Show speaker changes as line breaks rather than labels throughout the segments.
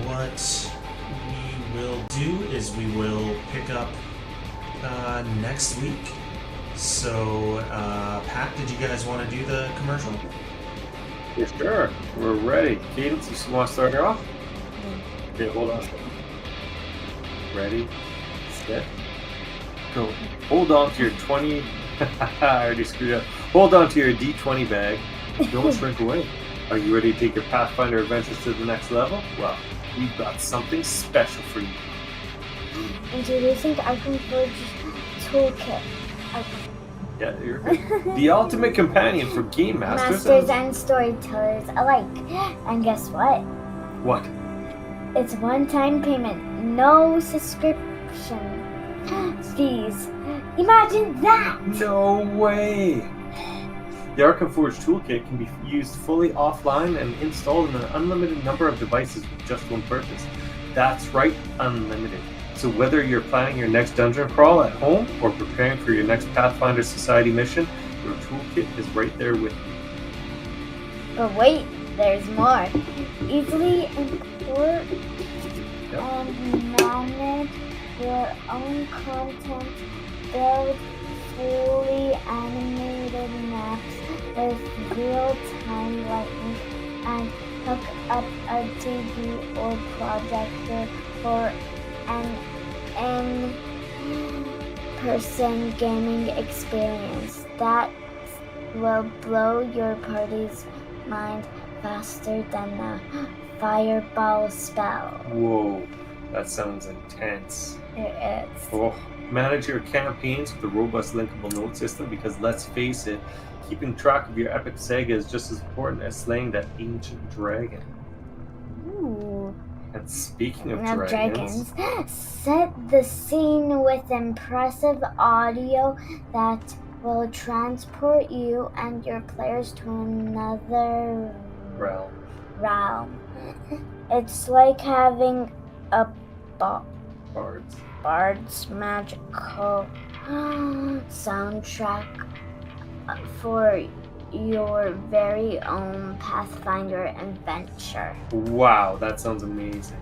What we will do is we will pick up next week. So, Pat, did you guys want to do the commercial?
Yeah, sure. We're ready. Cadence, you want to start her off? Okay, hold on. Ready, set, go. Hold on to your 20. I already screwed up. Hold on to your D20 bag. Don't shrink away. Are you ready to take your Pathfinder adventures to the next level? Well, we've got something special for you.
Introducing Arkenforge Toolkit.
Yeah, you're good. The ultimate companion for game masters
and storytellers alike. And guess what?
What?
It's one-time payment, no subscription fees. Imagine that!
No way! The Arkenforge Toolkit can be used fully offline and installed in an unlimited number of devices with just one purpose. That's right, unlimited. So whether you're planning your next dungeon crawl at home or preparing for your next Pathfinder Society mission, your toolkit is right there with you.
But wait, there's more. Easily import and manage your own content, build fully animated maps with real-time lighting, and hook up a TV or projector for an in-person gaming experience that will blow your party's mind faster than a fireball spell.
Whoa, that sounds intense.
It is.
Oh, manage your campaigns with a robust linkable note system because let's face it, keeping track of your epic saga is just as important as slaying that ancient dragon.
Ooh.
And speaking of dragons,
set the scene with impressive audio that will transport you and your players to another realm. It's like having a Bard's magical soundtrack for your very own Pathfinder adventure.
Wow, that sounds amazing.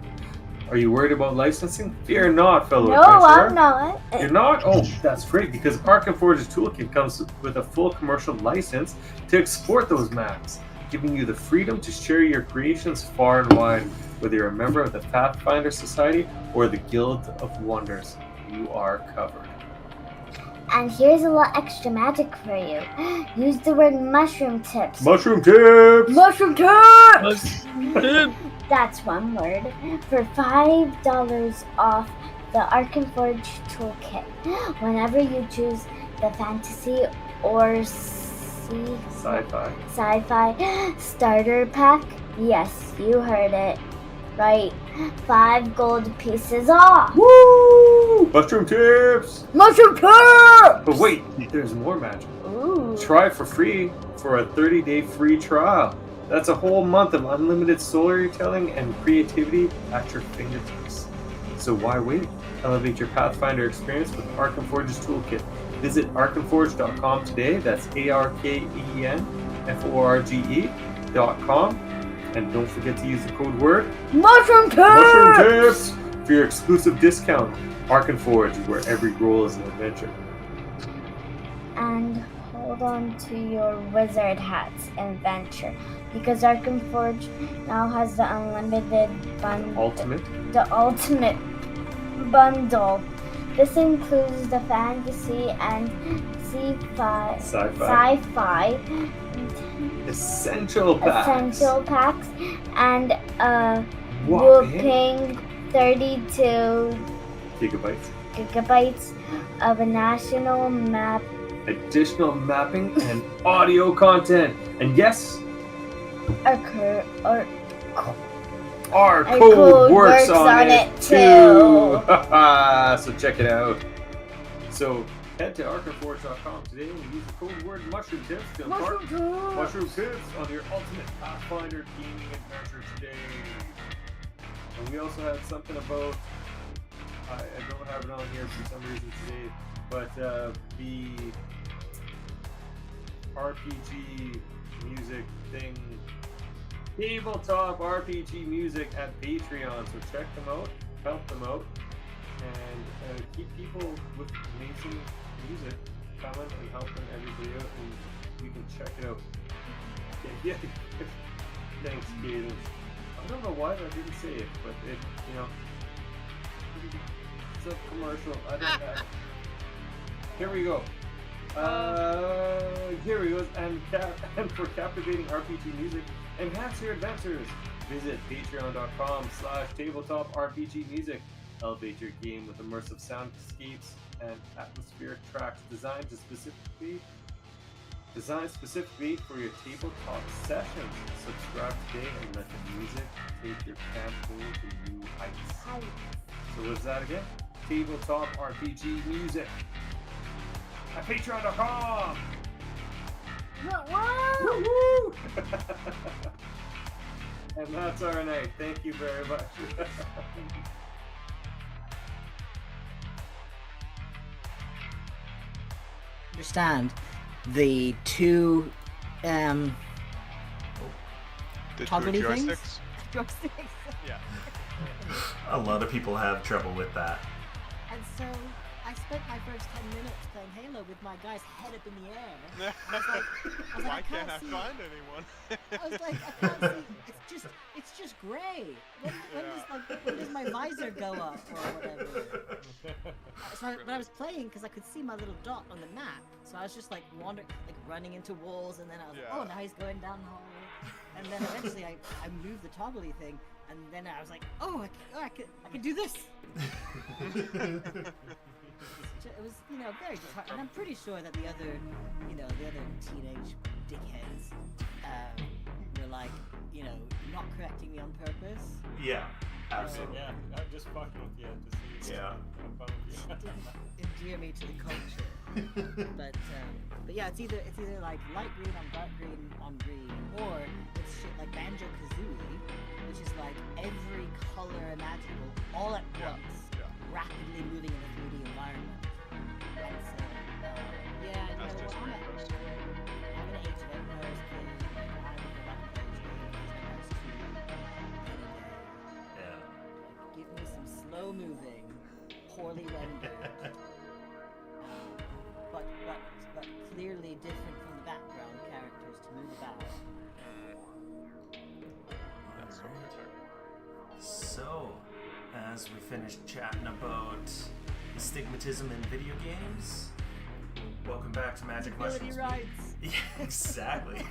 Are you worried about licensing? Fear not, fellow
adventurer.
No,
I'm not.
You're not? Oh, that's great, because Arkenforge's Toolkit comes with a full commercial license to export those maps, giving you the freedom to share your creations far and wide, whether you're a member of the Pathfinder Society or the Guild of Wonders. You are covered.
And here's a little extra magic for you. Use the word mushroom tips.
Mushroom tips!
Mushroom tips! That's one word. For $5 off the Arkenforge Toolkit. Whenever you choose the fantasy or sci-fi starter pack. Yes, you heard it. Right, 5 gold pieces off.
Woo! Mushroom tips!
Mushroom tips!
But wait, there's more magic.
Ooh.
Try for free for a 30-day free trial. That's a whole month of unlimited storytelling and creativity at your fingertips. So why wait? Elevate your Pathfinder experience with Arkenforge's Toolkit. Visit arkenforge.com today. That's ARKENFORGE.com. And don't forget to use the code word
Mushroom Tips!
Mushroom Tips for your exclusive discount. Arkenforge, where every goal is an adventure.
And hold on to your wizard hats adventure, because Arkenforge now has the unlimited bundle. The ultimate bundle. This includes the fantasy and sci-fi
essential packs
and a whopping 32 gigabytes of a national map,
additional mapping and audio content, and yes, our code works on it too. So check it out. So head to arkenforge.com today and use the code word Mushroom Tips to impart Mushroom Tips on your ultimate Pathfinder gaming adventure today. And we also had something about, I don't have it on here for some reason today, but the RPG music thing Tabletop RPG Music at Patreon. So check them out, help them out, and keep people with amazing music coming and helping everybody out. And you can check it out. Yeah. Thanks, Cadence. I don't know why I didn't say it, but it, it's a commercial. I don't know. Here we go. Here we go. And for captivating RPG music, enhance your adventures. Visit patreon.com/tabletop RPG music. Elevate your game with immersive soundscapes and atmospheric tracks designed specifically for your tabletop sessions. Subscribe today and let the music take your campaign to new heights. So what's that again? Tabletop RPG music at patreon.com. Woo! And that's our night. Thank you very much.
Understand the two toggly
joysticks?
Joysticks.
Yeah.
A lot of people have trouble with that.
And so I spent my first 10 minutes playing Halo with my guy's head up in the air.
Why can't I find anyone?
I was like, I can't see. It's just gray. When does my visor go up or whatever? But I was playing because I could see my little dot on the map. So I was just like wandering, like running into walls, and then I was like, oh, now he's going down the hallway. And then eventually I moved the toggly thing, and then I was like, oh, I can do this. It was, very disheartening. And I'm pretty sure that the other teenage dickheads were like, not correcting me on purpose.
Yeah, absolutely.
Yeah, I'm just fucking with you to see.
Yeah.
I'm fun with you.
It didn't endear me to the culture. But yeah, it's either like light green on dark green on green, or it's shit like Banjo Kazooie, which is like every color imaginable all at once, rapidly moving in a 3D environment. And so,
That's just
I'm an age of it. I was playing, I would go back and play this game because I was
Yeah.
give me some slow moving, poorly rendered, but clearly different from the background characters to move about.
That's
So, as we finished chatting about astigmatism in video games, welcome back to Magic Mushrooms.
Rights.
Yeah, exactly.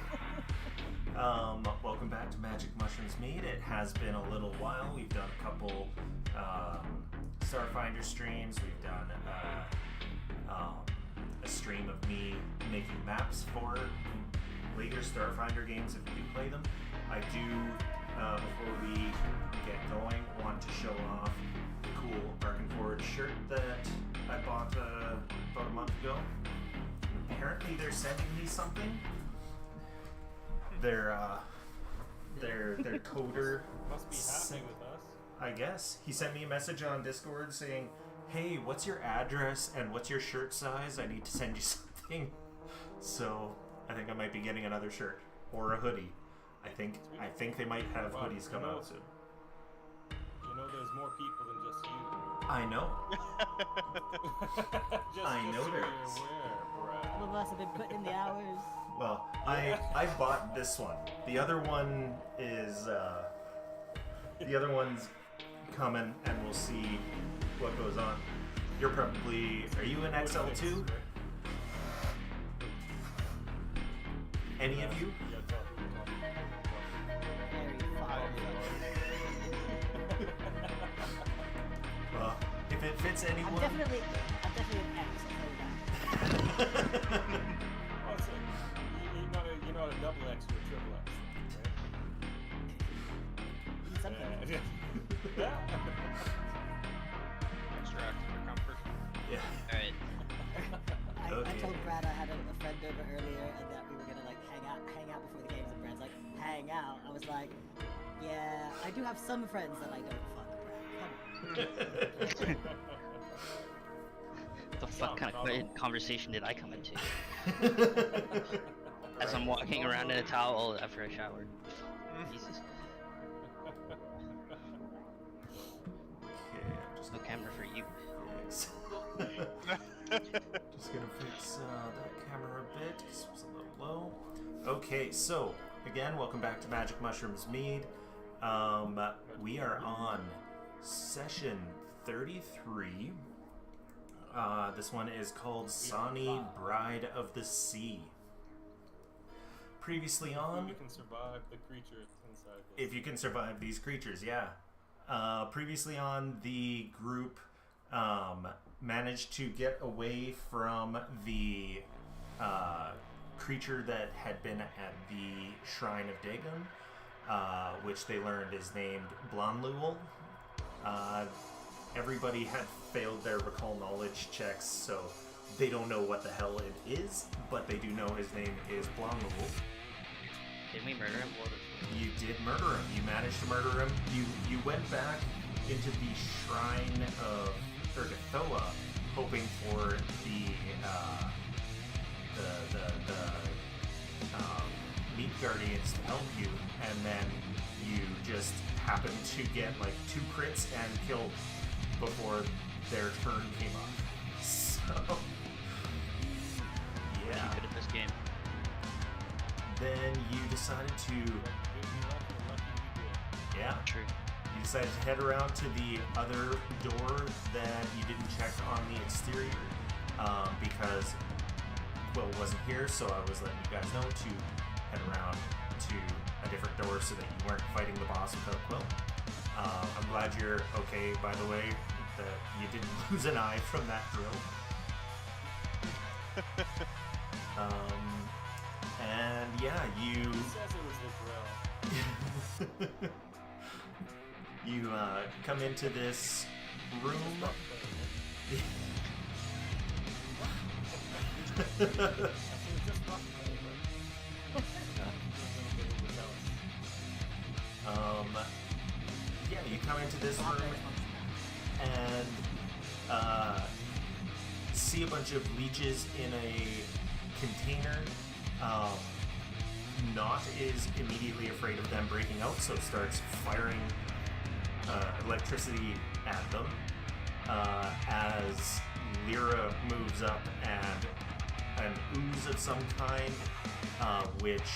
Welcome back to Magic Mushrooms Mead. It has been a little while. We've done a couple Starfinder streams. We've done a stream of me making maps for later Starfinder games if we do play them. I do, before we get going, want to show off the cool Arkenforge shirt that I bought about a month ago. Apparently they're sending me something. Their coder
Must be happening with us.
I guess. He sent me a message on Discord saying, hey, what's your address and what's your shirt size? I need to send you something. So I think I might be getting another shirt or a hoodie. I think they might have hoodies come out soon.
There's more people than just you.
I know. I know there is.
Some of us have been putting in the hours.
Well, I bought this one. The other one is the other one's coming, and we'll see what goes on. You're probably, are you an XL2? Any of you? Well, if it fits anyone.
I'm definitely an X.
You're not a double X, you're a triple X. Right?
Something.
extract for comfort.
Yeah.
Alright.
I told Brad I had a friend over earlier and that we were gonna like hang out before the games, and Brad's like, hang out. I was like, yeah, I do have some friends that I don't fuck, Brad. Come on.
The fuck kind of conversation did I come into? As I'm walking around in a towel after I showered. Jesus.
Okay, I'm just
No camera for you.
fix. Just gonna fix that camera a bit because it was a little low. Okay, so again, welcome back to Magic Mushrooms Mead. We are on session 33. This one is called Sahni, Bride of the Sea. Previously on,
You can survive the creatures inside this.
if you can survive these creatures, yeah. Previously on, the group managed to get away from the creature that had been at the Shrine of Dagon, which they learned is named Blanluel. Everybody had failed their recall knowledge checks, so they don't know what the hell it is, but they do know his name is Blanluel.
Didn't we murder him?
You did murder him. You managed to murder him. You went back into the Shrine of Urgathoa, hoping for the Meat Guardians to help you, and then you just happened to get like 2 crits and killed before their turn came up. So yeah.
You could have this game.
Then you decided to
True.
You decided to head around to the other door that you didn't check on the exterior because Quill wasn't here, so I was letting you guys know to head around to a different door so that you weren't fighting the boss without Quill. I'm glad you're okay, by the way, that you didn't lose an eye from that drill. And yeah, you...
He says it was the drill.
You come into this room. Yeah, you come into this room and see a bunch of leeches in a container. Nott is immediately afraid of them breaking out, so starts firing electricity at them as Lyra moves up and an ooze of some kind, which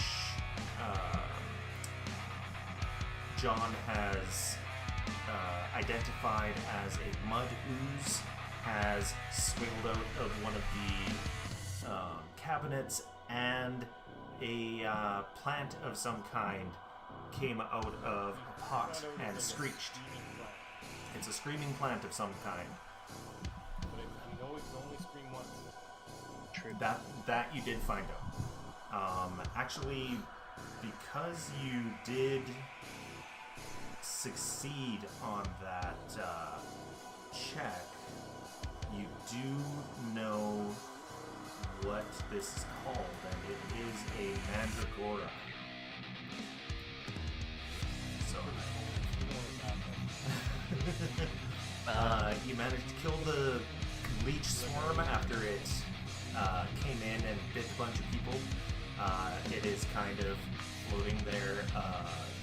John has identified as a mud ooze, has swiggled out of one of the cabinets, and a plant of some kind came out of a pot and screeched. It's a screaming plant of some kind.
But you know it can only scream once.
True.
That you did find out. Actually, because you did succeed on that check, you do know what this is called, and it is a mandragora. So you managed to kill the leech swarm after it came in and bit a bunch of people. It is kind of floating there,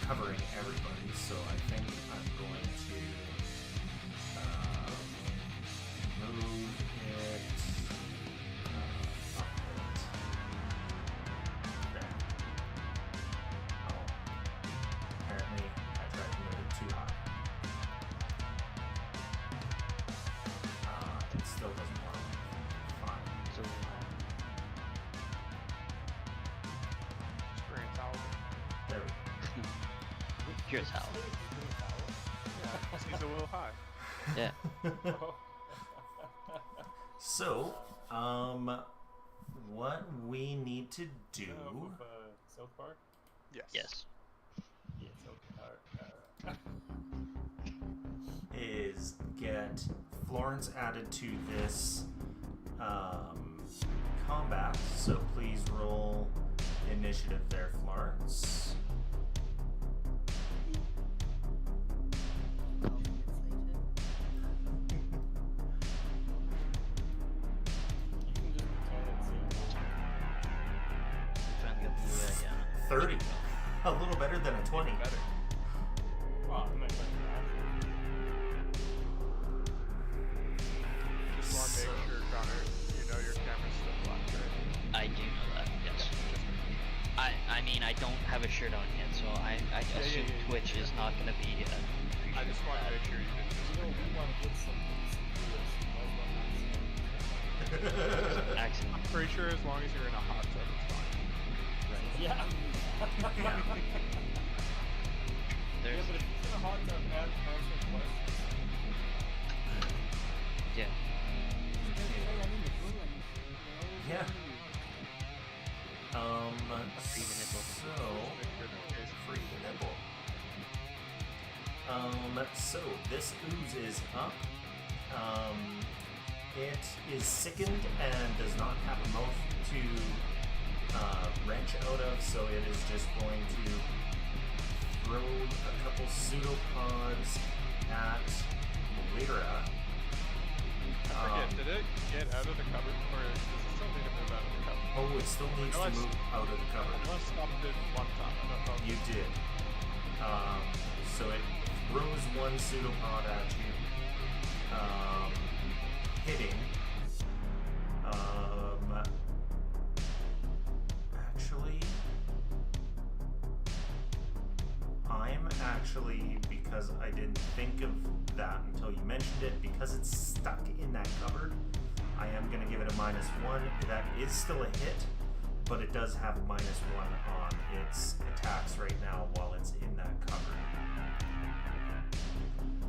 covering everybody. So I think I'm going to move it up a bit. There. Oh, apparently I tried to move it too high. It still doesn't work. Fine.
So,
Experience out.
There we go.
here's how.
He's a little high.
Yeah.
So, what we need to do
South Park?
Yes.
Yes.
Yes, okay.
is get Florence added to this combat. So please roll initiative there, Florence.
Finally got the
30. A little better than a 20.
Better.
Oh, I'm not going to
Just want to make sure, Connor, you know your camera's still black, right?
I do know that, yes. I mean, I don't have a shirt on yet, so I assume Twitch is not going to be
I just want to make sure you didn't just
we want to get some viewers.
accident.
I'm pretty sure as long as you're in a hot tub, it's fine.
Yeah.
Yeah.
There's,
Yeah, but if it's in a hot tub, answer questions.
yeah.
Yeah.
Free the nipple.
So free the nipple. So this ooze is up. It is sickened and does not have a mouth to wrench out of, so it is just going to throw a couple pseudopods at Lyra.
I forget, did it get out of the cupboard, or does it still need to move out of the cupboard?
Oh, it still needs to move out of the
I
cupboard.
know I stopped it one time, I don't know.
You did. So it throws one pseudopod at you, hitting. Actually, because I didn't think of that until you mentioned it, because it's stuck in that cupboard, I am going to give it a -1. That is still a hit, but it does have a -1 on its attacks right now while it's in that cupboard.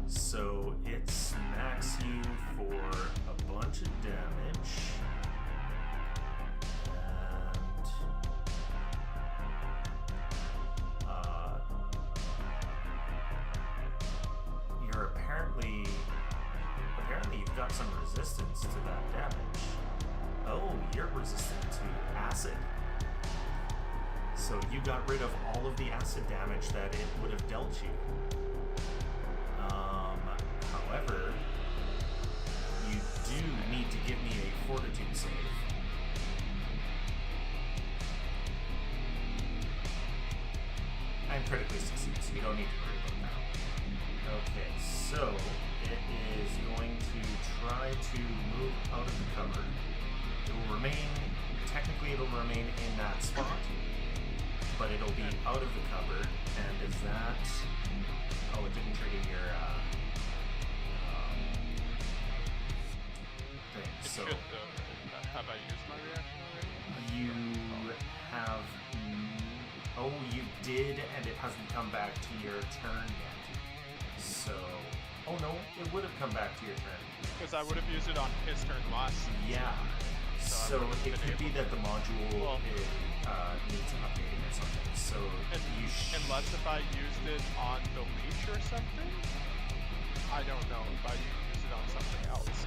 So it smacks you for a bunch of damage. And you're apparently you've got some resistance to that damage. Oh, you're resistant to acid. So you got rid of all of the acid damage that it would have dealt you. However, you do need to give me a fortitude save. And critically succeed, so you don't need to worry about that. Okay, so it is going to try to move out of the cupboard. It will remain, technically it'll remain in that spot, but it'll be out of the cupboard, and is that... Oh, it didn't trigger your thing. So
have I used my reaction already?
you have... Oh, you did, and it hasn't come back to your turn yet. So... Oh no, it would have come back to your turn.
Because I would have used it on his turn last.
Yeah. So it could be that the module needs updating or something. So
Unless if I used it on the leech or something? I don't know if I used it on something else.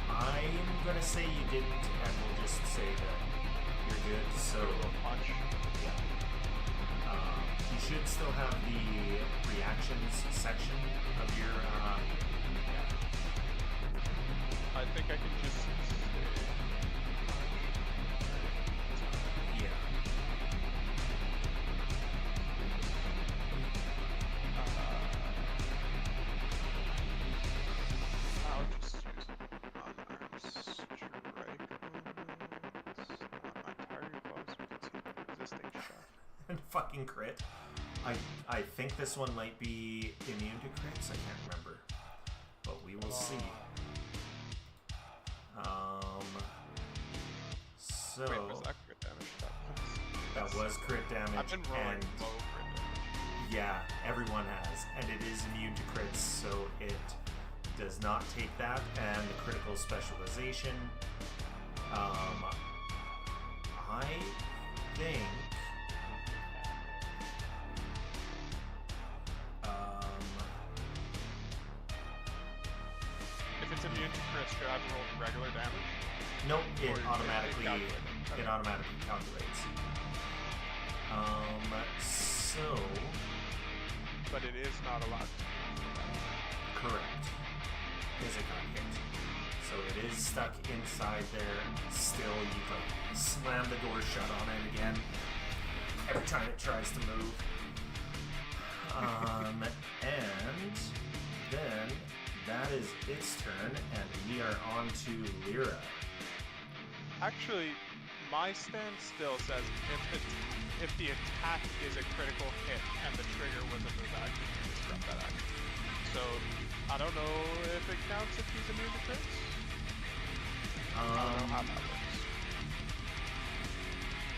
I'm gonna say you didn't, and we'll just say that you're good. So
punch.
Yeah. You should still have the reactions section of your.
I think I can just.
Yeah.
I'll just use unarmed strike on my target claws because he resisting shock.
And fucking crit. I think this one might be immune to crits. I can't remember, but we will see. So
Wait, was that crit damage?
that was crit damage.
I've been rolling
and
low crit damage.
yeah, everyone has, and it is immune to crits, so it does not take that. And the critical specialization. I think.
If it's immune to crits, should I have rolled regular damage?
Nope, it
Or
automatically
calculates?
calculates. So
But it is not allowed to.
correct. Because it got hit. So it is stuck inside there. Still, you like slam the door shut on it again. Every time it tries to move. And then that is its turn, and we are on to Lyra.
Actually, my stand still says if the attack is a critical hit and the trigger was a move action, you disrupt that action. So I don't know if it counts if he's immune to crits. I don't know how that works.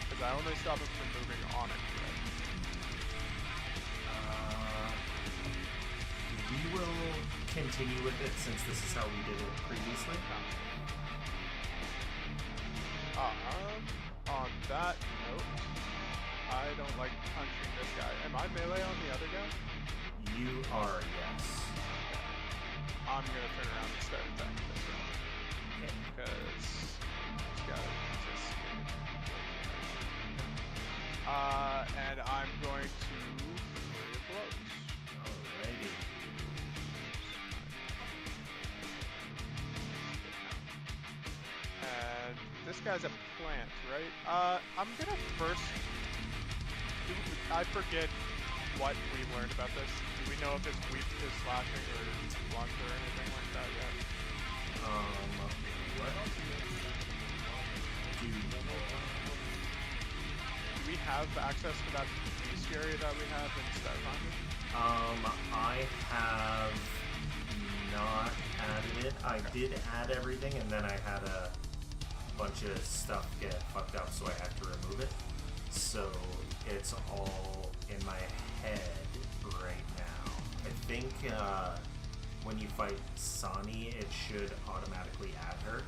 Because I only stop him from moving on a crit.
We will continue with it since this is how we did it previously.
On that note, I don't like punching this guy. Am I melee on the other guy?
You are, yes.
I'm gonna turn around and start attacking this guy. Because this guy just... and I'm going to flurry of blows.
Alrighty.
And this guy's a plant, right? I'm gonna first... I forget what we've learned about this. Do we know if it's weak to slashing or blunt or anything like that yet?
What else
do we have access to that bestiary that we have in Pathfinder?
I have not added it. I did add everything, and then I had a bunch of stuff get fucked up, so I had to remove it. So it's all in my head right now. I think when you fight Sahni, it should automatically add her.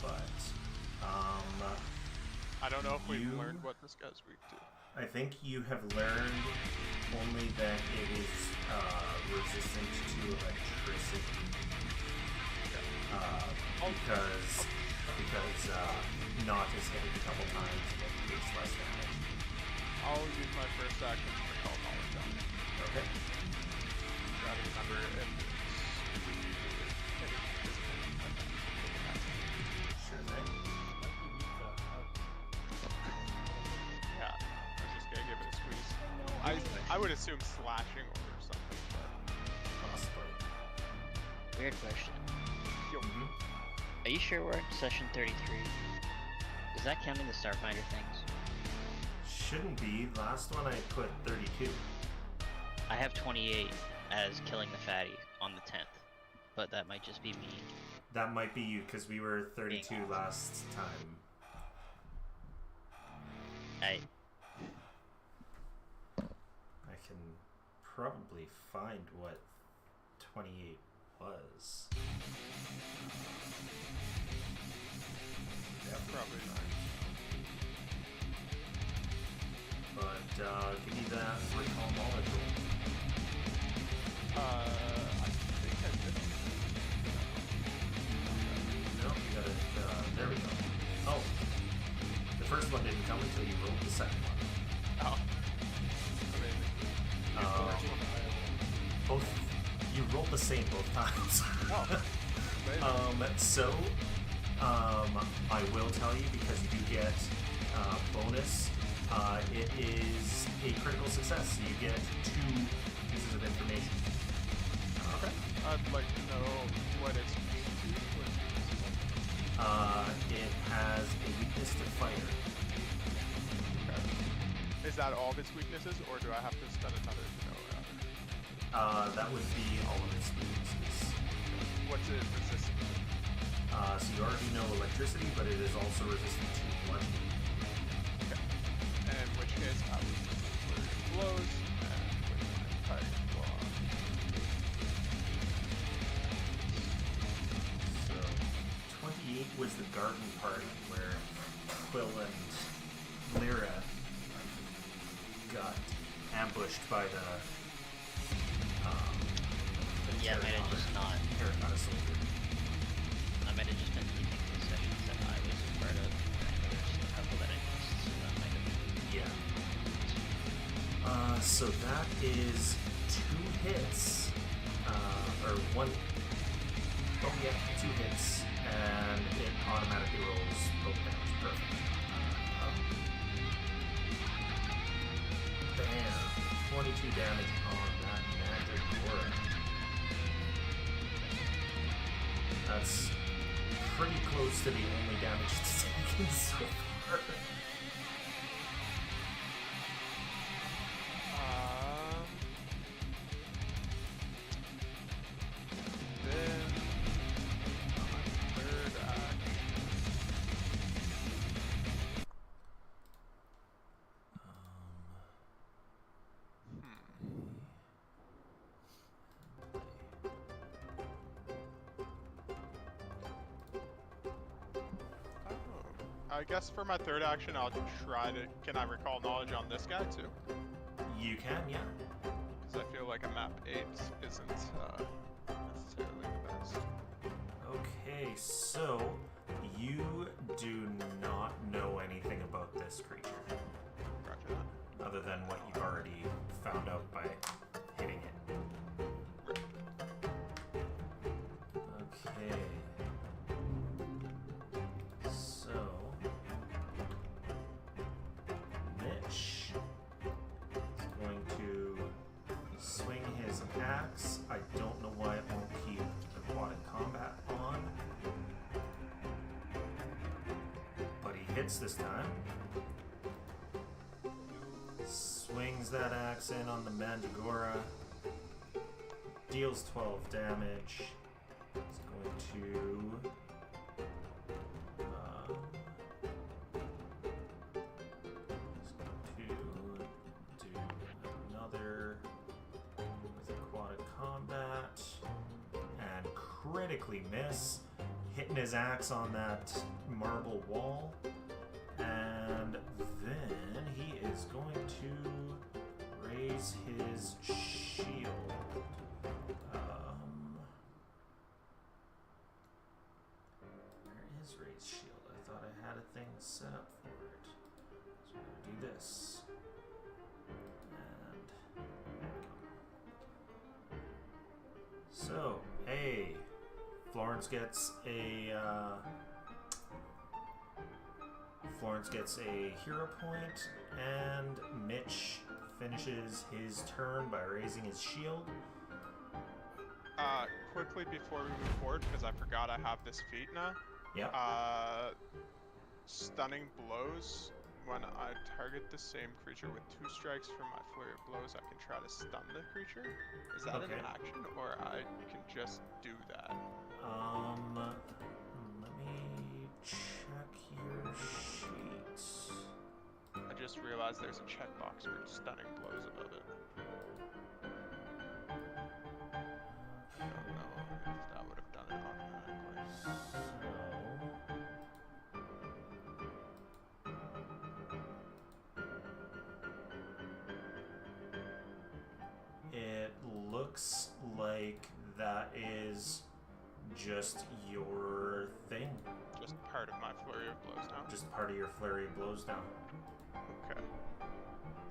But
I don't know if we've learned what this guy's weak to.
I think you have learned only that it is resistant to electricity. Because Knot is hit a couple times and it takes less damage.
I'll use my first action to recall knowledge on it.
Okay.
Try to remember if
Sure thing.
yeah, I was just gonna give it a squeeze. I would assume slashing or something, but
Possibly.
Weird question.
Mm-hmm.
Are you sure we're in session 33? Is that counting the Starfinder things?
Shouldn't be. Last one I put 32.
I have 28 as killing the fatty on the 10th, but that might just be me.
That might be you, because we were 32 last time. I can probably find what 28 was.
yeah, probably not.
But give me that recall knowledge roll.
I think I did.
No, you got it. There we go. Oh, the first one didn't come until you rolled the second one.
Oh, amazing.
Both. You rolled the same both times.
Oh, amazing.
I will tell you, because you do get bonus. It is a critical success. So you get 2 pieces of information.
Okay. I'd like to know what it's weak to.
It has a weakness to fire.
Okay. Is that all of its weaknesses, or do I have to spend another to know about it?
That would be all of its weaknesses.
What's it resistant to?
So you already know electricity, but it is also resistant to bludgeoning.
Okay. And in which case, I would just flurry of blows and with my Tiger Claw.
So 28 was the garden party where Quill and Lyra got ambushed by the
Yeah, I might have just not.
Terracotta soldier.
I might have just been keeping the sessions that I was a part of. And there's a couple that I missed, so that might have been.
Yeah. So that is 2 hits. Or 1. Oh yeah, 2 hits. And it automatically rolls both damage. Perfect. Bam. 22 22 damage on that Mandragora. That's pretty close to the only damage it's taken so far.
Then my third act. I guess for my third action, I'll try to. Can I recall knowledge on this guy too?
You can, yeah.
Because I feel like a map 8 isn't necessarily the best.
Okay, so you do not know anything about this creature,
Roger that.
other than what you've already found out by hitting it.
Right.
Okay. So Mitch is going to swing his axe. I don't know why it won't keep aquatic combat on, but he hits this time. Swings that axe in on the Mandragora. Deals 12 damage. It's going to do another with aquatic combat and critically miss, hitting his axe on that marble wall, and then he is going to raise his shield. Where is raise shield? I thought I had a thing set up for it. So we're gonna do this. And so, hey, Florence gets a hero point, and Mitch finishes his turn by raising his shield.
Quickly before we move forward, because I forgot I have this feat now.
Yep.
Stunning blows. When I target the same creature with 2 strikes from my flurry of blows, I can try to stun the creature. Is that
Okay.
an action, or I can just do that?
Let me check your sheet.
I just realized there's a checkbox for stunning blows above it. I don't know if that would have done it automatically.
It looks like that is just your thing.
Just part of my flurry of blows now.
Just part of your flurry of blows now.
Okay.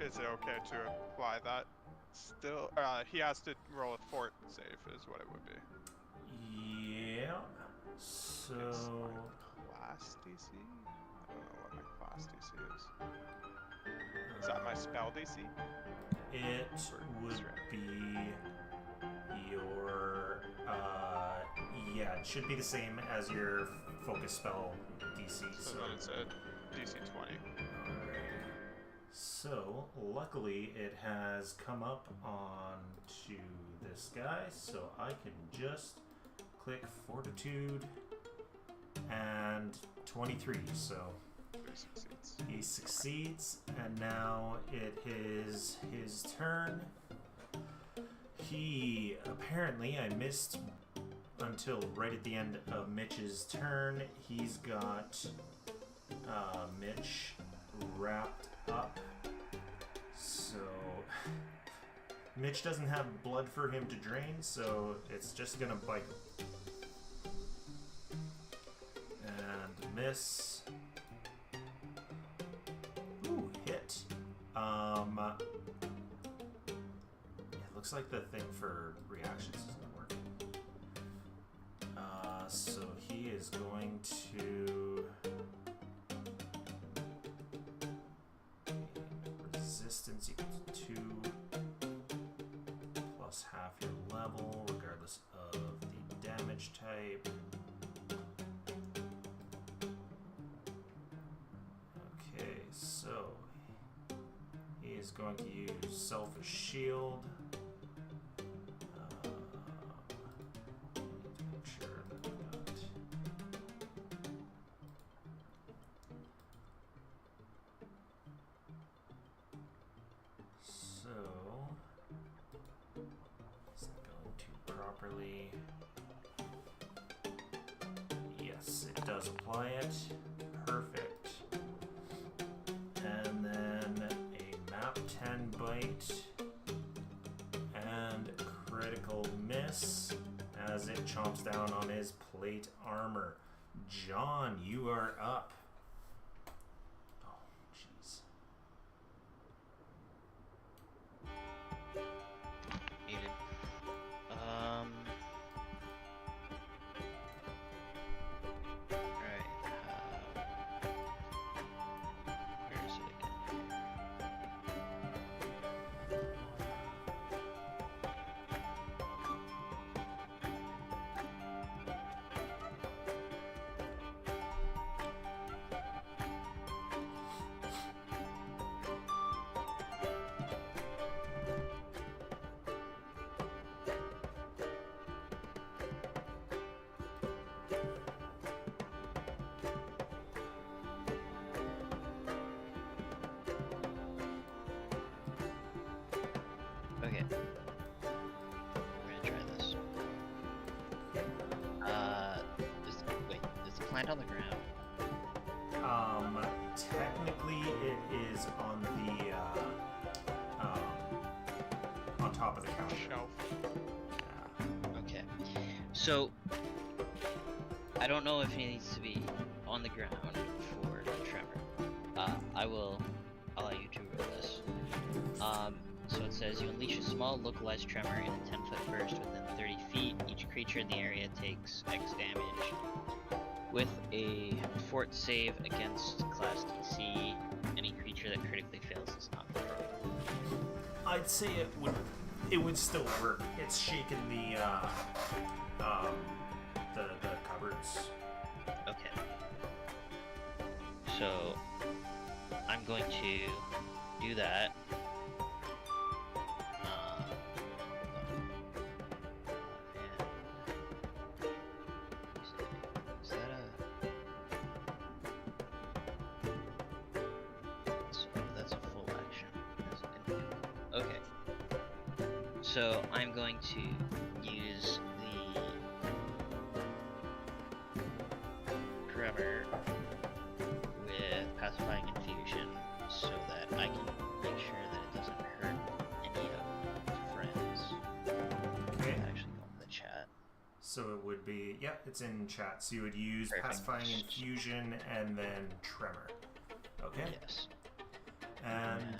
Is it okay to apply that? Still, he has to roll a fort save, is what it would be.
Yeah.
It's
So
my class DC? I don't know what my class DC is. Is that my spell DC?
it would be your yeah, it should be the same as your focus spell DC.
So then it's a DC 20.
Alright. So luckily it has come up on to this guy, so I can just click Fortitude and 23. So
He succeeds.
he succeeds, and now it is his turn. He apparently, I missed until right at the end of Mitch's turn. He's got Mitch wrapped up. So Mitch doesn't have blood for him to drain, so it's just gonna bite him. And miss. Ooh, hit. It looks like the thing for reactions isn't working. So he is going to resistance equals 2. plus half your level, regardless of the damage type. Okay, so he is going to use Selfish Shield. Make sure that so is that going to properly? Yes, it does apply it. Perfect. And then a map 10 bite and critical miss as it chomps down on his plate armor. John, you are up. Oh, jeez.
Muted. Alright, where is it again? Okay. We're gonna try this. Is the plant on the ground?
Technically it is on the on top of the counter.
Shelf.
Okay. So, I don't know if it needs to be on the ground for the tremor. I'll allow you to roll this. So it says you unleash a small localized tremor in a 10-foot burst within 30 feet. Each creature in the area takes X damage. With a fort save against class DC, any creature that critically fails is not controlled.
I'd say it would still work. It's shaking the cupboards.
Okay. So I'm going to do that. Is that that's a full action. Okay. So I'm going to use the tremor with pacifying infusion so that I can make sure that it doesn't hurt any of my friends.
Okay.
Actually go in the chat.
So it would be, yeah, it's in chat. So you would use
Perfect.
Pacifying Infusion and then Tremor. Okay.
Yes.
And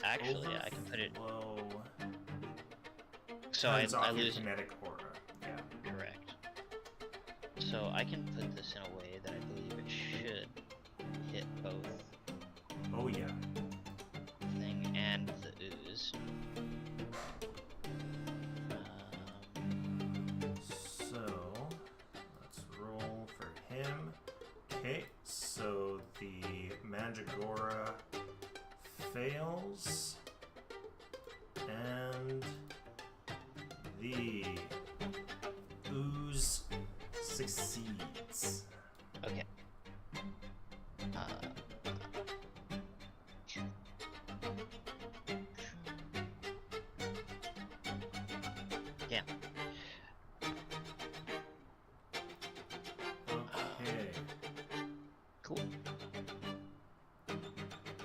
Actually, I can put it.
Overflow
So I
turns off your
lose.
kinetic aura. Yeah.
Correct. So I can put this in a way that I believe it should hit both
Oh yeah.
thing and the ooze.
So let's roll for him. Okay, so the Mandragora fails, and the ooze succeeds.
Okay. Yeah.
Okay.
Cool.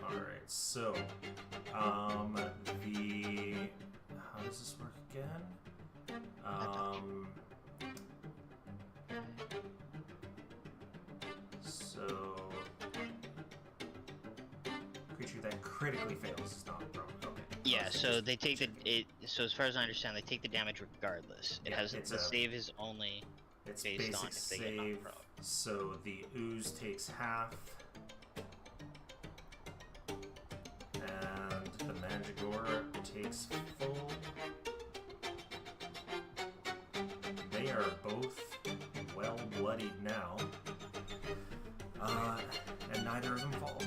Alright, so the how does this work again? So creature that critically fails is not prone. Okay.
Yeah. So they take the So as far as I understand, they take the damage regardless. It
Yeah,
has
it's
the
a-
save is only.
It's
based
basic
on if they get knocked
save,
prone.
so the ooze takes half, and the Mandragora takes full. They are both well bloodied now. And neither of them fall.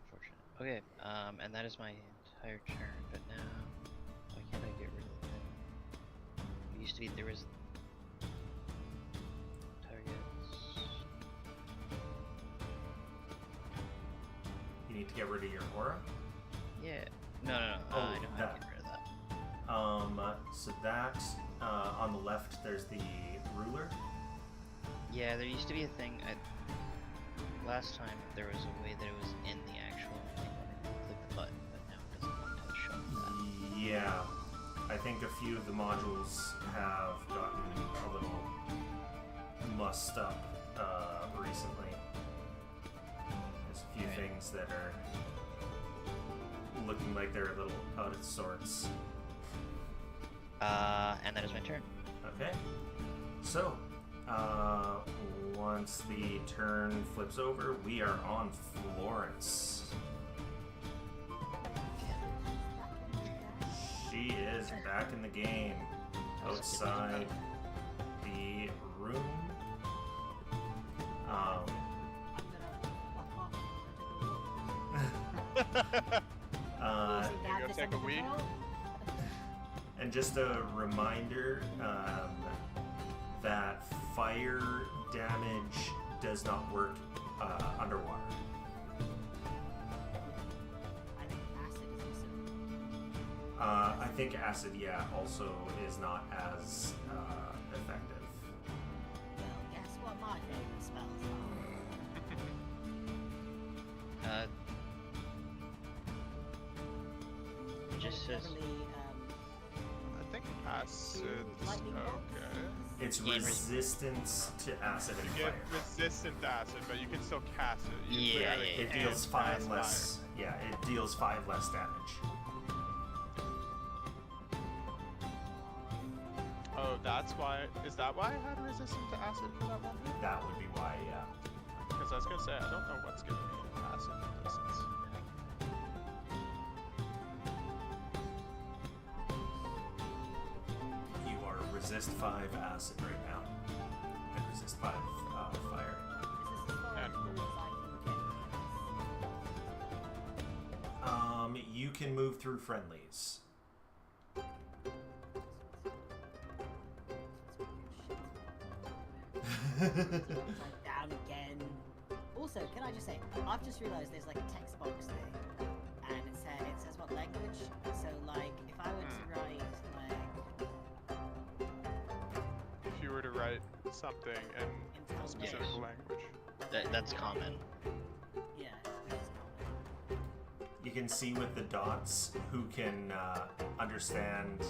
Unfortunate. Okay, and that is my entire turn, but now why can't I get rid of it? It used to be there was targets.
You need to get rid of your aura.
Yeah. No, I know how to get rid of that.
So that on the left, there's the ruler.
Yeah, there used to be a thing. Last time there was a way that it was in the actual thing when you click the button, but now it doesn't want to show that.
Yeah, I think a few of the modules have gotten a little mussed up recently. There's a few things that are looking like they're a little out of sorts.
And that is my turn.
Okay. So, once the turn flips over, we are on Florence. She is back in the game. Outside the room.
You go take a wee.
And just a reminder that fire damage does not work underwater. I think acid, yeah, also is not as effective.
Well, guess what my favorite spells are?
It just says
I think acid's
Lightning bolts?
okay.
It's
Yeah,
resistance to acid and
You get
fire.
resistant to acid, but you can still cast it. You
Yeah,
literally
It
can't
deals 5
cast
less. Yeah, it deals 5 less damage.
fire. Oh, that's why. Is that why I had resistant to acid for that one?
That would be why, yeah.
Because I was gonna say I don't know what's giving me acid resistance.
You are resist 5 acid right now. And resist 5 fire.
And
You can move through friendlies.
Down again. Also, can I just say, I've just realised there's like a text box thing, and it says what language. So like, if I were to write like,
if you were to write something in a
Intel
specific
English.
language.
that's common.
Yeah, it's
You can see with the dots who can understand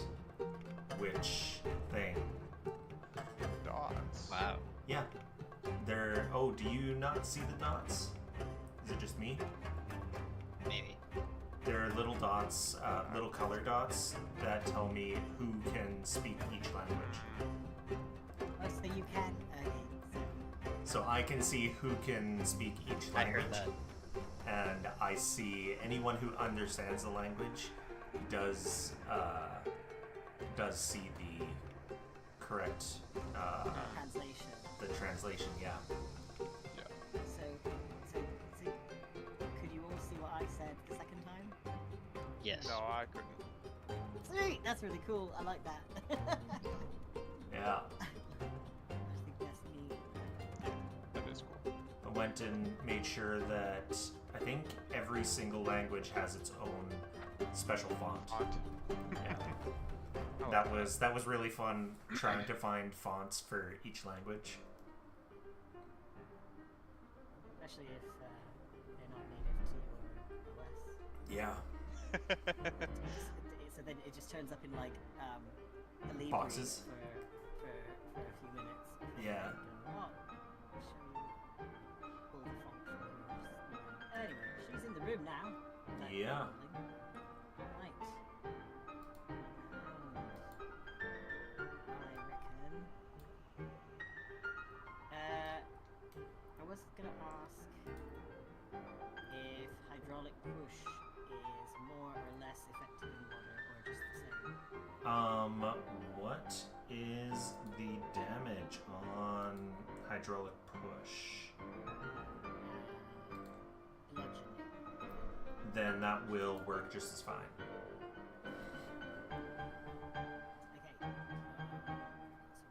which thing.
Dots.
Wow.
Yeah. They're. Oh, do you not see the dots? Is it just me?
Maybe.
There are little dots, little color dots that tell me who can speak each language.
Oh, so you can.
So I can see who can speak each
I
language.
heard that.
And I see anyone who understands the language does see the correct
Translation.
the translation. Yeah.
So, could you all see what I said the second time?
Yes.
No, I couldn't.
Sweet, that's really cool. I like that.
Yeah.
I think that's neat.
That is cool.
I went and made sure that I think every single language has its own special font.
Font.
Yeah.
I
That
like
was really fun trying to find fonts for each language.
Especially if they're not native to your OS. So then it just turns up in like the library
Boxes.
for a few minutes.
Yeah.
What? I'll show you all the font flavors. Anyway, she's in the room now. That's
Yeah.
lovely. Right. I was gonna ask if hydraulic push is more or less effective in water, or just the same.
What is the damage on hydraulic push?
Bludgeoning.
Then that will work just as fine.
Okay.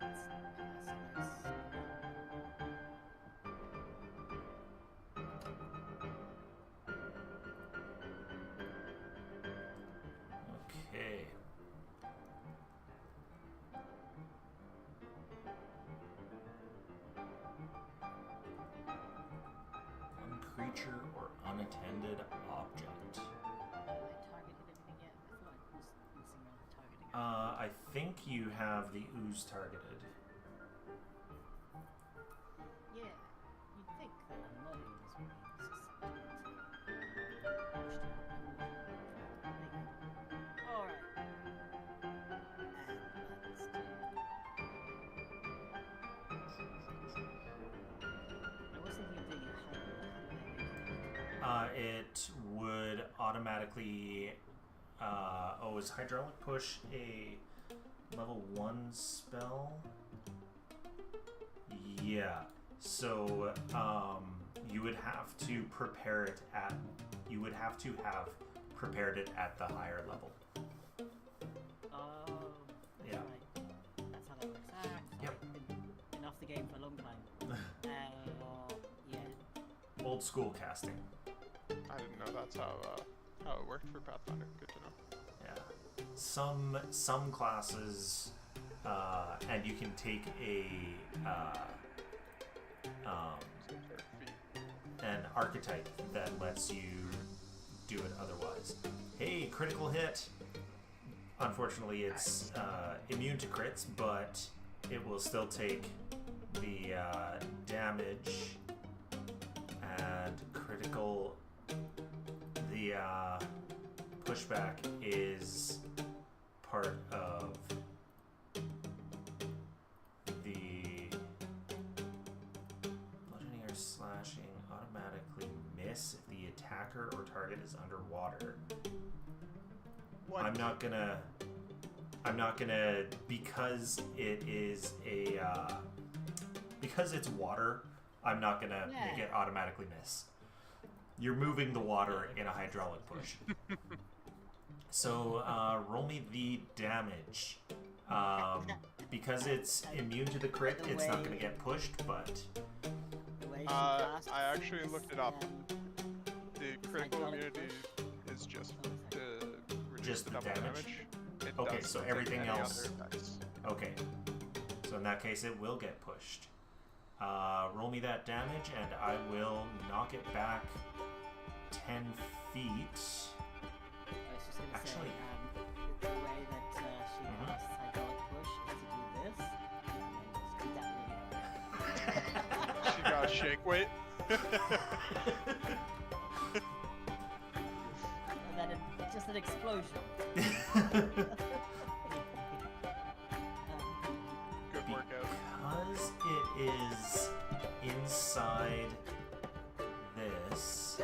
So let's pass this.
Okay. Creature or unattended object.
I targeted everything yet? I thought I was messing around with targeting.
I think you have the ooze targeted.
Yeah, you'd think that annoying is what Alright. And let's do... I was thinking of doing it higher.
It would automatically. Is hydraulic push a level 1 spell? Yeah. So, you would have to prepare it at. You would have to have prepared it at the higher level.
Oh, that's
Yeah.
right. That's how that works. Sorry.
Yep.
Been off the game for a long time. Yeah.
Old school casting.
I didn't know that's how it worked for Pathfinder. Good to know.
Yeah. Some classes, and you can take an archetype that lets you do it otherwise. Hey, critical hit. Unfortunately, it's immune to crits, but it will still take the damage and critical. The pushback is part of the bludgeoning or slashing automatically miss if the attacker or target is underwater.
What?
I'm not gonna because it is because it's water, I'm not gonna make it automatically miss. You're moving the water in a hydraulic push. So roll me the damage. Because it's immune to the crit, it's not gonna get pushed, but
The way she
I
casts
actually
this,
looked it up. The critical
hydraulic
immunity
push.
is just to reduce
Just
the
the
double
damage?
It
Okay,
doesn't
so
take
everything
any
else-
other effects.
okay. So in that case, it will get pushed. Roll me that damage, and I will knock it back 10 feet.
I was just gonna
Actually-
say, the way that she casts hydraulic push is to do this, and then just do that really
She got a shake weight.
and then just an explosion.
Good workout.
Because it is inside this,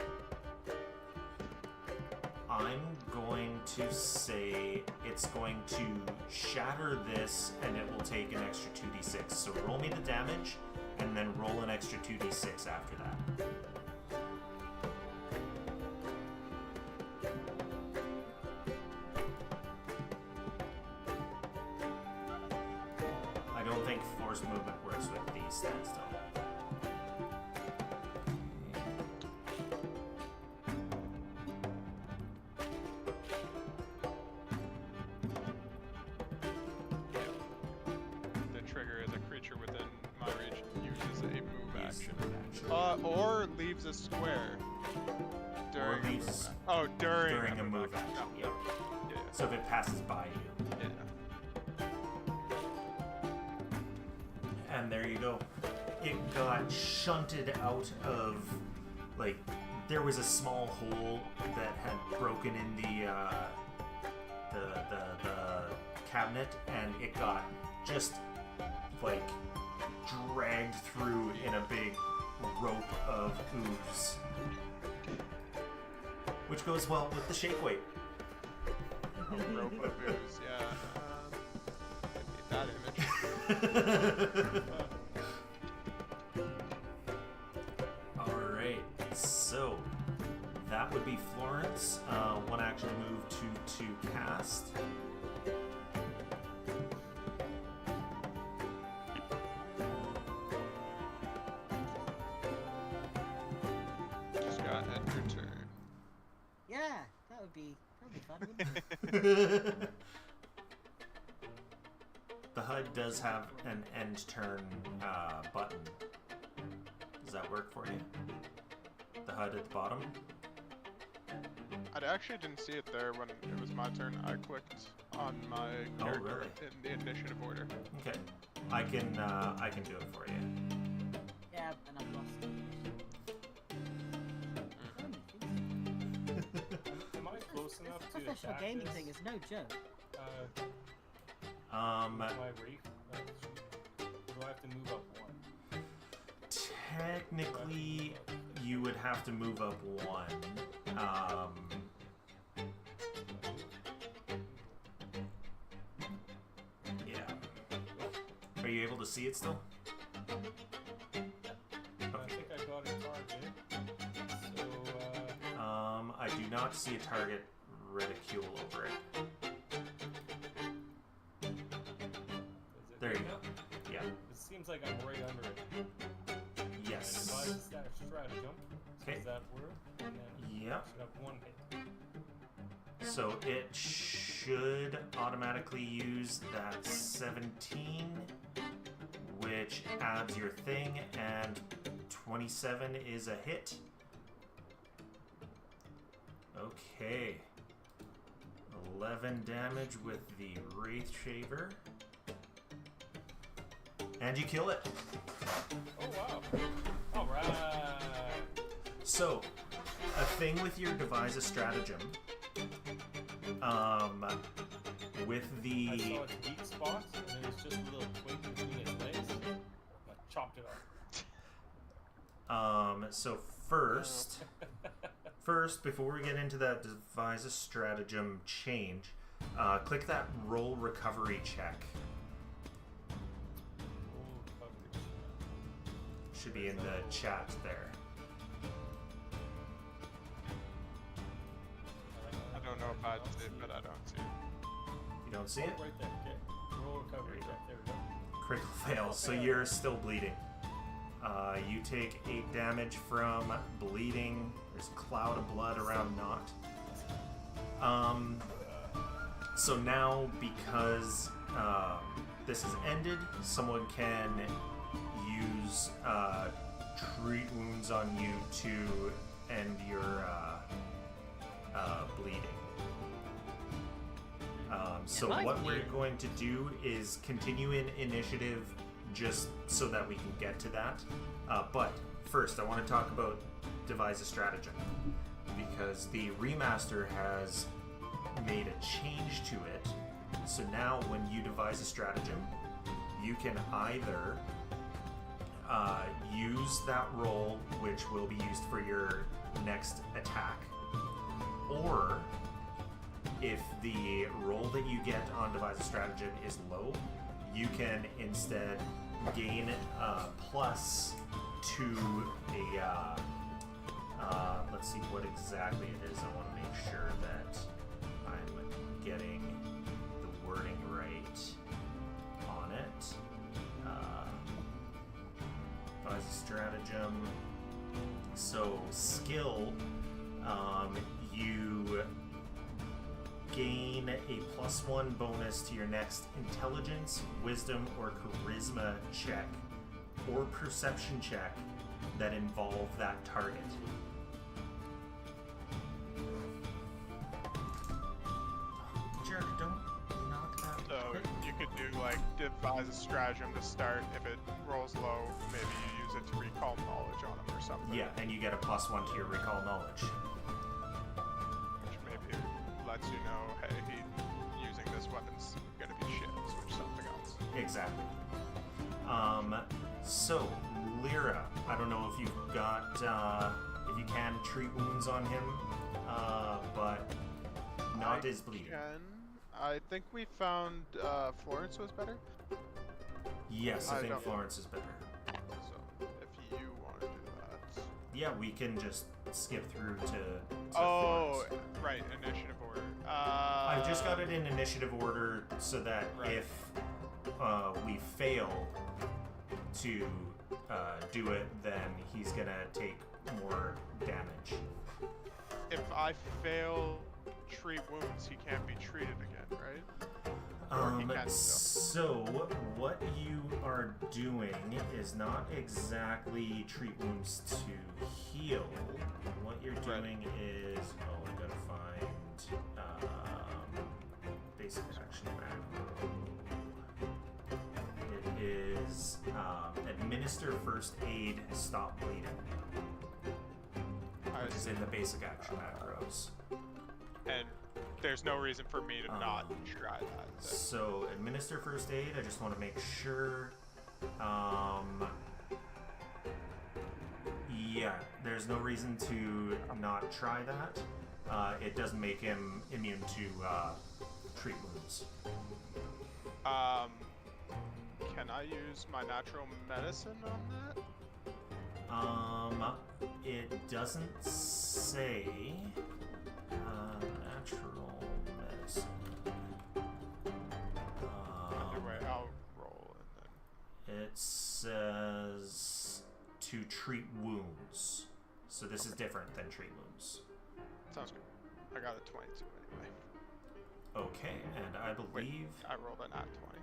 I'm going to say it's going to shatter this and it will take an extra 2d6. So roll me the damage and then roll an extra 2d6 after that. I don't think force movement works with these stats though.
The trigger is a creature within my reach uses a move
Use
action.
move action.
Or leaves a square during
leaves
a move action. Oh, during
a move action.
No,
Yep.
yeah.
So if it passes by you.
Yeah.
And there you go. It got shunted out of, like, there was a small hole that had broken in the cabinet, and it got just like dragged through in a big rope of ooze, which goes well with the shake weight.
A rope of ooze, yeah. I need that image.
Alright, so that would be Florence. One action move to cast.
Just got end your turn.
Yeah, that would be fun, wouldn't it?
The HUD does have an end turn button. Does that work for you? The HUD at the bottom?
I actually didn't see it there when it was my turn. I clicked on my character
really?
in the initiative order.
Okay. I can do it for you.
Yeah, and I've lost it.
Am I close enough
This
to
professional
attack
gaming
this?
thing is no joke.
With my Wraith? Do I have to move up one?
Technically, you would have to move up one. Yeah. Are you able to see it still?
I think I got a target. So,
I do not see a target reticule over it.
is it
There
right
you
now?
go. Yeah.
It seems like I'm right under it.
Yes.
Advise that stratagem.
Okay.
Does that work? And then
Yep.
I should have one hit.
So it should automatically use that 17, which adds your thing, and 27 is a hit. Okay. 11 damage with the Wraith Shaver. And you kill it.
Oh, wow. Alright.
So, a thing with your devise a stratagem. With
I
the
saw its weak spot, and there was just a little twig between its legs. I chopped it off.
so first, before we get into that devise a stratagem change, click that roll recovery check.
Roll coverage.
Should be in the chat there.
I don't know if I'd see it, but I don't see it.
You don't see it?
Right there, okay. Roll recovery check, there we go.
Critical fail, so you're still bleeding. You take 8 damage from bleeding. There's a cloud of blood around Knot. So now, because this has ended, someone can use treat wounds on you to end your bleeding. So
Am I
what we're
bleeding?
going to do is continue in initiative just so that we can get to that. But first, I want to talk about devise a stratagem, because the remaster has made a change to it. So now when you devise a stratagem, you can either use that roll, which will be used for your next attack, or if the roll that you get on devise a stratagem is low, you can instead gain plus to a let's see what exactly it is. I want to make sure that I'm getting the wording right on it. Devise a stratagem. So skill, you gain a +1 bonus to your next intelligence, wisdom, or charisma check, or perception check that involve that target. Jerk, don't knock that.
So you could do like devise a stratagem to start. If it rolls low, maybe you use it to recall knowledge on him or something.
Yeah, and you get a +1 to your recall knowledge.
Which maybe lets you know, hey, using this weapon's gonna be shit. Switch something else.
Exactly. So Lyra, I don't know if you've got if you can treat wounds on him, but Knot is bleeding.
I think we found Florence was better.
Yes, I think
don't-
Florence is better.
So if you want to do that.
Yeah, we can just skip through to
Oh,
Florence.
right, initiative order.
I've just got it in initiative order so that
Right.
if we fail to do it, then he's gonna take more damage.
If I fail treat wounds, he can't be treated again, right? Or he can still.
So what you are doing is not exactly treat wounds to heal. What you're doing is I gotta find basic action macro. It is administer first aid, stop bleeding. Which is in the basic action macros.
And there's no reason for me to not try that. then.
So administer first aid. I just want to make sure. Yeah, there's no reason to not try that. It doesn't make him immune to treat wounds.
Can I use my natural medicine on that?
It doesn't say natural medicine.
Anyway, I'll roll and
It says to treat wounds. So this is different than treat wounds.
then. Sounds good. I got a 22 anyway.
Okay, and I believe.
I rolled a nat 20.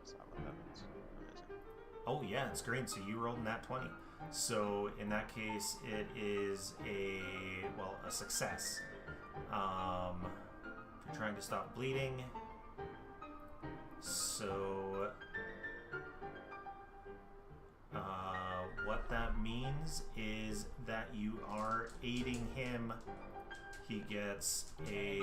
Is that what that means? Amazing.
Oh yeah, it's green. So you rolled in that 20. So in that case, it is a success. If you're trying to stop bleeding. So what that means is that you are aiding him. He gets a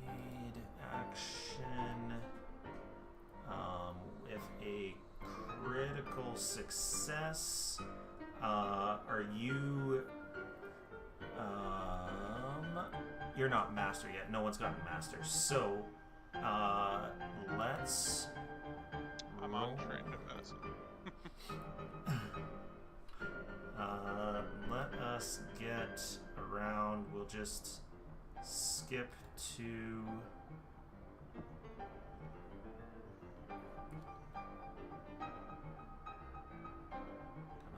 aid action with a critical success. Are you? You're not master yet. No one's gotten master. So let's.
I'm on trained in medicine.
Let us get around. We'll just skip to.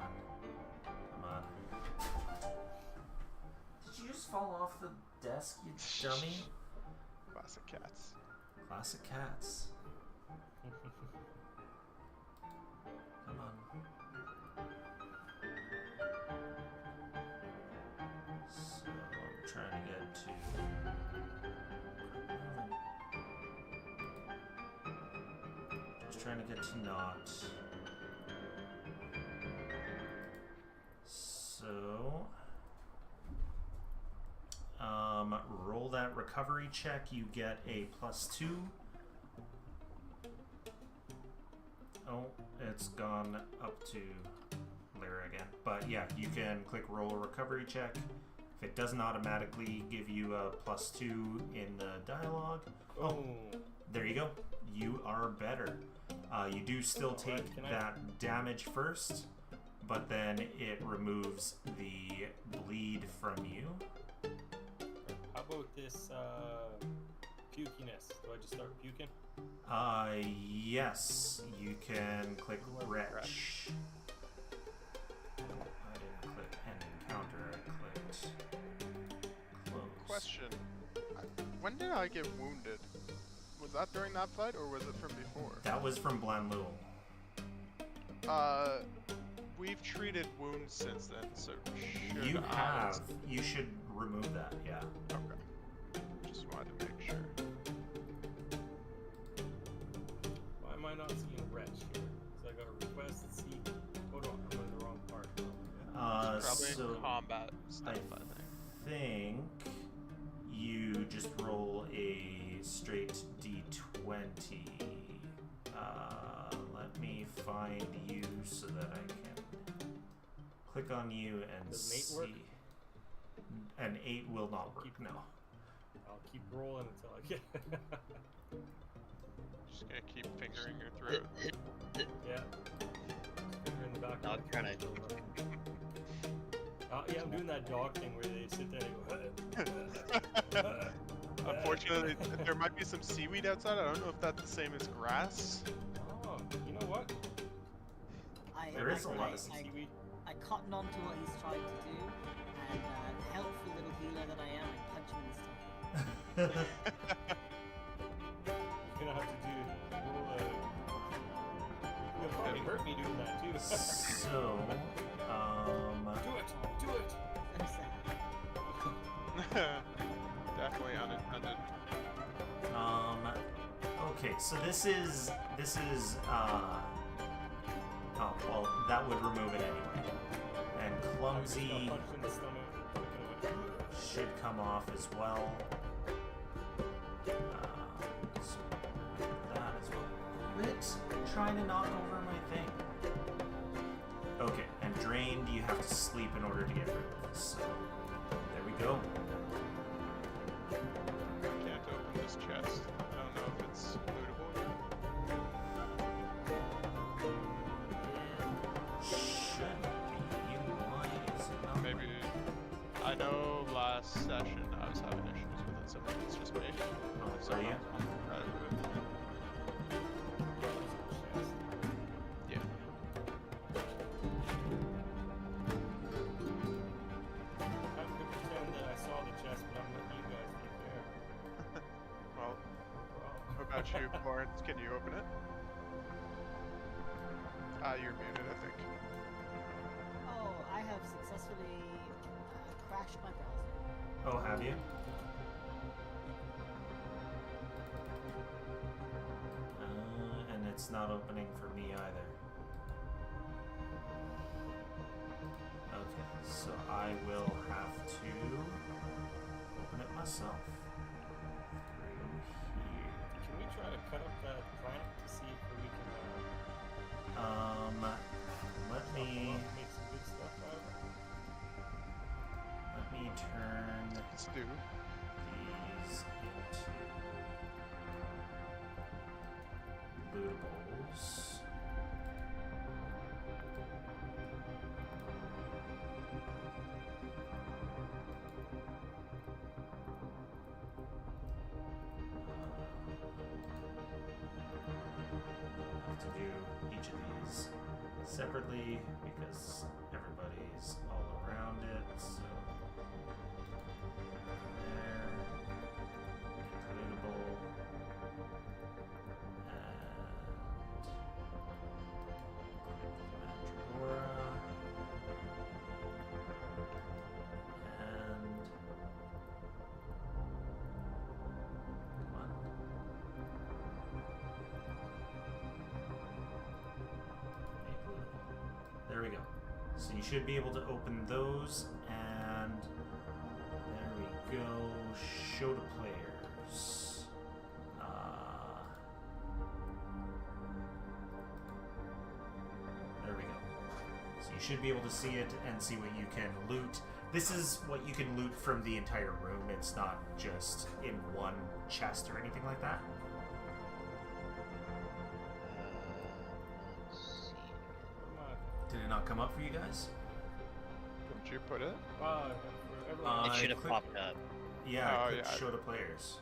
Come on. Did you just fall off the desk, you dummy?
Classic cats.
Classic cats. Come on. So I'm trying to get to. Just trying to get to not. So. Roll that recovery check. You get a +2. Oh, it's gone up to Lyra again. But yeah, you can click roll a recovery check. If it doesn't automatically give you a +2 in the dialogue, there you go. You are better. You do still take that damage first, but then it removes the bleed from you.
How about this pukiness? Do I just start puking?
Yes, you can click retch. I didn't click end encounter, I clicked close.
Question. When did I get wounded? Was that during that fight or was it from before?
That was from Blanlul.
We've treated wounds since then, so should
You
I-
have. You should remove that, yeah.
Okay. Just wanted to make sure.
Why am I not seeing wretch here? So I got a request, see. Hold on, I'm in the wrong part.
Probably
So
combat stuff,
I
I think.
think you just roll a straight d20. Let me find you so that I can click on you and
Does an 8
see.
work?
An 8 will not work, no.
I'll keep rolling until I get.
Just gonna keep fingering your throat.
Yeah. Finger in the back.
Dog trying to.
Yeah, I'm doing that dog thing where they sit there and go.
Unfortunately, there might be some seaweed outside. I don't know if that's the same as grass.
Oh, you know what?
There is a lot of
seaweed.
I cotton on to what he's trying to do, and helpful little healer that I am, I punch him in the stomach.
You're gonna have to you'll probably hurt me doing that too.
So,
Do it!
So sad.
Definitely unintended.
okay, so this is, oh, well, that would remove it anyway. And clumsy
Punched in the stomach.
should come off as well. So that as well. Quit trying to knock over my thing. Okay, and drained, you have to sleep in order to get rid of this. So, there we go.
I can't open this chest. I don't know if it's lootable yet.
Should be. Why is it not?
Maybe. I know last session I was having issues with it, so maybe it's just me.
Oh,
So
are you?
I'll try to do it. Yeah.
I'm gonna pretend that I saw the chest, but I'm letting you guys get there.
Well,
Wow.
how about you, Florence? Can you open it? You're muted, I think.
Oh, I have successfully crashed my browser.
Oh, have you? And it's not opening for me either. Okay, so I will have to open it myself. Through here.
Can we try to cut up that plant to see if we can
Let me
make some good stuff out of it?
let me turn
Let's do.
these into lootables. I have to do each of these separately because everybody's all around it. So there, lootable, and Mandragora, and come on. There we go. So you should be able to open those, and there we go. Show to players. There we go. So you should be able to see it and see what you can loot. This is what you can loot from the entire room. It's not just in one chest or anything like that.
Let's see.
Did it not come up for you guys?
Where'd you put it?
For everyone.
It should have
click-
popped up.
Yeah,
Oh,
click
yeah.
show to players.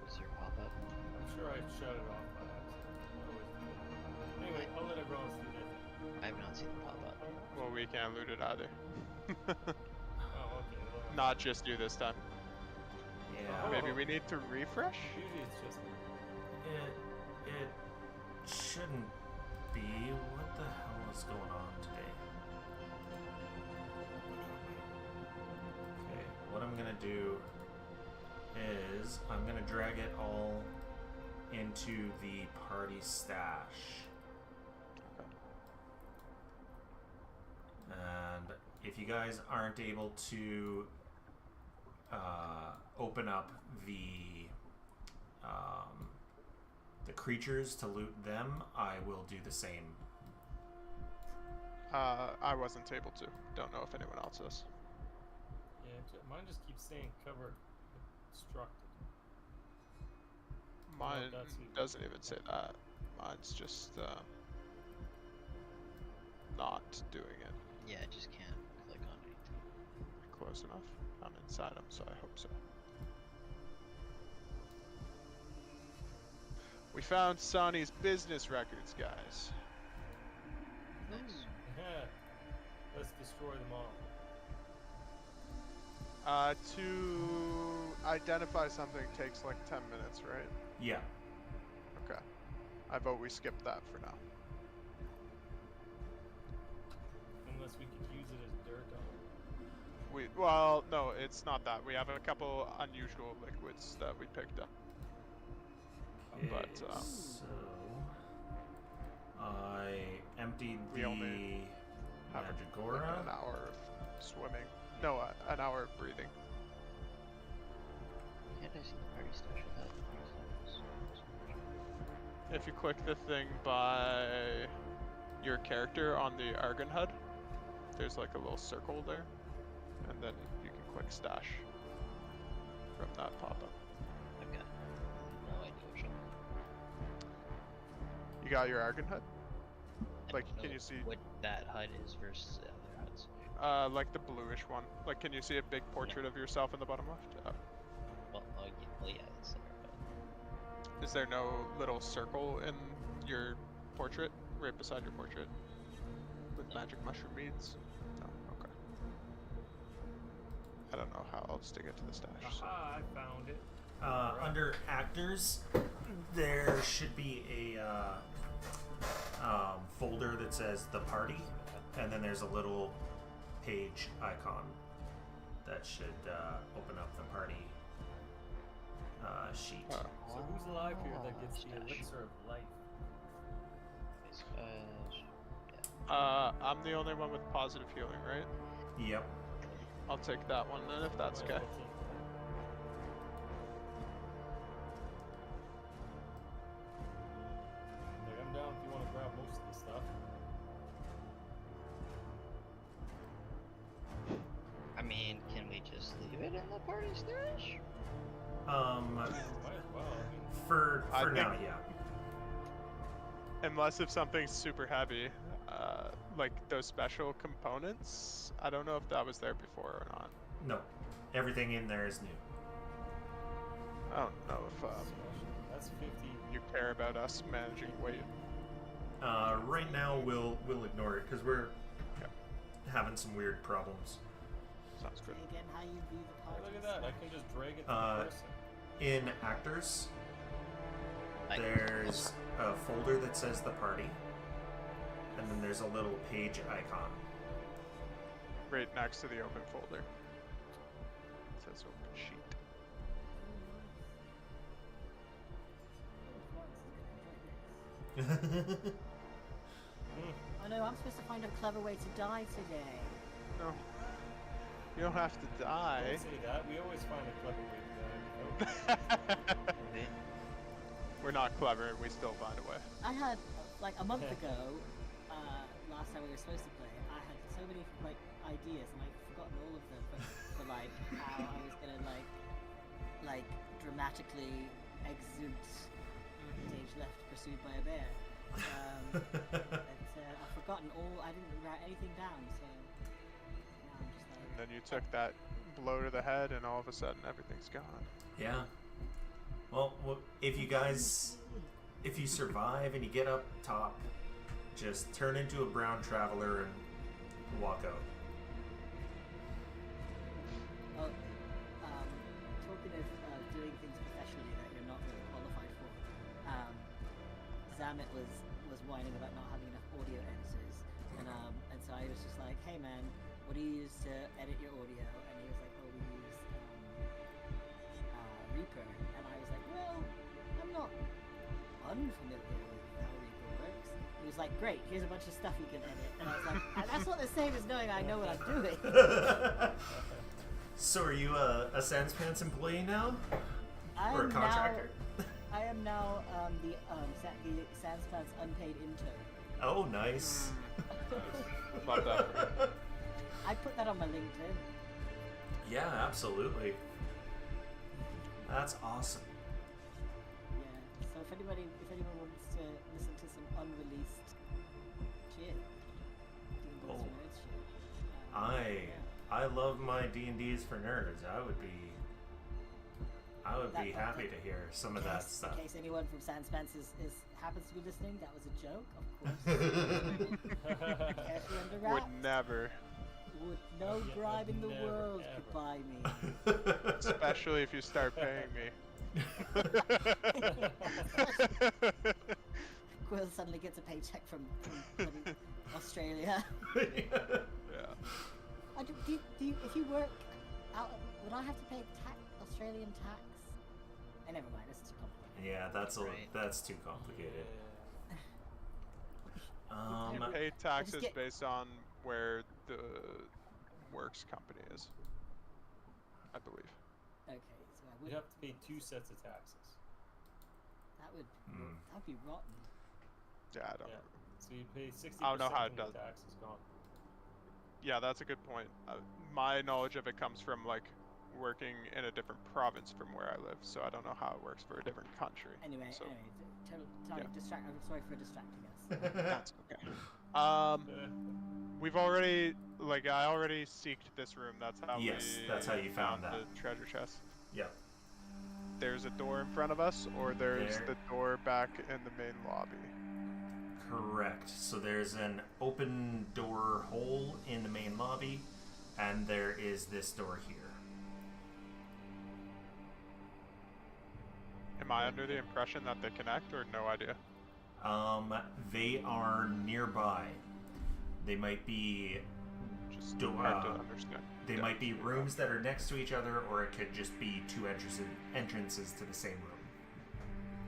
Is there pop up?
I'm sure I shut it off by accident. Anyway, I'll let everyone else do their thing.
I have not seen the pop up.
Well, we can't loot it either.
Oh, okay. Well,
Not just you this time.
Yeah.
Maybe we need to refresh?
usually it's just
It shouldn't be. What the hell is going on today? Okay, what I'm gonna do is I'm gonna drag it all into the party stash. And if you guys aren't able to open up the creatures to loot them, I will do the same.
I wasn't able to. Don't know if anyone else is.
yeah. Mine just keeps staying covered. constructed.
Mine
that's even-
doesn't even say that. Mine's just not doing it
Yeah, I just can't click on anything.
close enough. I'm inside them, so I hope so. We found Sahni's business records, guys.
Nice.
Let's destroy them all.
To identify something takes like 10 minutes, right?
Yeah.
Okay. I vote we skip that for now.
Unless we could use it as dirt on it.
Well, no, it's not that. We have a couple unusual liquids that we picked up.
Okay,
But,
so I emptied
we
the
only have
Mandragora.
an hour of swimming. No, an hour of breathing.
Can't I see the party stash of that?
If you click the thing by your character on the Argon HUD, there's like a little circle there, and then you can click stash from that pop-up.
I've got no idea which one.
You got your Argon HUD?
I
Like,
don't
can
know
you see,
what that HUD is versus the other HUDs?
like the bluish one? Like, can you see a big portrait of yourself in the bottom left?
Well, yeah, it's there, but
Is there no little circle in your portrait, right beside your portrait, with magic mushroom beads? No, okay. I don't know how else to get to the stash. So.
Aha, I found it.
Under actors, there should be a folder that says the party, and then there's a little page icon that should open up the party sheet.
So who's alive here that gets the
Stash.
elixir of life?
I'm the only one with positive healing, right?
Yep.
I'll take that one then, if that's okay.
Like, I'm down if you want to grab most of the stuff.
I mean, can we just leave it in the party stash?
Might as well. I mean,
For
I
now,
think-
yeah.
Unless if something's super heavy, like those special components. I don't know if that was there before or not.
No, everything in there is new.
I don't know if
that's 50.
you care about us managing weight.
Right now, we'll ignore it because we're
Yeah.
having some weird problems.
Sounds
Say
good.
again how you view the
Hey,
party.
look at that. I can just drag it to
Uh,
the person.
In actors,
I-
there's a folder that says the party, and then there's a little page icon.
Right next to the open folder. It says open sheet.
I know, I'm supposed to find a clever way to die today.
No. You don't have to die.
Don't say that. We always find a clever way to die.
We're not clever, we still find a way.
I had, like, a month ago, last time we were supposed to play, I had so many, like, ideas, and I've forgotten all of them for like, how I was gonna, like, dramatically exit stage left pursued by a bear. But I've forgotten all, I didn't write anything down, so now I'm just like...
And then you took that blow to the head, and all of a sudden everything's gone.
Yeah. Well, if you survive and you get up top, just turn into a brown traveler and walk out.
Well, talking of doing things professionally that you're not really qualified for, Zamet was whining about not having enough audio editors, and so I was just like, hey man, what do you use to edit your audio? And he was like, oh, we use Reaper, and I was like, well, I'm not unfamiliar with how Reaper works. He was like, great, here's a bunch of stuff you can edit, and I was like, that's not the same as knowing I know what I'm doing.
So are you a Sans Pants employee now? Or a contractor?
I am now the Sans Plant's unpaid intern.
Oh, nice.
Love that.
I put that on my LinkedIn.
Yeah, absolutely. That's awesome.
Yeah. So if anyone wants to listen to some unreleased shit,
Oh.
shit.
I love my D&Ds for nerds. I would be
That-
happy to hear some of that stuff.
In case anyone from Sandspence is happens to be listening, that was a joke, of course. Carefully under
Would
wraps.
never.
No
Yeah,
bribe in the
never,
world
ever.
could buy me.
Especially if you start paying me.
Quill suddenly gets a paycheck from bloody Australia.
Yeah.
If you work out, would I have to pay Australian tax? Never mind, this is too complicated.
Yeah,
Right.
that's too complicated.
You
Um,
pay taxes
get-
based on where the works company is, I believe.
Okay, so I would.
You have to pay 2 sets of taxes.
That'd
Hmm.
be rotten.
Yeah, I don't.
Yeah. So you pay 60%
I don't know how it
when the
does.
tax is gone.
Yeah, that's a good point. My knowledge of it comes from like working in a different province from where I live, so I don't know how it works for a different country.
Anyway,
so
total
yeah.
I'm sorry for distracting us.
that's okay. We've already I already seeked this room. That's how
Yes, that's how you found that.
the treasure chest.
Yep.
There's a door in front of us, or there's
There.
the door back in the main lobby.
Correct. So there's an open door hole in the main lobby, and there is this door here.
Am I under the impression that they connect, or no idea?
They are nearby. They might be
Just
Do-
hard to
uh,
understand.
They
Yeah.
might be rooms that are next to each other, or it could just be two entrances to the same room.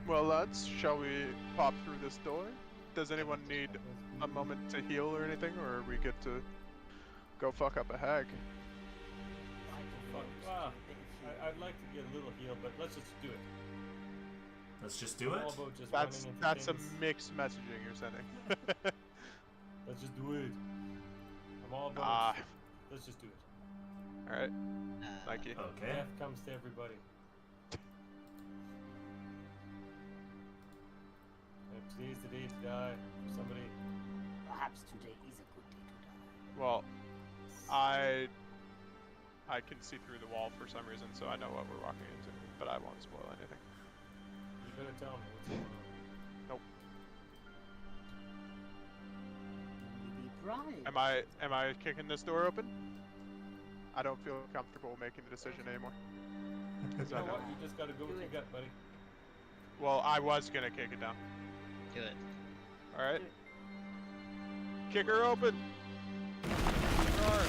Well, lads, shall we pop through this door? Does anyone need a moment to heal or anything, or are we good to go fuck up a hag?
Fuck. Wow. I'd like to get a little heal, but let's just do it.
Let's just do
I'm all
it.
about just
That's
running into
that's a
things.
mixed messaging you're sending.
Let's just do it. I'm all about
Ah,
it. Let's just do it.
all right. Thank you.
Okay.
Death comes to everybody. If today's the day to die for somebody.
Perhaps today is a good day to die.
Well, I can see through the wall for some reason, so I know what we're walking into, but I won't spoil anything.
You better tell me what's going on.
Maybe bribe.
Am I kicking this door open? I don't feel comfortable making the decision anymore.
You
'Cause I
know
know.
what? You just gotta go with
Do
your
it.
gut, buddy.
Well, I was gonna kick it down.
Do it.
All right. Kick her open. Kick her hard.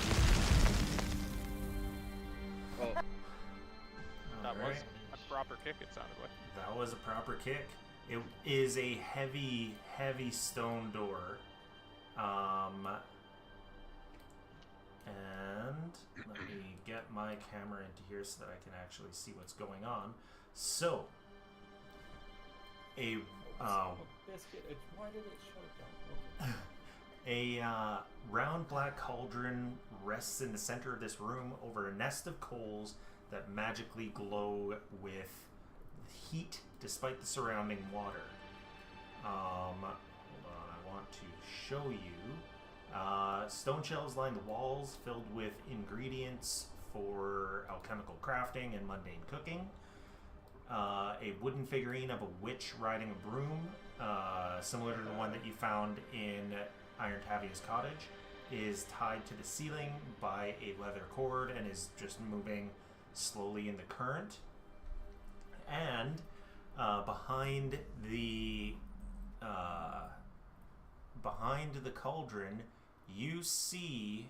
Oh,
That was
Alright.
a proper kick. It sounded like.
That was a proper kick. It is a heavy, heavy stone door. And let me get my camera into here so that I can actually see what's going on. So, a
Biscuit. Why did it shut it down? Okay.
A round black cauldron rests in the center of this room over a nest of coals that magically glow with heat despite the surrounding water. Hold on, I want to show you. Stone shelves line the walls filled with ingredients for alchemical crafting and mundane cooking. A wooden figurine of a witch riding a broom, similar to the one that you found in Iron Tavia's cottage, is tied to the ceiling by a leather cord and is just moving slowly in the current. And behind the cauldron, you see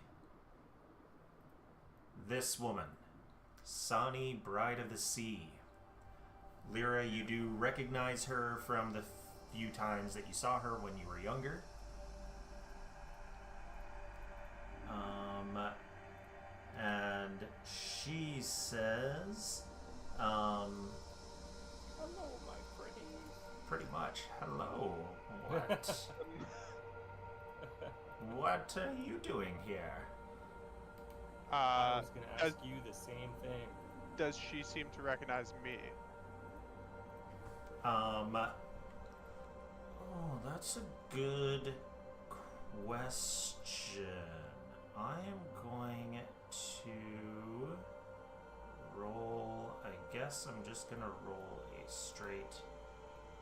this woman, Sahni, Bride of the Sea. Lyra, you do recognize her from the few times that you saw her when you were younger. And she says,
Hello, my pretty.
pretty much, hello, what are you doing here?
I was gonna
as-
ask you the same thing.
does she seem to recognize me?
Oh, that's a good question. I am going to roll. I guess I'm just gonna roll a straight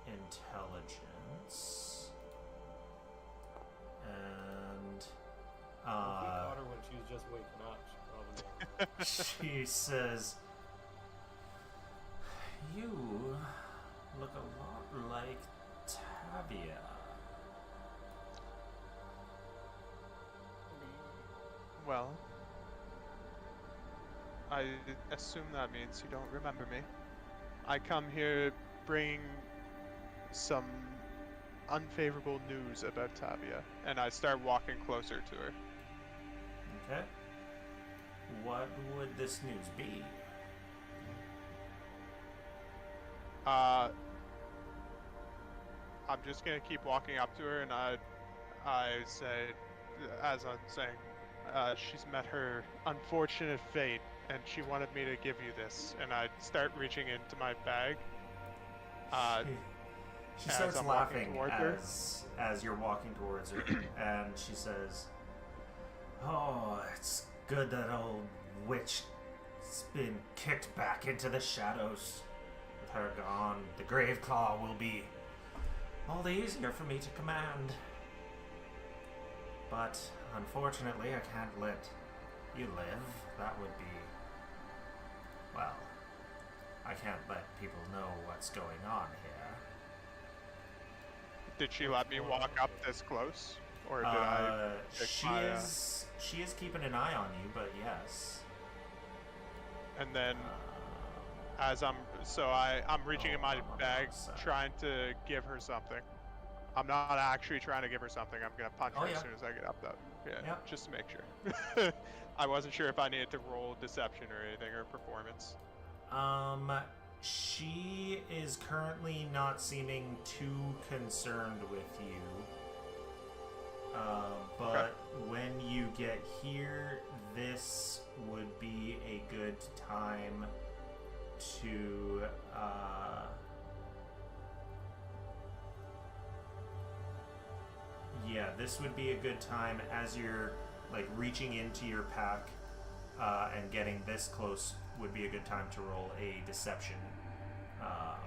intelligence. And
If we caught her when she was just waking up, she probably
she says, "You look a lot like Tavia."
Well, I assume that means you don't remember me. I come here bringing some unfavorable news about Tavia, and I start walking closer to her.
Okay. What would this news be?
I'm just gonna keep walking up to her, and I say, as I'm saying, she's met her unfortunate fate, and she wanted me to give you this. And I start reaching into my bag.
She
as
starts
I'm walking
laughing
toward her.
as you're walking towards her, and she says, "Oh, it's good that old witch's been kicked back into the shadows. With her gone, the Graveclaw will be all the easier for me to command. But unfortunately, I can't let you live. That would be... well, I can't let people know what's going on here."
Did she let me walk up this close, or did I?
She is keeping an eye on you, but yes.
And then, as I'm reaching in my bag, trying to give her something. I'm not actually trying to give her something. I'm gonna punch her as soon as I get up, though. Yeah, just to make sure. I wasn't sure if I needed to roll deception or anything, or performance.
She is currently not seeming too concerned with you. But when you get here, this would be a good time to, this would be a good time as you're, like, reaching into your pack, and getting this close would be a good time to roll a deception.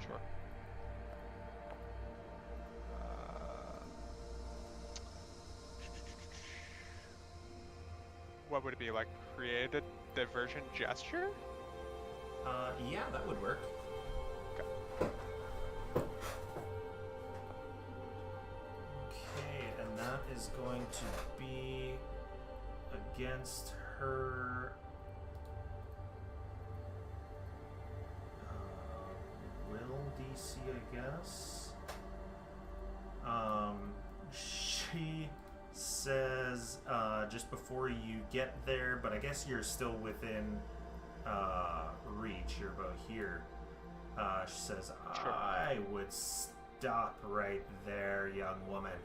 Sure. What would it be, like, create a diversion gesture?
Yeah, that would work. Okay, and that is going to be against her will DC, I guess. She says just before you get there, but I guess you're still within reach. You're about here. She says, "I would stop right there, young woman."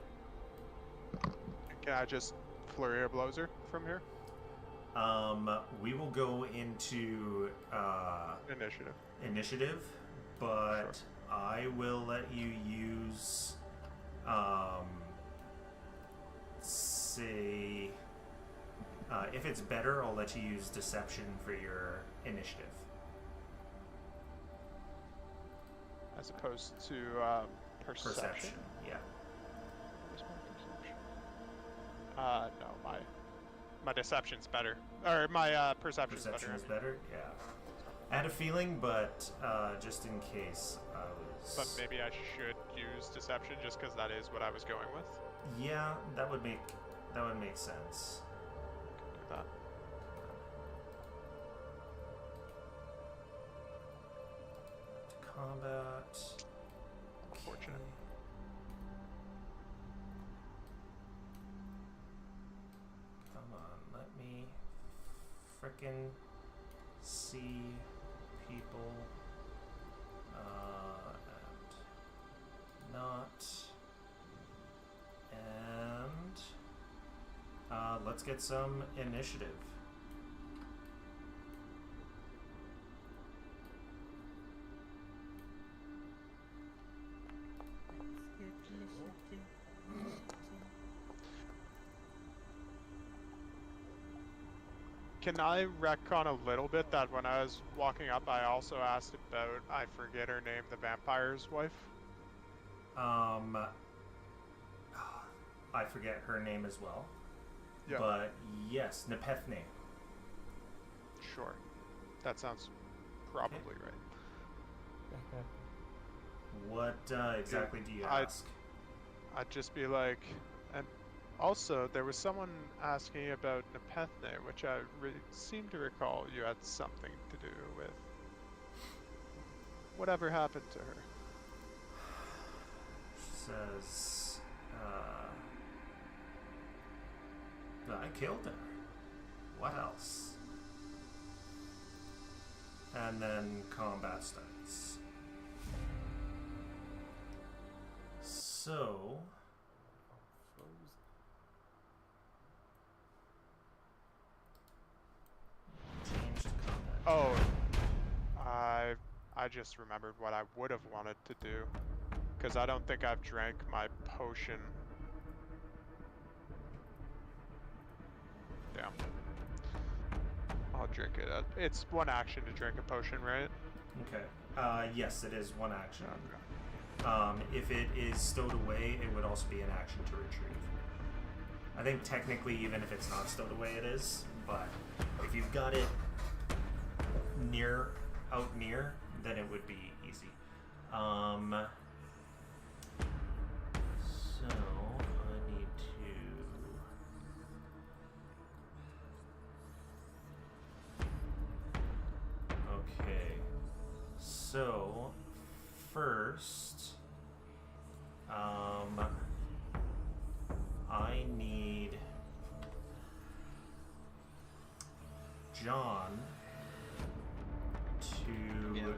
Can I just flurry of blows her from here?
We will go into initiative, but I will let you use say if it's better, I'll let you use deception for your initiative.
As opposed to perception?
Yeah.
Where's my perception? No, my deception's better. Or my perception's
Perception
better.
is better? Yeah. I had a feeling, but just in case I was...
But maybe I should use deception just because that is what I was going with.
Yeah, that would make sense.
Do that.
Combat.
Unfortunate.
Come on, let me frickin' see people. And not. And let's get some initiative.
Can I retcon a little bit that when I was walking up, I also asked about, I forget her name, the vampire's wife?
I forget her name as well.
Yeah.
But yes, Nepethne.
Sure. That sounds probably right.
What exactly do you
I'd-
ask?
I'd just be like, and also there was someone asking about Nepethne, which I seem to recall you had something to do with. Whatever happened to her?
She says, I killed her. What else? And then combat starts. So, change to combat.
Oh, I just remembered what I would have wanted to do, because I don't think I've drank my potion. Damn. I'll drink it. It's one action to drink a potion, right?
Okay. Yes, it is one action.
Okay.
If it is stowed away, it would also be an action to retrieve. I think technically, even if it's not stowed away, it is. But if you've got it out near, then it would be easy. So I need to. Okay. So first, I need John to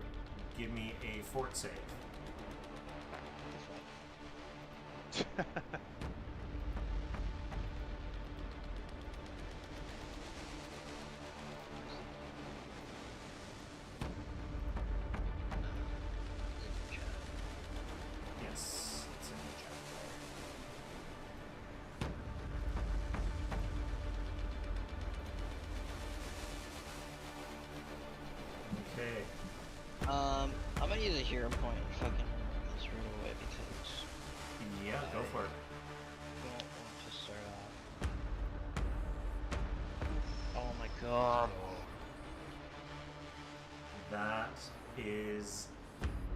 give me a fort save. Yes, it's in the chat there. Okay.
I'm gonna use a hero point and fucking run this right away because
Yeah, go for it.
I don't want to start off. Oh my god.
That is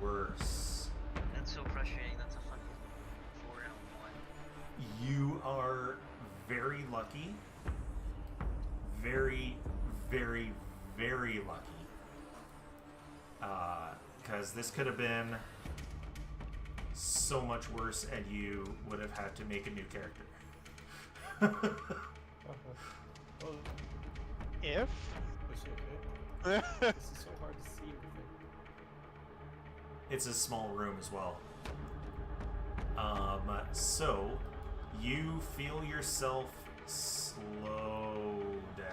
worse.
That's so frustrating. That's a fucking 4 and 1.
You are very lucky. Very, very, very lucky. Because this could have been so much worse and you would have had to make a new character.
If?
Wish I could. This is so hard to see everything.
It's a small room as well. So you feel yourself slow down.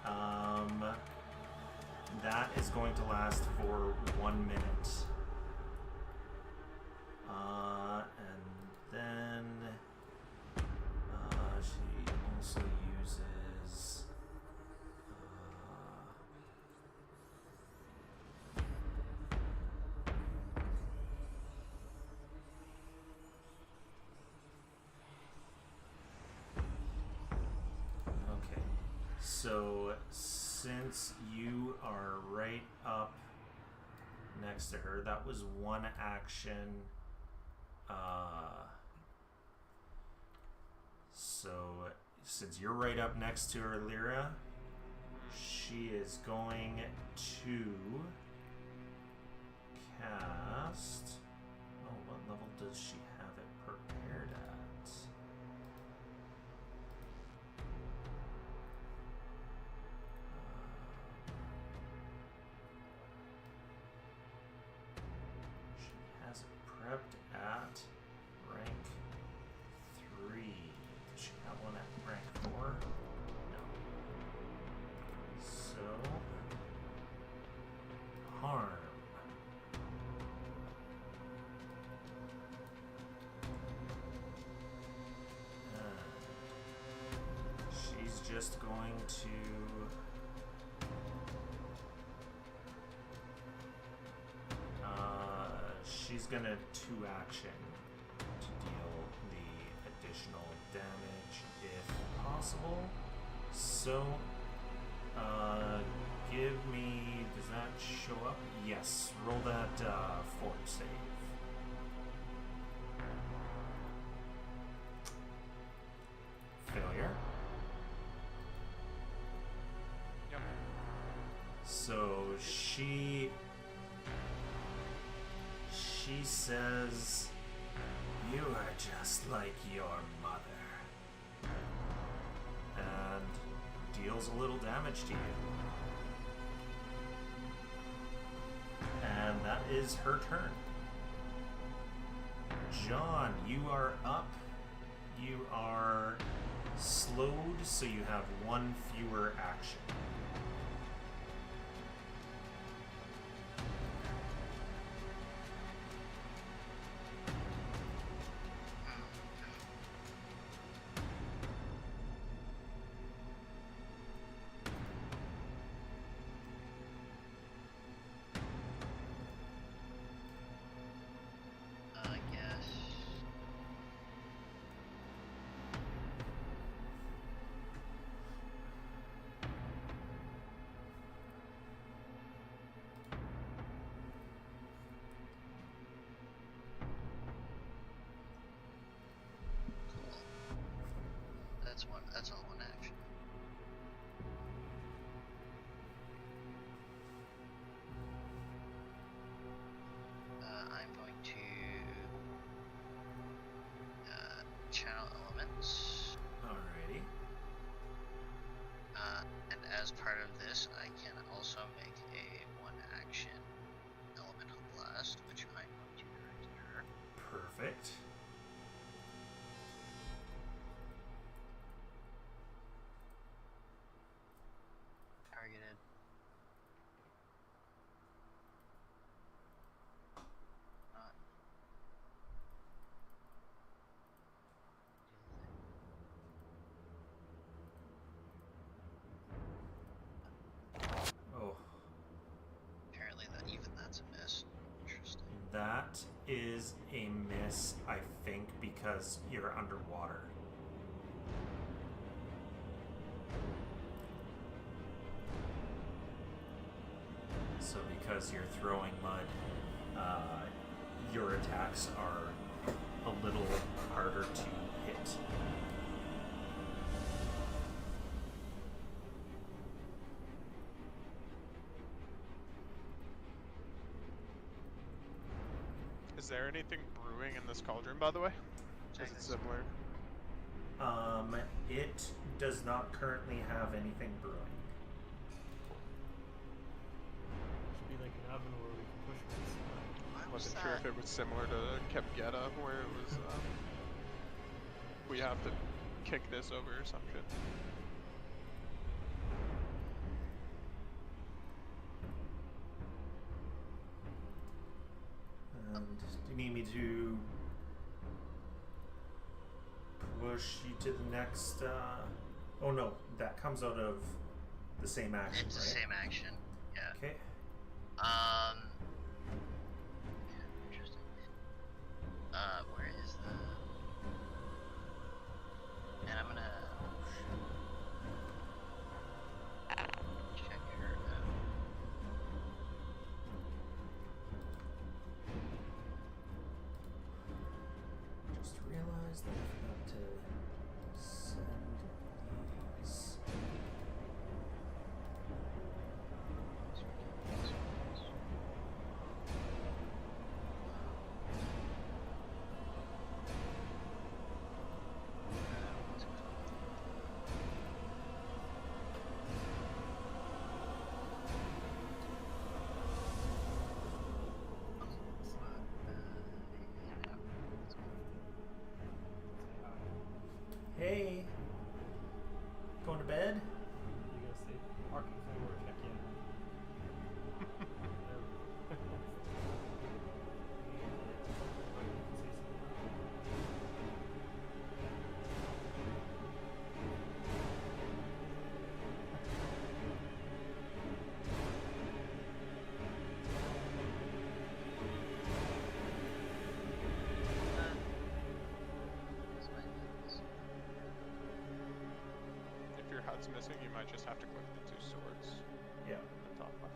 And that is going to last for 1 minute. And then she also uses okay. So since you are right up next to her, that was one action. So since you're right up next to her, Lyra, she is going to cast. Oh, what level does she have it prepared at? She has it prepped at rank 3. Does she have one at rank 4? No. So, harm. just going to. She's gonna 2-action to deal the additional damage if possible. So, give me. Does that show up? Yes. Roll that fort save. Failure.
Yep.
So she says, "You are just like your mother," and deals a little damage to you. And that is her turn. John, you are up. You are slowed, so you have one fewer action.
I guess. Cool. That's one. That's all one action. I'm going to channel elements,
Alrighty.
and as part of this, I can also make a 1-action elemental blast, which I'm going to direct at her.
Perfect.
Targeted. Not.
Oh,
Apparently, that even that's a miss. Interesting.
that is a miss, I think, because you're underwater. So because you're throwing mud, your attacks are a little harder to hit.
Is there anything brewing in this cauldron, by the way? Is it similar?
It does not currently have anything brewing.
Should be like an oven where we can push it inside.
Why
I
was
wasn't sure if it was similar to Kepgetta, where it was, we have to kick this over or some shit.
And do you need me to push you to the next? Oh no, that comes out of the same action,
It's
right?
the same action. Yeah.
Okay.
Interesting. Where is the? And I'm gonna check her out.
Just realized that I forgot to send these. Hey, going to bed?
You gotta say, Arkham Framework, heck yeah.
HUD's missing, you might just have to click the 2 swords
Yeah.
at the top left.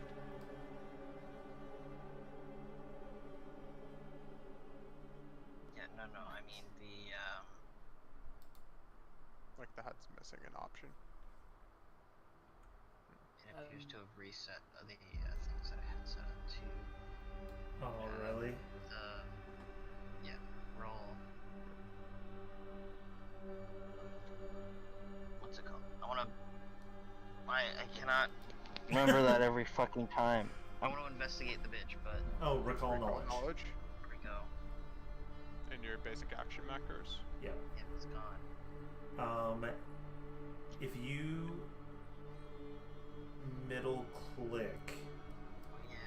Yeah, no, I mean the
Like the HUD's missing an option.
it appears to have reset the things that I had set up to.
Oh, really?
Yeah, roll. What's it called? I cannot remember that every fucking time. I want to investigate the bitch, but
Oh, recall knowledge.
Knowledge
here we go.
in your basic action macros.
Yeah.
Yeah, it's gone.
If you middle click,
Yeah.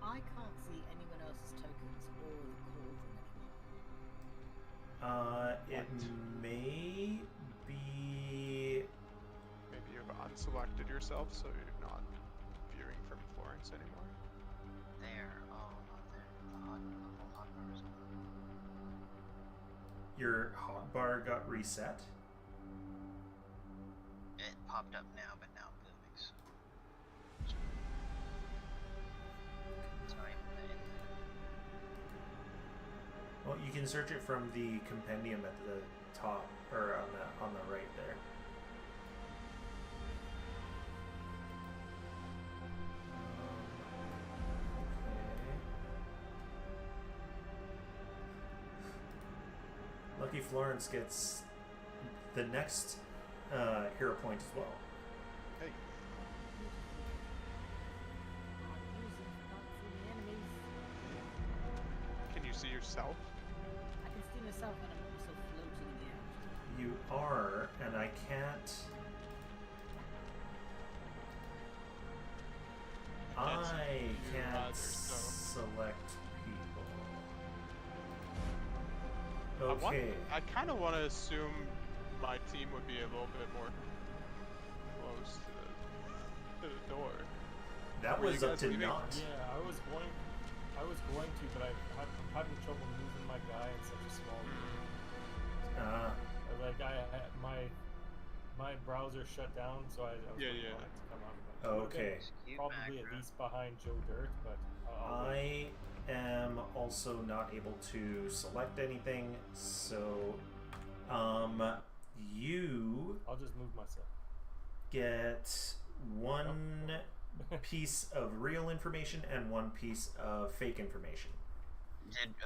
I can't see anyone else's tokens or the cauldron anymore.
it may be.
Maybe you've unselected yourself so you're not viewing from Florence anymore.
There. Oh, not there. The whole hot bar is gone.
Your hotbar got reset.
It popped up now, but now booming, so. It's not even in there.
Well, you can search it from the compendium at the top, or on the right there. Okay. Lucky Florence gets the next hero point as well.
Hey,
Not using, not seeing the enemies.
can you see yourself?
I can see myself when I'm also floating in the air.
You are, and I can't. I
see you
can't
either, so.
select people.
I
Okay.
kind of want to assume my team would be a little bit more close to the door.
That
Were you
was up
guys
to
leaving?
not.
Yeah, I was going to, but I'm having trouble moving my guy in such a small room. Like my browser shut down, so I was
Yeah,
waiting
yeah.
on it to come up.
Okay.
Execute
Probably at
macro.
least behind Joe Dirt, but I'll wait.
I am also not able to select anything, so you
I'll just move myself.
get one piece of real information and one piece of fake information.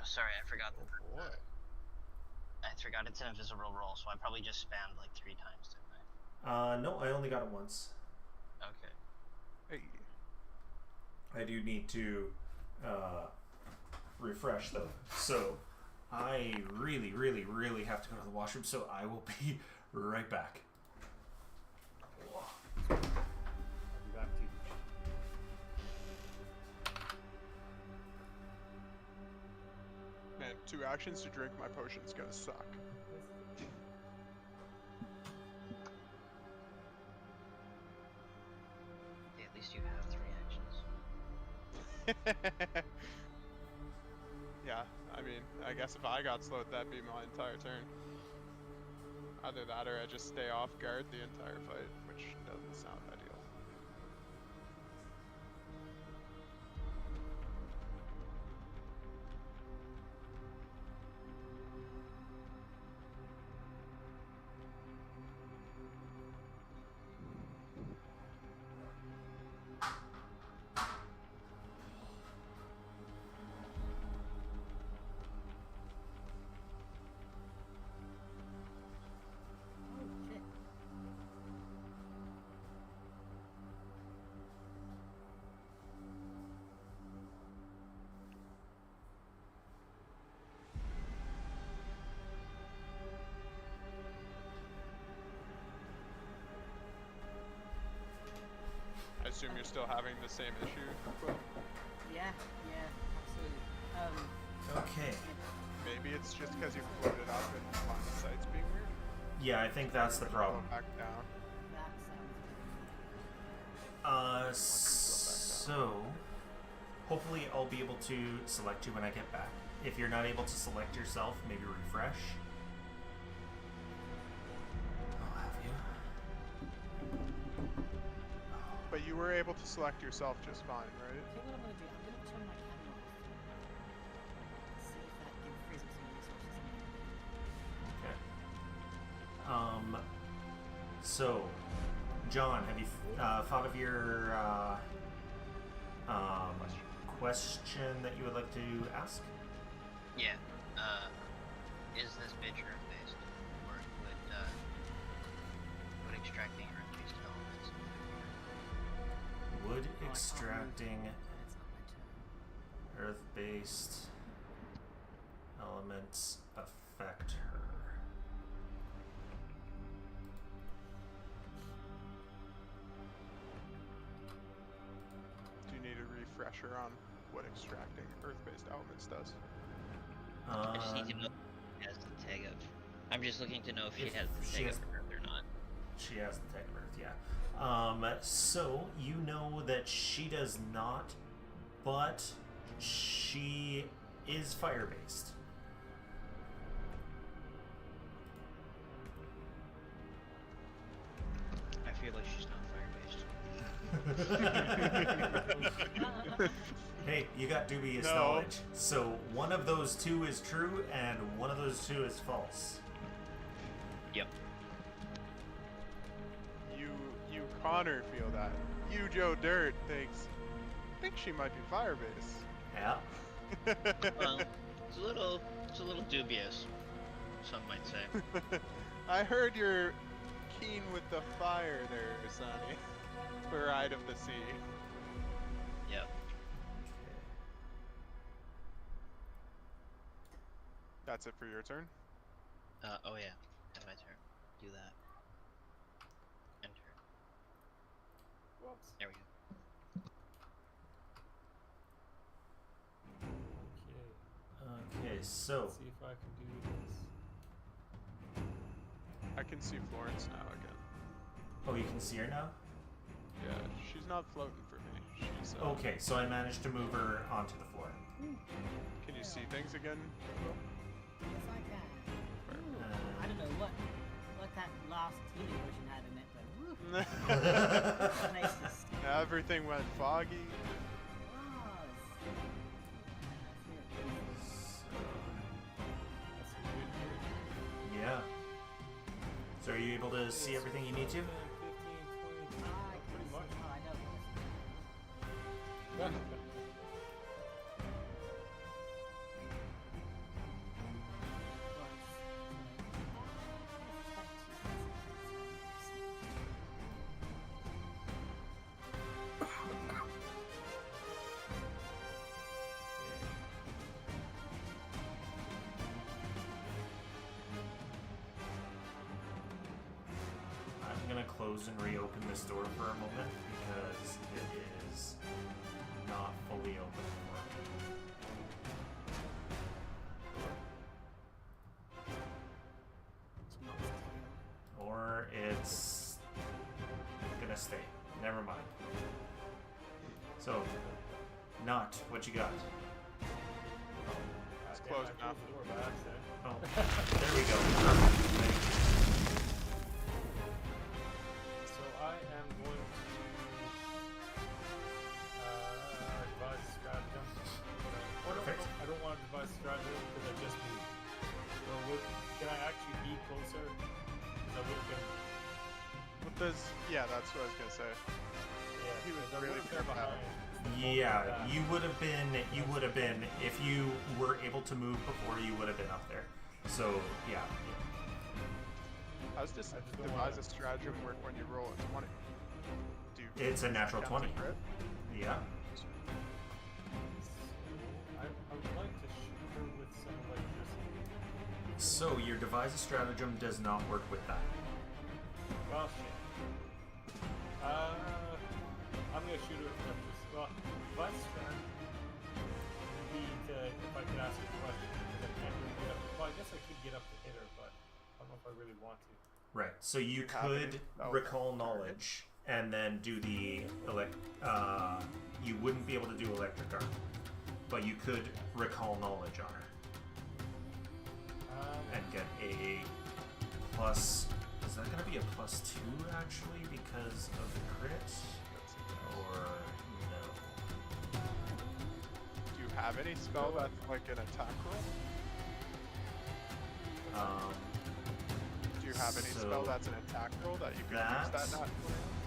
Sorry, I forgot.
Oh boy.
I forgot it's an invisible roll, so I probably just spammed like 3 times, didn't I?
No, I only got it once.
Okay.
Hey,
I do need to refresh though. So I really, really, really have to go to the washroom, so I will be right back.
I'll be back to you.
man, 2 actions to drink my potion's gonna suck.
Yeah, at least you have 3 actions.
Yeah, I mean, I guess if I got slowed, that'd be my entire turn. Either that or I just stay off guard the entire fight, which doesn't sound ideal.
Oh shit.
I assume you're still having the same issue, Quill?
Yeah, absolutely.
Okay.
Maybe it's just because you floated up and line of sight's being weird?
Yeah, I think that's the problem.
Go back down.
That sounds
So hopefully I'll be able to select you when I get back. If you're not able to select yourself, maybe refresh. I'll have you.
But you were able to select yourself just fine, right?
Okay, what I'm gonna do, I'm gonna turn my camera off. See if that can freeze up some resources.
Okay. So, John, have you thought of your question that you would like to ask?
Yeah. Is this bitch Earth-based, or would extracting Earth-based elements?
Would
Oh, I can't
extracting
move, but it's not my turn.
Earth-based elements affect her?
Do you need a refresher on what extracting Earth-based elements does?
I just need to know if she has the tag of. I'm just looking to know if she has the tag of Earth or not.
She has the tag of Earth, yeah. So you know that she does not, but she is fire-based.
I feel like she's not fire-based.
Hey, you got dubious
No.
knowledge. So one of those two is true, and one of those two is false.
Yep.
You Connor feel that. You Joe Dirt think she might be fire-based.
Yeah.
Well, it's a little dubious. Some might say.
I heard you're keen with the fire there, Sahni. Bride of the Sea.
Yep.
That's it for your turn?
Oh yeah. And my turn. Do that. Enter.
Whoops.
There we go.
Okay.
Okay, so
Let's see if I can do this.
I can see Florence now again.
oh, you can see her now.
Yeah, she's not floating for me. She's
Okay, so I managed to move her onto the floor.
Can you see things again?
Yes, I can. Ooh, I don't know what that last TV version had in it, but woo, nice to see.
Everything went foggy.
It was.
That's some good here.
Yeah. So are you able to see everything you need to?
15, 20.
I
Pretty much.
Oh, I know.
I'm gonna close and reopen this door for a moment because it is not fully open for me. Or it's gonna stay. Never mind. So, not what you got.
It's
Damn,
closed
I
now.
closed the door by accident.
Oh, there we go. Perfect. Thank you.
So I am going to devise a stratagem.
Perfect.
I don't want to devise a stratagem because I just moved. So can I actually be closer? Because I would have been.
Yeah, that's what I was gonna say.
Yeah,
He was
'cause I
really
would've been
far
behind.
Yeah, you would have been, if you were able to move before, you would have been up there. So, yeah.
I was just
I just don't
devise
wanna-
a stratagem work when you roll a 20. Do you
It's a natural
count
20.
as a crit?
Yeah.
I would like to shoot her with some electricity.
So, your devise a stratagem does not work with that.
Well, shit. I'm gonna shoot her with electricity. Well, devise a stratagem would be to, if I could ask her a question, because I can't really get up. Well, I guess I could get up to hit her, but I don't know if I really want to.
Right. So, you
You have any?
could
Oh,
recall
okay.
knowledge and then do the you wouldn't be able to do electric arm, but you could recall knowledge on her and get a plus. Is that going to be a +2 actually because of the crit, or no?
Do you have any spell that's like an attack roll? Do you have any spell that's an attack roll that you can use that not?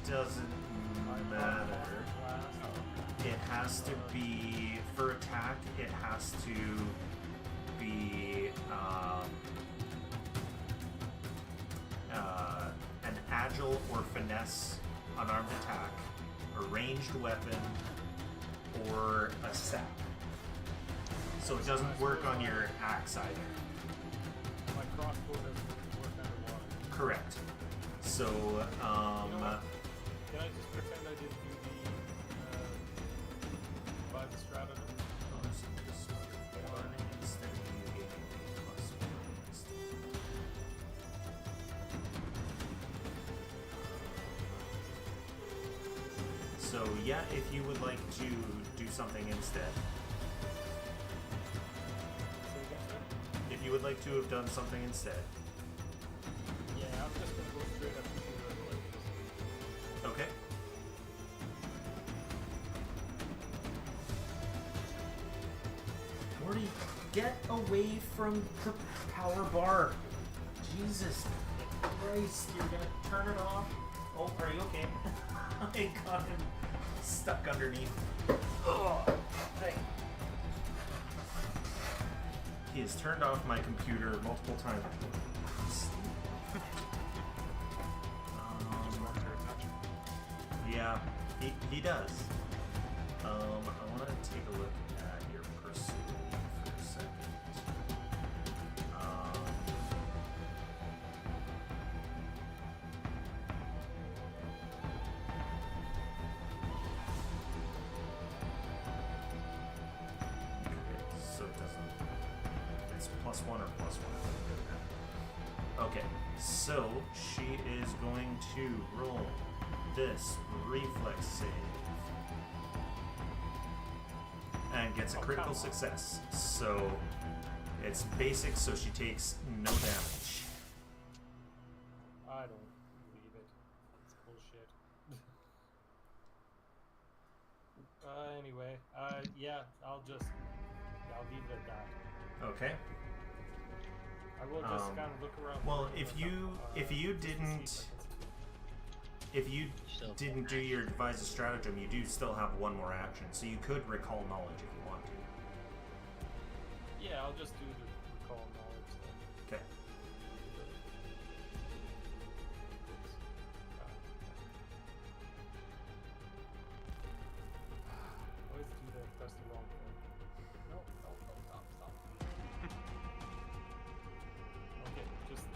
Doesn't matter. It has to be for attack. It has to be an agile or finesse unarmed attack, a ranged weapon, or a sap. So it doesn't work on your axe either.
My crossbow doesn't work underwater.
Correct. So,
Can I just pretend I didn't do the by the stratagem?
So yeah, if you would like to do something instead. If you would like to have done something instead.
Yeah, I'm just gonna go straight up to the
Okay. Morty, get away from the power bar. Jesus Christ, you're gonna turn it off? Oh, are you okay? I got him stuck underneath. Ugh. Hey. He has turned off my computer multiple times. Yeah, he does. I want to take a look at your pursuit for a second. So it doesn't. It's +1 or +1. Okay, so she is going to roll this reflex save and gets a critical success. So it's basic, so she takes no damage.
I don't believe it. It's bullshit. Anyway, yeah, I'll leave it at that.
Okay.
I will just kind of look around.
Well, if you didn't do your devise a stratagem, you do still have one more action, so you could recall knowledge if you want to.
Yeah, I'll just do the recall knowledge then.
Okay.
Always do that. Press the wrong thing. No, stop. Okay, just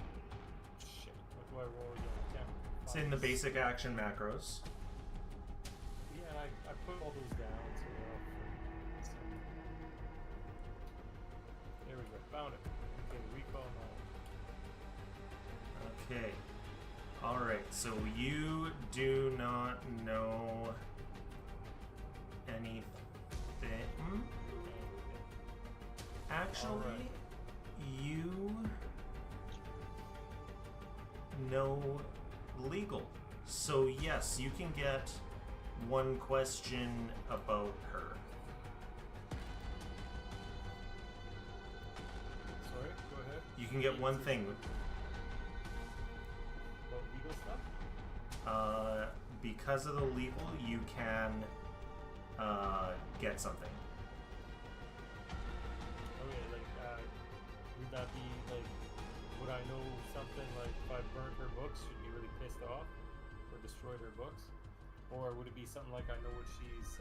shit. What do I roll again?
It's in the basic action macros.
Yeah, I put all those down, so they're all free. There we go, found it. Okay, recall knowledge.
Okay. Alright, so you do not know anything. Actually, you know legal. So yes, you can get one question about her.
Sorry, go ahead.
You can get one thing.
About legal stuff?
Because of the legal, you can get something.
Okay, would that be would I know something if I burnt her books, she'd be really pissed off, or destroyed her books? Or would it be something like I know what she's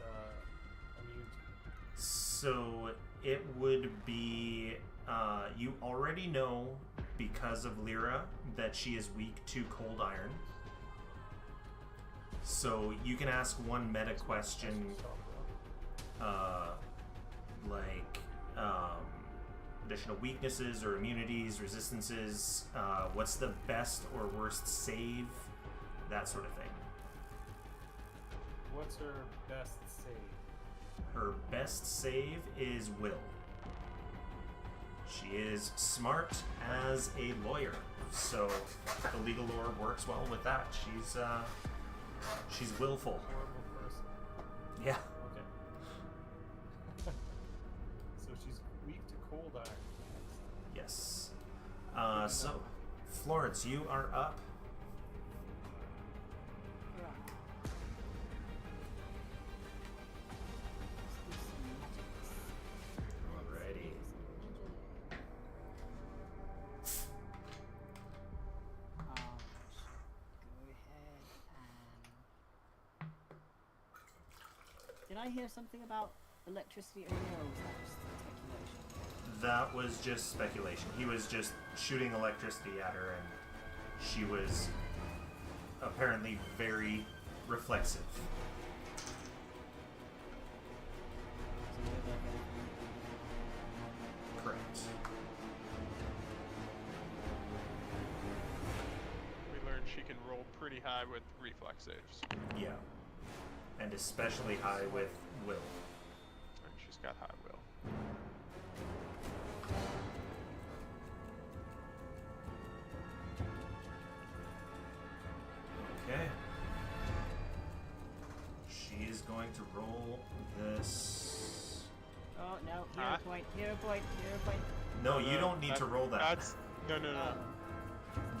immune to?
So it would be, you already know, because of Lyra, that she is weak to cold iron. So you can ask one meta question, additional weaknesses or immunities, resistances, what's the best or worst save, that sort of thing.
What's her best save?
Her best save is will. She is smart as a lawyer, so the legal lore works well with that. She's willful.
Horrible person.
Yeah.
Okay. So she's weak to cold iron.
Yes. So, Florence, you are up. Alrighty.
Did I hear something about electricity or no? Was that just speculation?
That was just speculation. He was just shooting electricity at her, and she was apparently very reflexive. Correct.
We learned she can roll pretty high with reflex saves.
Yeah. And especially high with will.
And she's got high will.
Okay. She is going to roll this.
Oh no,
Huh?
0 point.
No, you don't need to roll that.
That's no.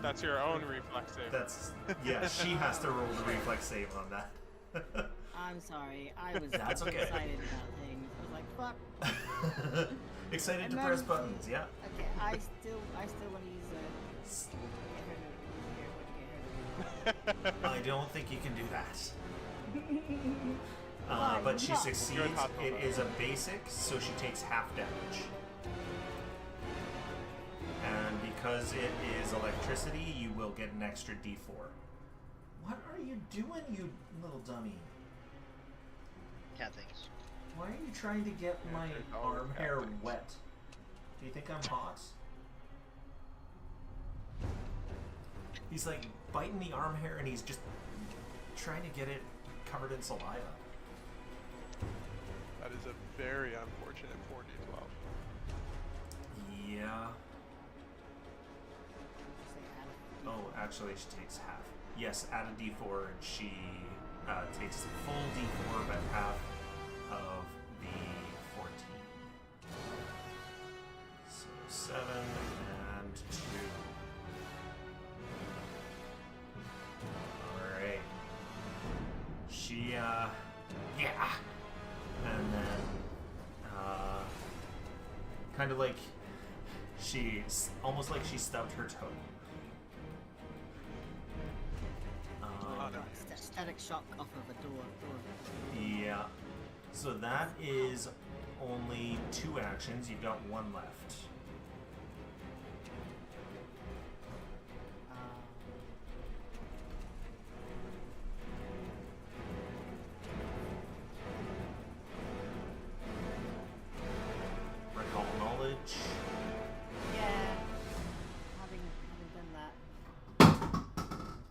That's your own reflex save.
That's yeah. She has to roll the reflex save on that.
I'm sorry, I was
That's okay.
excited about things. I was like, fuck.
Excited
And
to
then-
press buttons, yeah.
Okay, I still want to use
I don't think you can do that.
Why
But she
not?
succeeds.
Good hot
It
roll.
is a basic, so she takes half damage. And because it is electricity, you will get an extra d4. What are you doing, you little dummy?
Cat things.
Why are you trying to get my
there's always
arm
cat
hair
things.
wet? Do you think I'm hot? He's like biting the arm hair and he's just trying to get it covered in saliva.
That is a very unfortunate 4d12.
Yeah. Oh, actually, she takes half. Yes, add a d4, and she takes full d4, but half of the 14. So 7 and 2. Alright. She, yeah. And then, kind of like, almost like she stubbed her toe.
static shock off of a door.
Yeah. So that is only 2 actions. You've got 1 left. Recall knowledge.
Yeah. Having done that.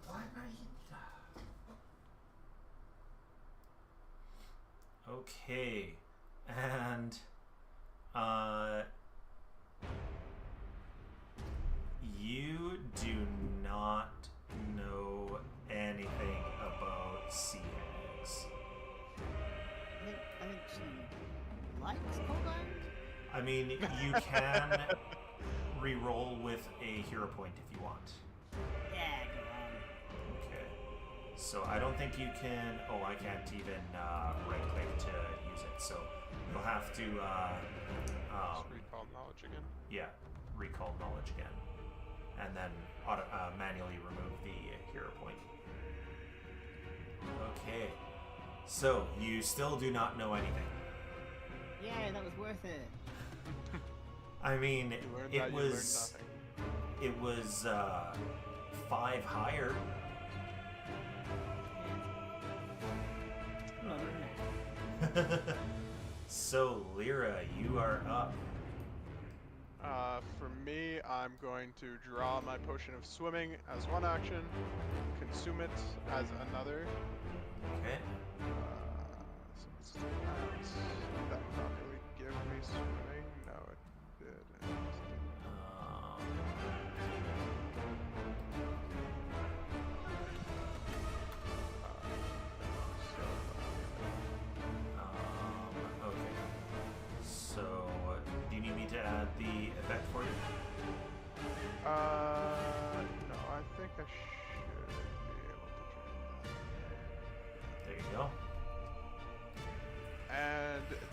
Why are you? Okay, and you do not know anything about sea hags.
I think she likes cold iron.
I mean, you can re-roll with a hero point if you want.
Yeah, go on.
Okay. So I don't think you can. Oh, I can't even right click to use it. So you'll have to.
Just recall knowledge again.
Yeah, recall knowledge again, and then manually remove the hero point. Okay. So you still do not know anything.
Yeah, that was worth it.
I mean,
You learned
it
that, you learned
was.
nothing.
It was 5 higher. So, Lyra, you are up.
For me, I'm going to draw my potion of swimming as 1 action, consume it as another.
Okay.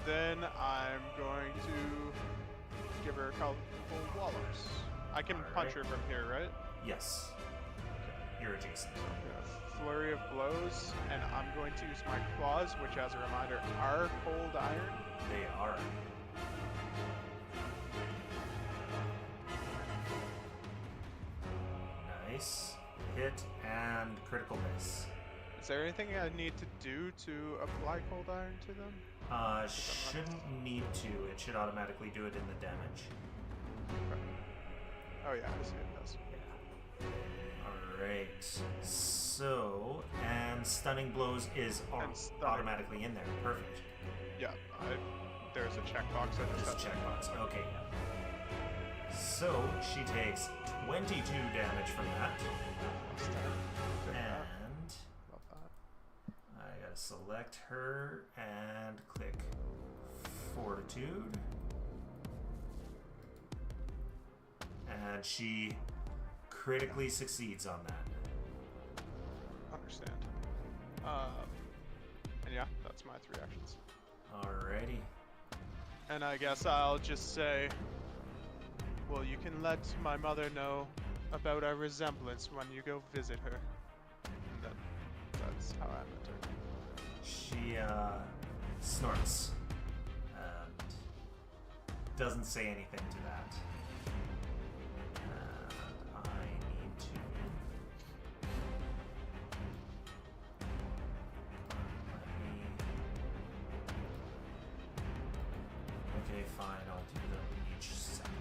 then I'm going to give her a couple wallops. I can punch her from here, right?
Yes. You're adjacent.
Flurry of blows, and I'm going to use my claws, which, as a reminder, are cold iron.
They are. Nice. Hit and critical miss.
Is there anything I need to do to apply cold iron to them?
Shouldn't need to. It should automatically do it in the damage.
Okay. Oh yeah, I see it does.
Yeah. Alright. So, and stunning blows is automatically in there. Perfect.
Yeah, there's a checkbox. I just
There's a checkbox. Okay, yeah. So, she takes 22 damage from that. And I gotta select her and click Fortitude. And she critically succeeds on that.
Understand. And yeah, that's my 3 actions.
Alrighty.
And I guess I'll just say, well, you can let my mother know about our resemblance when you go visit her. And then that's how I met her.
She snorts and doesn't say anything to that. And I need to Okay, fine, I'll do them each separately.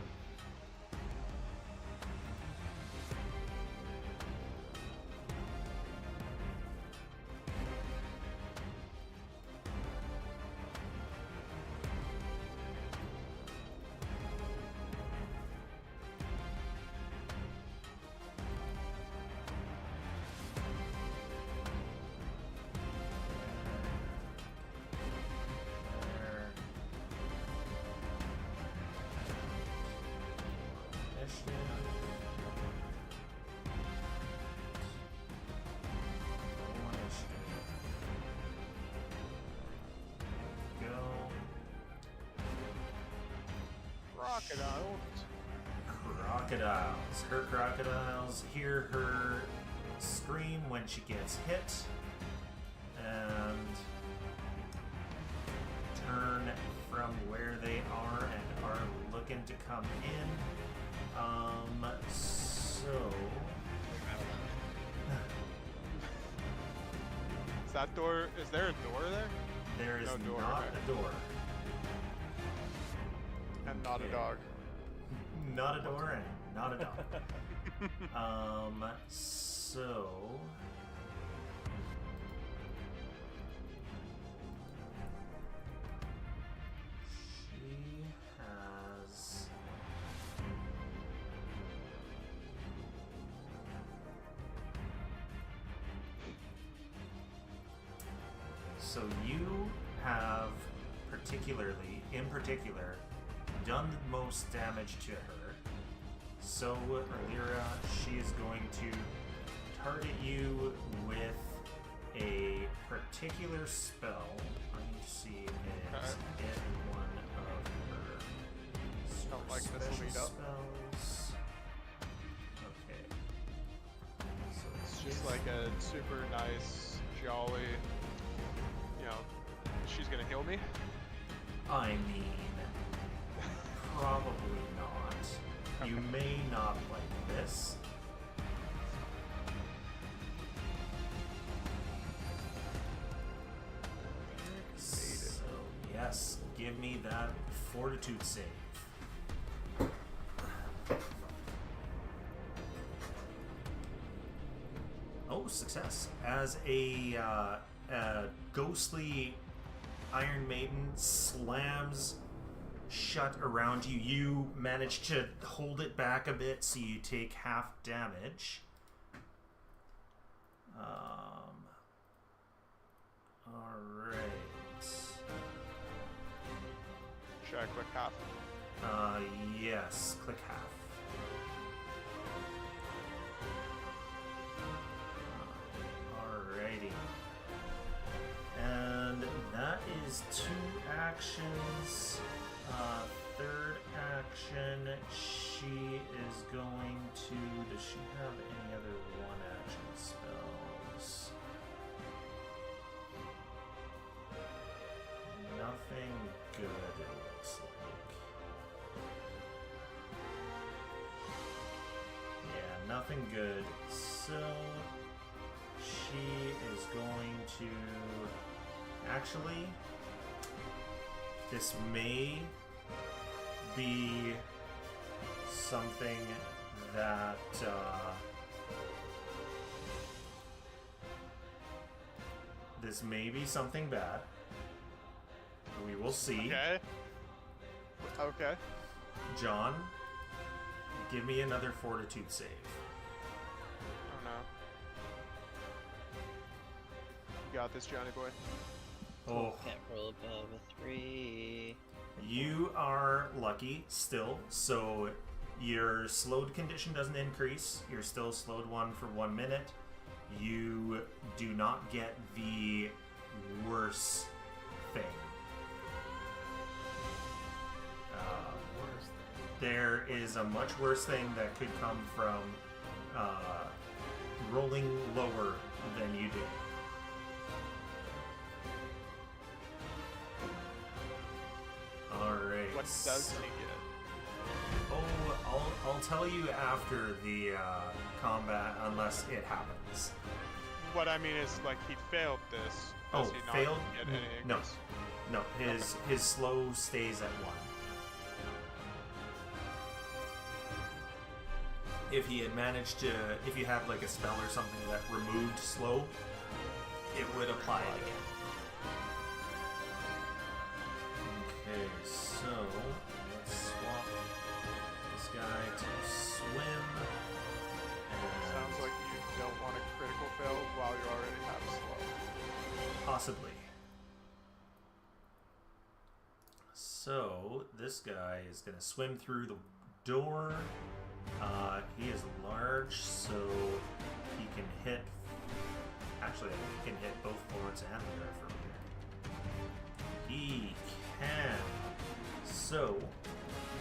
Crocodiles. Her crocodiles hear her scream when she gets hit and turn from where they are and are looking to come in. So
Is that door? Is there a door there?
there is
No door,
not
okay.
a door.
And not a dog.
Not a door and not a dog. So she has so you have in particular done the most damage to her. So, Lyra, she is going to target you with a particular spell. I need to see if it's in one of her
Don't like this
special
lead up.
spells. Okay. So
It's just like a super nice, jolly, you know, she's gonna heal me.
I mean, probably not. You may not like this. So, yes, give me that fortitude save. Oh, success. As a ghostly Iron Maiden slams shut around you, you manage to hold it back a bit, so you take half damage. Alright.
Should I click half?
Yes, click half. Alrighty. And that is is 2 actions. Third action, she is going to. Does she have any other 1-action spells? Nothing good, it looks like. Yeah, nothing good. So she is going to. Actually, this may be something that this may be something bad. We will see.
Okay. Okay.
John, give me another fortitude save.
Oh no. You got this, Johnny boy.
Oh,
Can't roll above a 3.
you are lucky still, so your slowed condition doesn't increase. You're still slowed 1 for 1 minute. You do not get the worse thing. There is a much worse thing that could come from rolling lower than you do. Alright.
What does he get?
Oh, I'll tell you after the combat, unless it happens.
What I mean is, like, he failed this. Does he not
failed?
get any
No.
increase?
No, his slow stays at 1. If he had managed to, if you had like a spell or something that removed slow, it would apply it again. Okay, so let's swap this guy to swim. And
Sounds like you don't want a critical fail while you already have slow.
possibly. So this guy is going to swim through the door. He is large, so he can hit. Actually, he can hit both Florence and Lyra from here. He can. So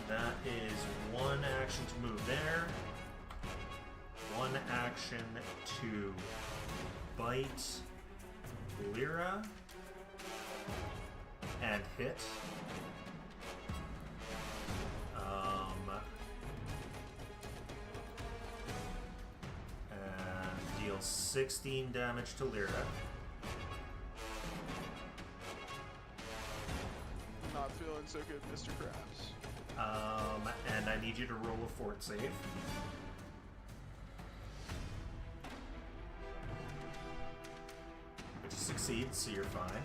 that is 1 action to move there. 1 action to bite Lyra and hit. And deal 16 damage to Lyra.
Not feeling so good, Mr. Krabs.
And I need you to roll a fort save. Which succeeds, so you're fine.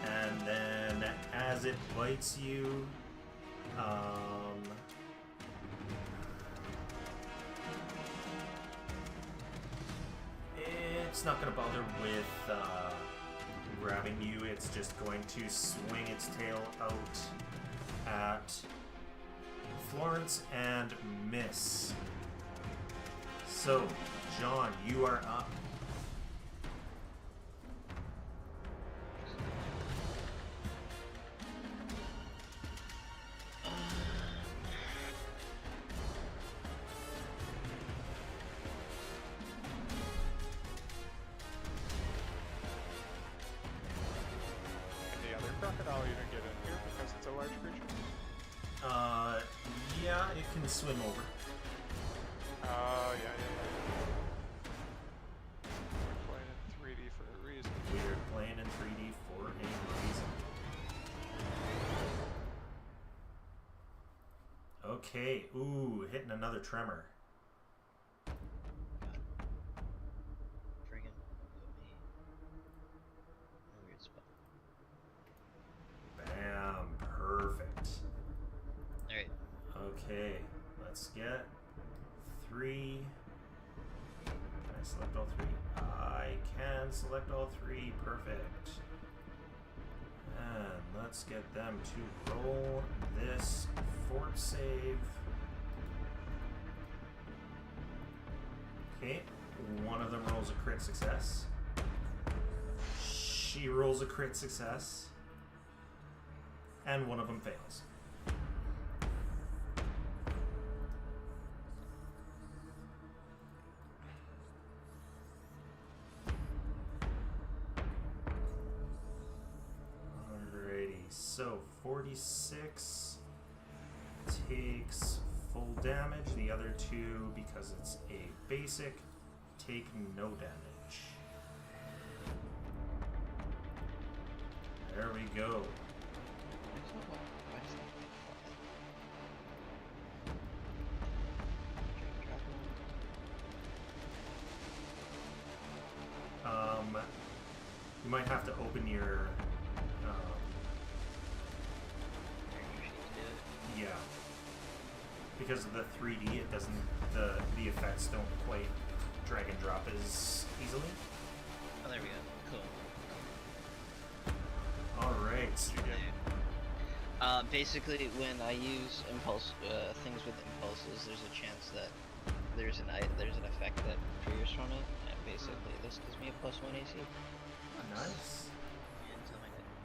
And then as it bites you, it's not going to bother with grabbing you. It's just going to swing its tail out at Florence and miss. So, John, you are up.
Crocodile even get in here because it's a large creature?
Yeah, it can swim over.
Yeah. We're playing in 3D for a reason.
We're playing in 3D for a reason. Okay, ooh, hitting another tremor.
Friggin' put me in a weird spot.
Bam, perfect.
Alright.
Okay, let's get 3. Can I select all 3? I can select all 3, perfect. And let's get them to roll this fort save. Okay, one of them rolls a crit success. She rolls a crit success. And one of them fails. Alrighty, so 46 takes full damage. The other two, because it's a basic, take no damage. There we go. You might have to open your yeah, because of the 3D, it doesn't, the effects don't quite drag and drop as easily.
Oh, there we go. Cool.
All right.
Basically, when I use impulse things with impulses, there's a chance that there's an effect that appears from it, and basically this gives me a +1 AC.
Nice.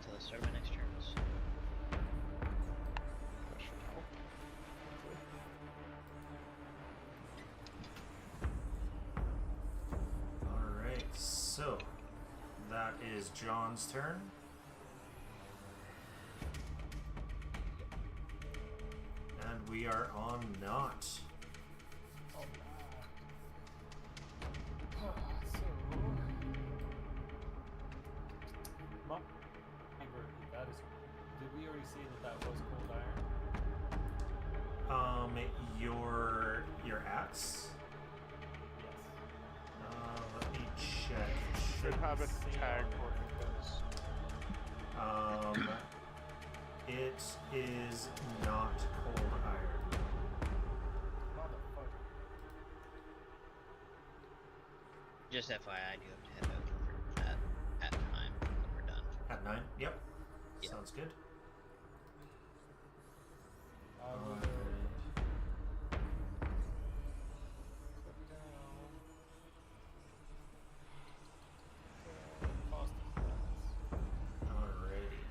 Until I start my next turns.
Alright, so that is John's turn. And we are on Knot.
Did we already say that was cold iron?
Your axe?
Yes.
Let me check.
Should have a tag for this.
It is not cold iron.
Motherfucker.
Just FYI, I do have to head out for that at 9 when we're done.
At 9? Yep.
Yep.
Sounds good.
Alright.
Alrighty.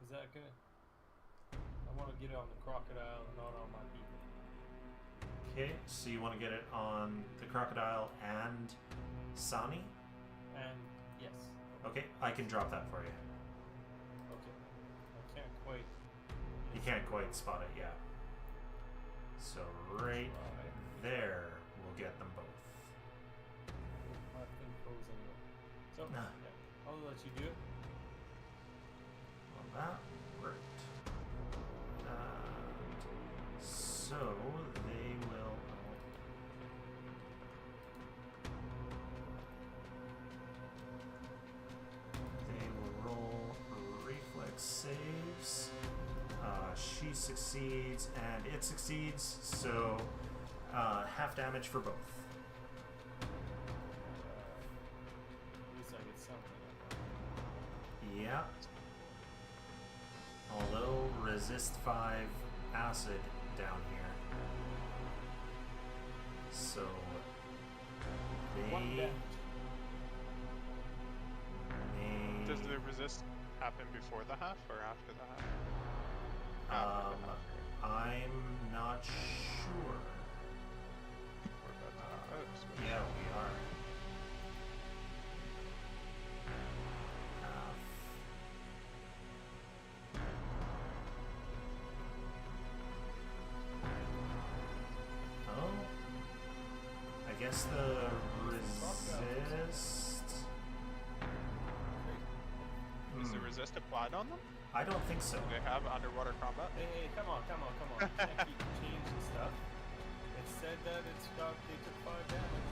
Is that gonna? I want to get it on the crocodile, not on my people.
Okay, so you want to get it on the crocodile and Sahni?
And yes.
Okay, I can drop that for you.
Okay. I can't quite.
You can't quite spot it yet. So right there, we'll get them both.
My thing froze anyway. So
Nah.
yeah, I'll let you do it.
Well, that worked. And so they will. They will roll reflex saves. She succeeds and it succeeds, so half damage for both.
At least I get something.
Yeah. Although resist 5 acid down here. So
One
they
damage.
may
Does the resist happen before the half or after the half?
I'm not sure.
We're about to have to switch.
Yeah, we are. Half. Oh, I guess the resist.
Is the resist applied on them?
I don't think so.
Do they have underwater combat?
Hey, come on. You can't keep changing stuff. It said that they took 5 damage.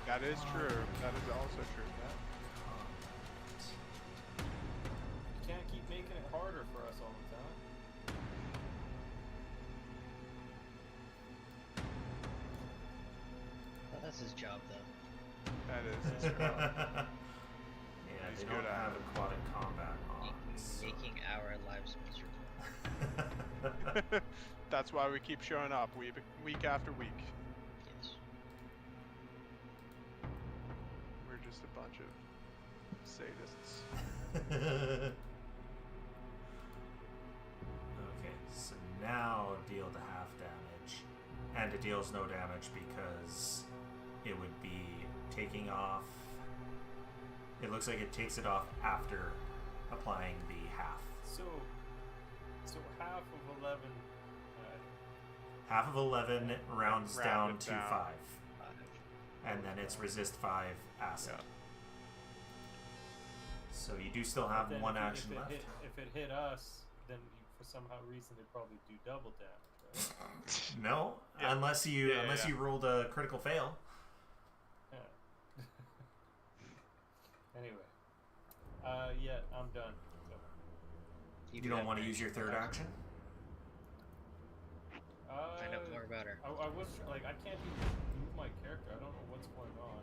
That is true. That is also true.
You can't keep making it harder for us all the time.
Well, that's his job, though.
That is his job.
Yeah,
He's
they
good
don't
at
have
it.
aquatic combat on. So.
Making our lives miserable.
That's why we keep showing up week after week.
Yes.
We're just a bunch of sadists.
Okay, so now deal the half damage. And it deals no damage because it would be taking off. It looks like it takes it off after applying the half.
So half of 11.
Half of 11 rounds down
Rounded
to
down.
5. And then it's resist 5 acid.
Yeah.
So you do still have
Then
one
if it-
action left.
If it hit us, then for somehow reason they probably do double damage, right?
No,
Yeah.
unless you
Yeah.
you rolled a critical fail.
Yeah. Anyway. Yeah, I'm done. So,
You don't want to use your third action?
Find out more about her.
I was like, I can't even move my character. I don't know what's going on.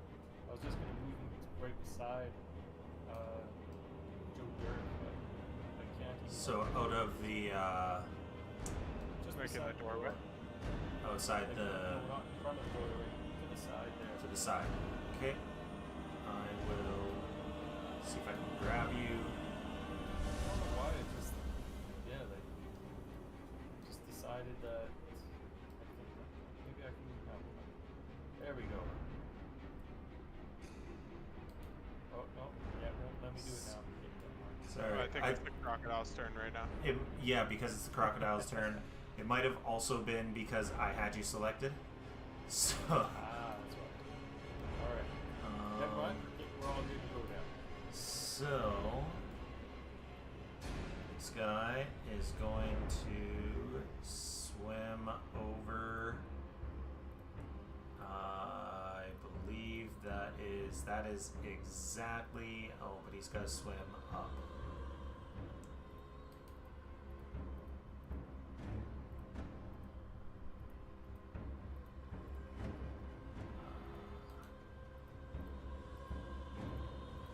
I was just gonna move him right beside Joe Dirt, but I can't. Even
So out of the
just
Making
beside
the doorway?
door.
outside
Like,
the
no, not in front of the doorway, to the side there.
to the side. Okay. I will see if I can grab you.
I don't know why. It just, yeah, like, just decided that. Maybe I can help. There we go. Oh no! Yeah, won't let me do it now.
Sorry.
I think it's the crocodile's turn right now.
Yeah, because it's the crocodile's turn. It might have also been because I had you selected. So.
Ah, that's right. All right. Never mind. We're all good to go now.
So this guy is going to swim over. I believe that is exactly. Oh, but he's got to swim up.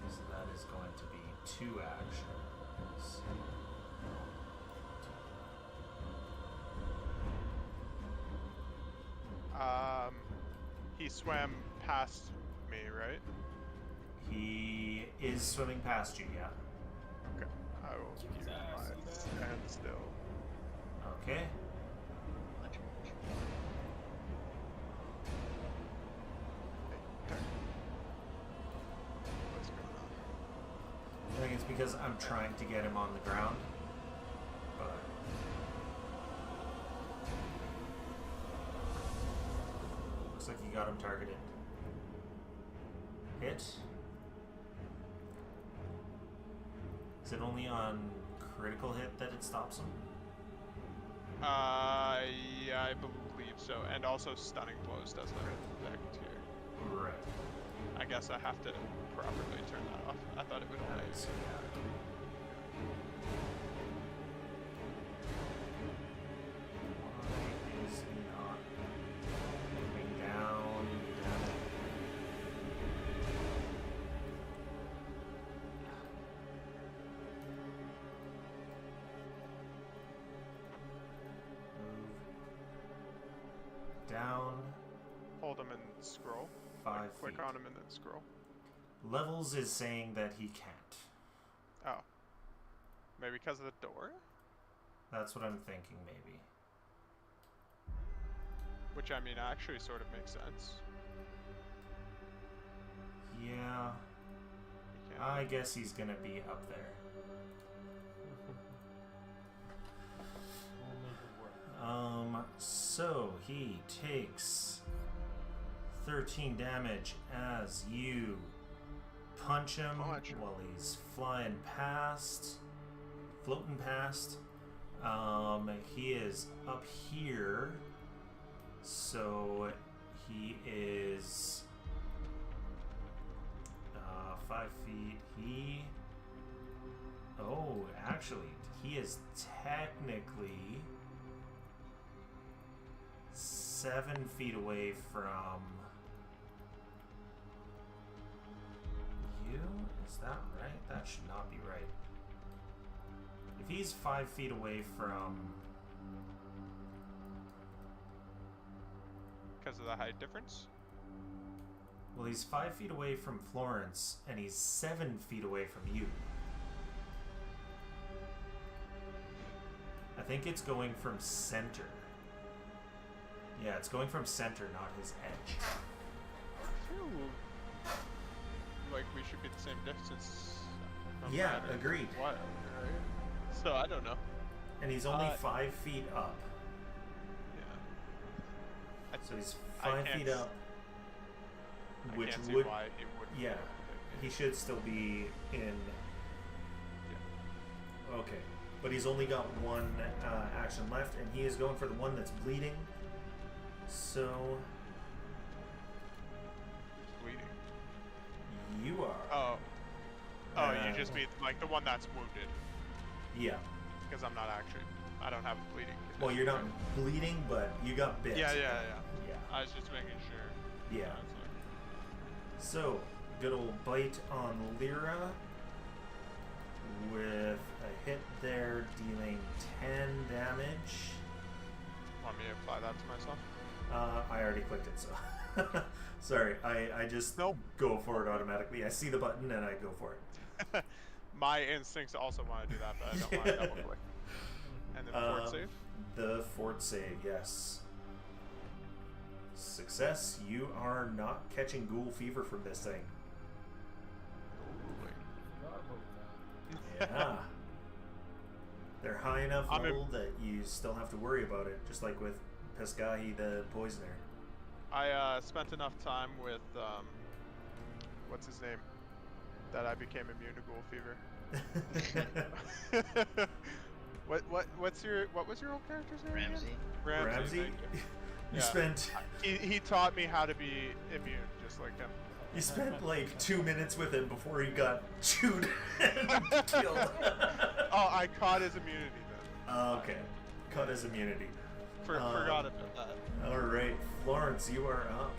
So that is going to be 2 actions.
He swam past me, right?
He is swimming past you, yeah.
Okay. I will
Kick
use
his ass,
my
man.
stand still.
Okay.
What's going on?
I think it's because I'm trying to get him on the ground. But looks like you got him targeted. Hit. Is it only on critical hit that it stops him?
Yeah, I believe so. And also stunning blows doesn't affect here.
Right.
I guess I have to properly turn that off. I thought it would only.
So, yeah. Why is he not moving down? Move down
Hold him and scroll.
5
Like, click
feet.
on him and then scroll.
Levels is saying that he can't.
Oh. Maybe because of the door?
That's what I'm thinking, maybe.
Which, I mean, actually sort of makes sense.
Yeah,
You can't-
I guess he's gonna be up there.
We'll make it work.
So he takes 13 damage as you punch him
Punch him.
while he's floating past. He is up here, so he is 5 feet. Actually, he is technically 7 feet away from you. Is that right? That should not be right. If he's 5 feet away from
because of the height difference.
Well, he's 5 feet away from Florence, and he's 7 feet away from you. I think it's going from center. Yeah, it's going from center, not his edge.
I feel like we should be the same distance. no
Yeah,
matter
agreed.
What, right? So I don't know.
And he's only 5 feet up.
Yeah.
So he's
I
5
can't
feet
s-
up.
I
Which
can't see
would.
why he wouldn't. be
Yeah.
able to hit me.
He should still be in. Okay. But he's only got one action left, and he is going for the one that's bleeding. So.
Who's bleeding?
You are.
Oh. Oh,
Uh,
you just mean like the one that's wounded.
Yeah.
Because I'm not actually. I don't have bleeding.
Well, you're not bleeding, but you got bit.
Yeah.
Yeah.
I was just making sure.
Yeah.
I was like,
So, good old bite on Lyra with a hit there, dealing 10 damage.
want me to apply that to myself?
I already clicked it, so. Sorry, I just
Nope.
go for it automatically. I see the button and I go for it.
My instincts also want to do that, but I don't want to double click. And then fort save?
The fort save, yes. Success. You are not catching ghoul fever from this thing.
Ooh, wait.
Forgot about that.
Yeah. They're high enough
I'm
level that you still have to worry about it, just like with Pescahi the poisoner.
I spent enough time with what's his name, that I became immune to ghoul fever. What was your old character's name?
Ramsey.
Again?
Ramsey?
Thank you.
You
Yeah.
spent
He taught me how to be immune, just like him.
you spent like 2 minutes with him before he got chewed and killed.
Oh, I caught his immunity then.
Okay. Cut his immunity.
Forgot about that.
Alright, Florence, you are up.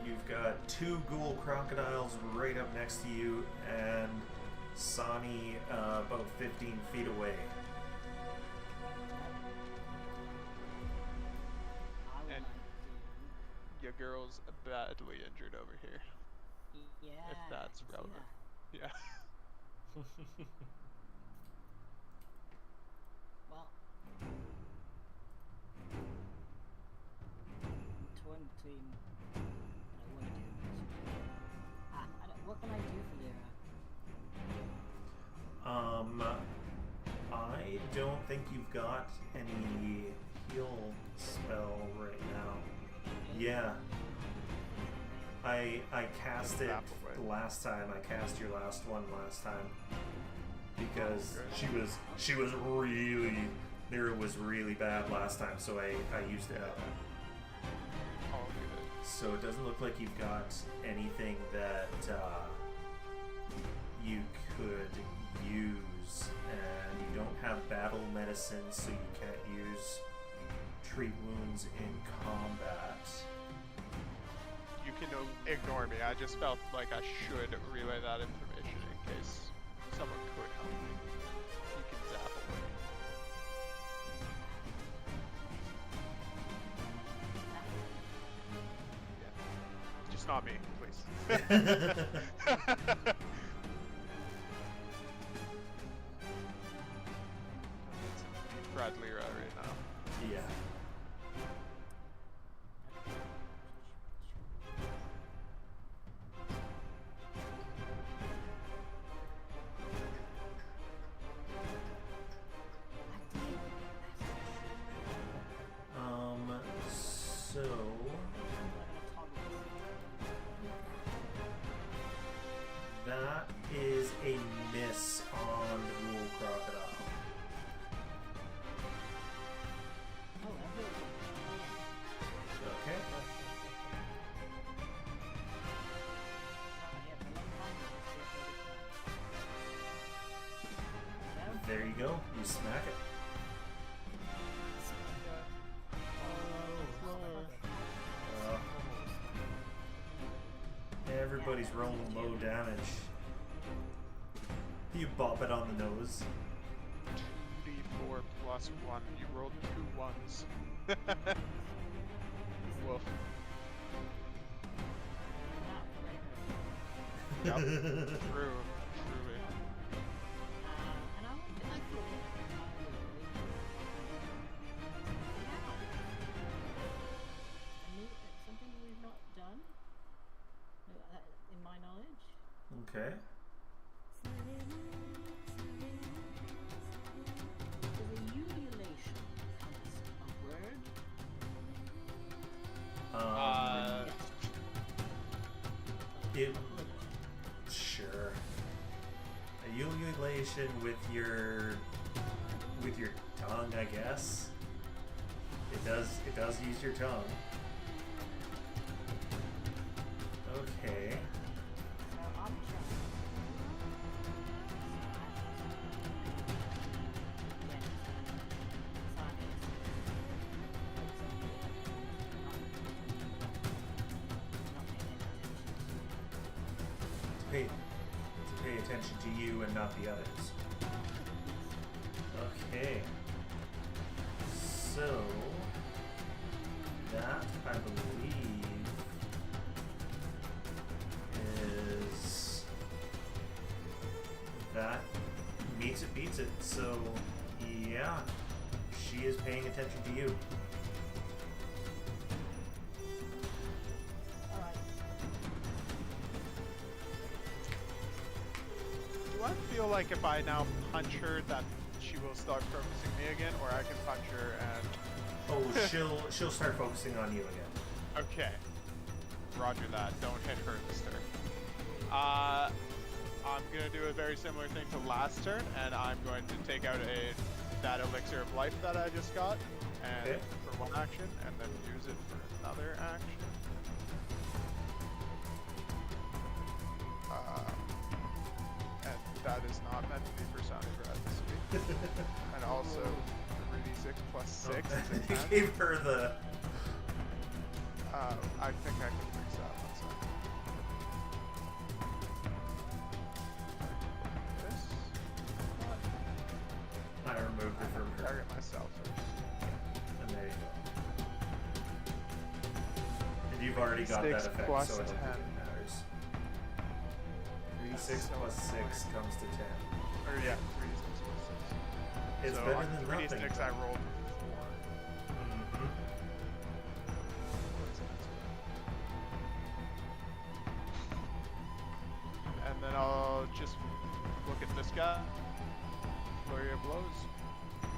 You've got 2 ghoul crocodiles right up next to you, and Sahni about 15 feet away.
I would
And-
like
Your girl's badly injured over here.
to. Yeah.
If that's
I can see
relevant.
that.
Yeah.
Well, I'm torn between what I want to do. What can I do for Lyra?
I don't think you've got any heal spell right now. Yeah. I cast it
Zap away.
last time. I cast your last one last time because
Okay.
she was really Lyra was really bad last time, so I used it up.
All good.
So it doesn't look like you've got anything that you could use, and you don't have battle medicine, so you can't use treat wounds in combat.
You can ignore me. I just felt like I should relay that information in case someone could help me. You can zap away. Yeah. Just not me, please. Brad Lyra right now.
Yeah. So that is a miss on the ghoul crocodile. Okay. There you go. You smack it. Everybody's rolling low damage. You bop it on the nose.
1d4 plus 1. You rolled 2 ones. Woof. Yep. True. Truly.
And I thought something we've not done, in my knowledge.
Okay.
Is a ululation a word?
It, sure. A ululation with your tongue, I guess. It does use your tongue. Okay.
So I'm
To pay attention to you and not the others. Okay. So that I believe is that meets it beats it. So yeah, she is paying attention to you.
Do I feel like if I now punch her that she will start focusing me again, or I can punch her and...
Oh, she'll start focusing on you again.
Okay. Roger that. Don't hit her this turn. I'm gonna do a very similar thing to last turn, and I'm going to take out that elixir of life that I just got, and for one action, and then use it for another action. And that is not meant to be for Sahni Brad this week. And also 3d6 plus 6 is a 10.
You gave her the...
I think I can fix that one second. This.
I removed it from her.
Target myself first.
And there you go. And you've already got that
6
effect,
plus
so I don't
10.
think it matters. 6 plus 6 comes to 10.
Or yeah, 3d6 plus 6.
It's
so
better
on
than
3d6
nothing.
I rolled 4. And then I'll just look at this guy. Flurry of blows.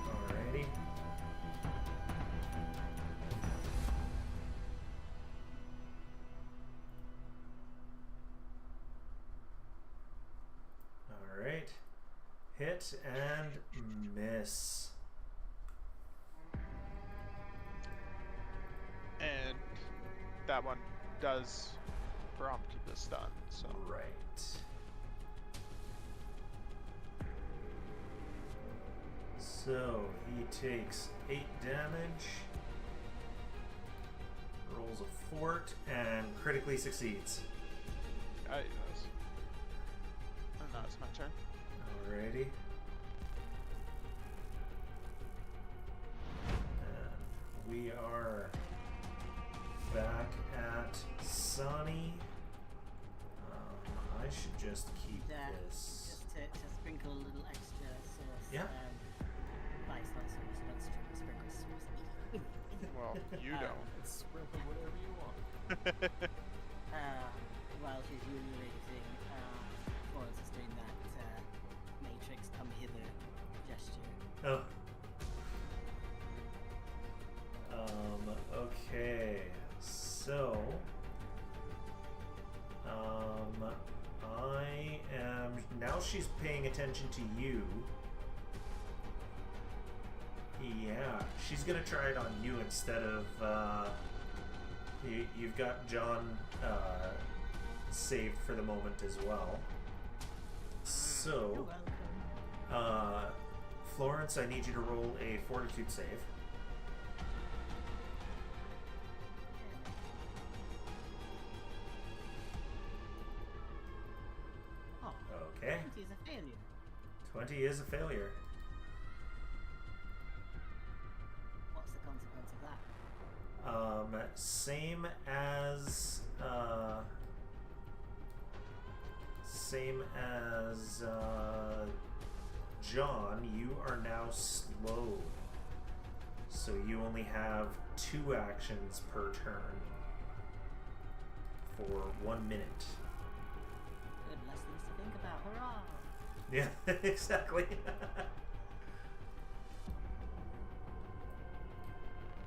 Alrighty. Alright. Hit and miss.
And that one does prompt the stun, so.
Right. So he takes 8 damage, rolls a fort, and critically succeeds.
Yes. And now it's my turn.
Alrighty. And we are back at Sahni. I should just keep this.
Just to sprinkle a little extra sauce.
Yeah.
Nice, not sauce, not sprinkle sauce.
Well, you don't.
Sprinkle whatever you want.
While she's ululating, Florence is doing that Matrix come hither gesture.
Oh. Okay. So, I am now. She's paying attention to you. Yeah, she's gonna try it on you instead of. You've got John saved for the moment as well. So, Florence, I need you to roll a fortitude save.
Oh,
Okay.
20 is a failure.
20 is a failure. Same as John, you are now slowed. So you only have 2 actions per turn for 1 minute.
Good, less things to think about. Hurrah!
Yeah, exactly.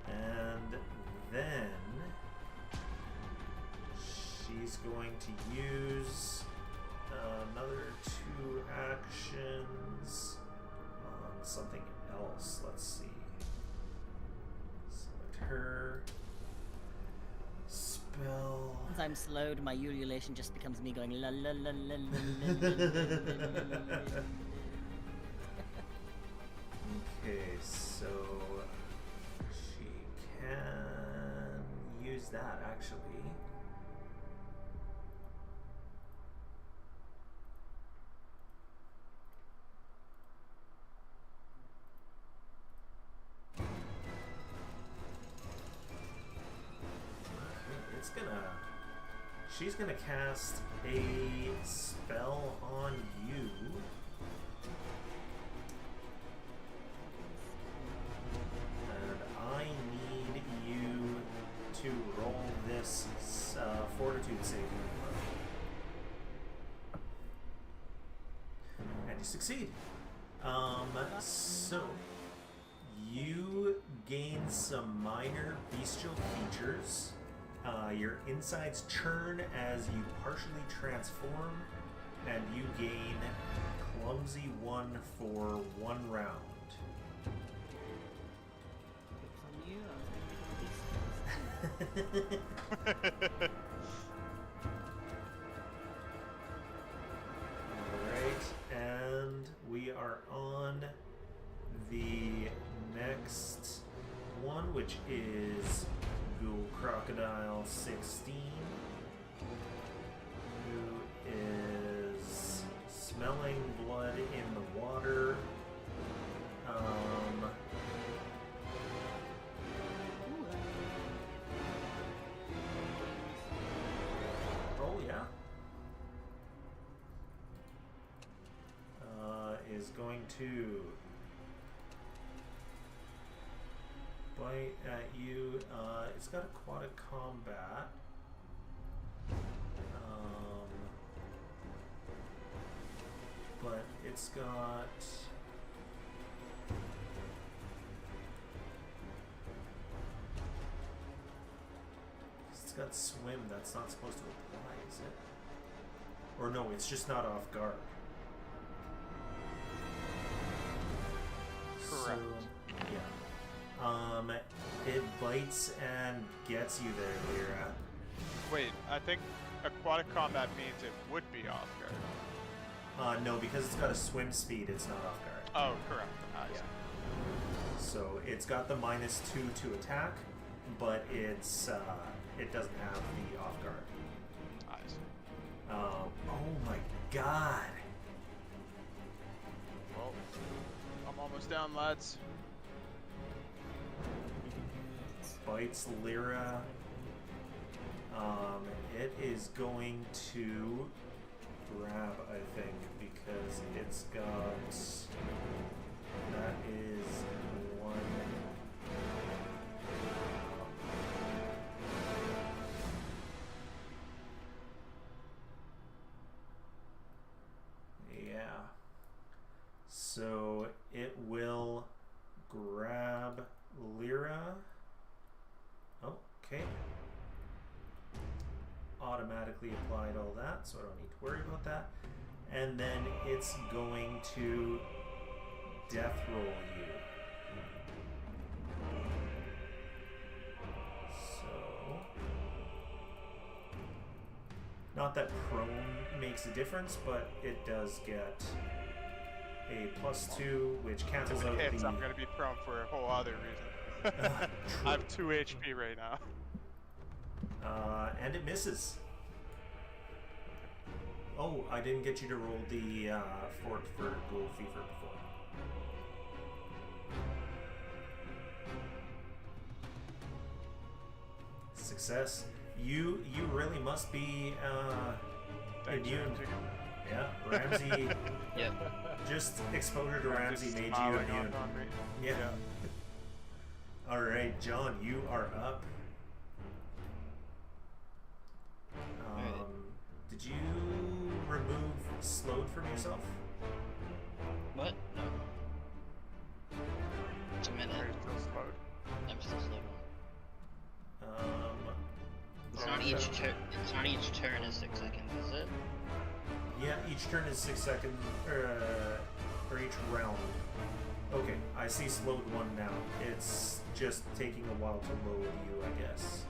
And then she's going to use another 2 actions on something else. Let's see. Select her. Spell.
Once I'm slowed, my ululation just becomes me going la la la la la la la.
Okay, so she can use that actually. She's gonna cast a spell on you. And I need you to roll this fortitude saving throw. And you succeed. So you gain some minor bestial features. Your insides churn as you partially transform, and you gain clumsy 1 for 1 round. Alright, and we are on the next one, which is Ghoul Crocodile 16, who is smelling blood in the water. Oh yeah. Is going to bite at you. It's got aquatic combat. But it's got swim. That's not supposed to apply, is it? Or no, it's just not off guard.
Correct.
So, yeah. It bites and gets you there, Lyra.
Wait, I think aquatic combat means it would be off guard.
No, because it's got a swim speed, it's not off guard.
Oh, correct.
Yeah. So it's got the -2 to attack, but it's it doesn't have the off guard.
I see.
Oh my god.
Well, I'm almost down, lads.
Bites Lyra. It is going to grab, I think, because it's got, that is 1. Yeah. So it will grab Lyra. Okay. Automatically applied all that, so I don't need to worry about that. And then it's going to death roll you. So, not that prone makes a difference, but it does get a +2, which cancels out
Hits,
the...
I'm gonna be prone for a whole other reason. I have 2 HP right now.
And it misses. Oh, I didn't get you to roll the fort for Ghoul Fever before. success. You really must be immune. Yeah, Ramsey.
Yep.
Just exposure to Ramsey
Just
made you
smiling
immune.
on me.
Yeah. All right, John, you are up. Did you remove slowed from yourself?
What? No. It's a minute.
Are you still slowed?
I'm still slowed. It's not
okay.
each turn. It's not each turn is 6 seconds, is it?
Yeah, each turn is 6 seconds, or each round. Okay, I see slowed 1 now. It's just taking a while to load you, I guess.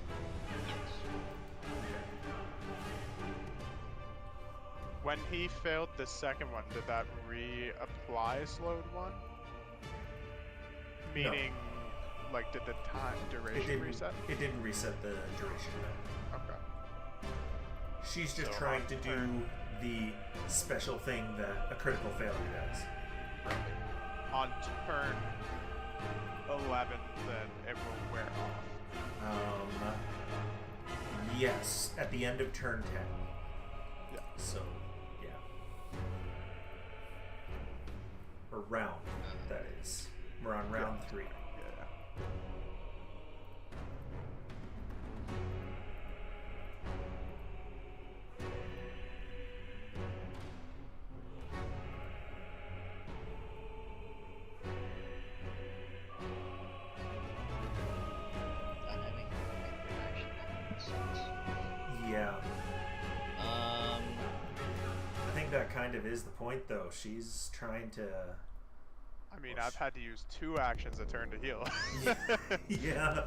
When he failed the second one, did that reapply slowed 1? Meaning, like, did the time duration reset?
It didn't reset the duration.
Okay.
She's just
So
trying
on
to do
turn-
the special thing that a critical failure does.
On turn 11, then it will wear off.
Yes, at the end of turn 10.
Yeah.
So, yeah. Or round, that is. We're on round 3.
Yeah.
Not having reaction.
Yeah.
Um.
I think that kind of is the point, though. She's trying to...
I mean, I've had to use 2 actions a turn to heal.
Yeah.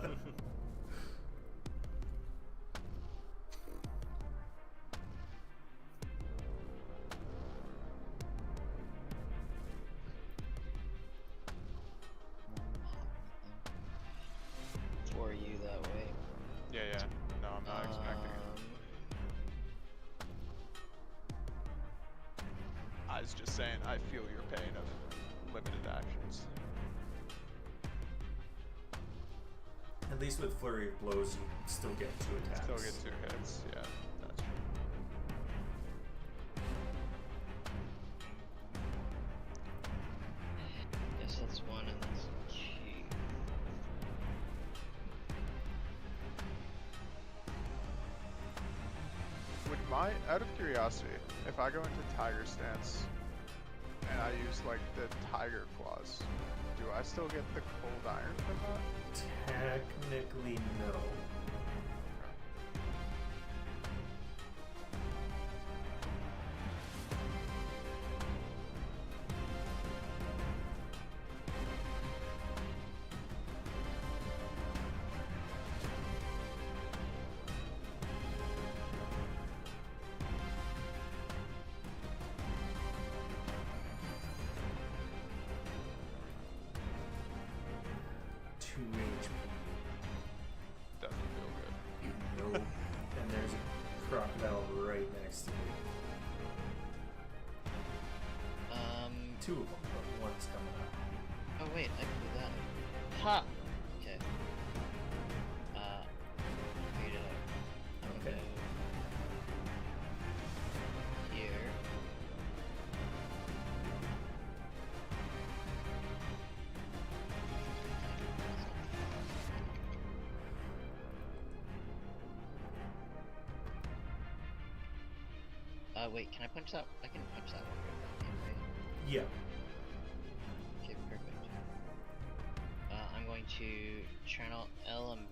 For you that way.
Yeah. No, I'm not expecting it. I was just saying, I feel your pain of limited actions.
At least with Flurry of Blows, you still get 2 attacks.
Still get 2 hits, yeah. That's true.
Yes, that's 1 and that's 2.
Would my, out of curiosity, if I go into Tiger Stance and I use like the Tiger Claws, do I still get the Cold Iron from that?
Technically, no.
Doesn't feel good.
No. And there's a crocodile right next to me. 2 of them, but one's coming up.
Oh wait, I can do that. Ha! Okay. Figured it out. I'm gonna
Okay.
go here. Wait, can I punch that? I can punch that one. Right?
Yeah.
Okay, perfect. I'm going to channel elements.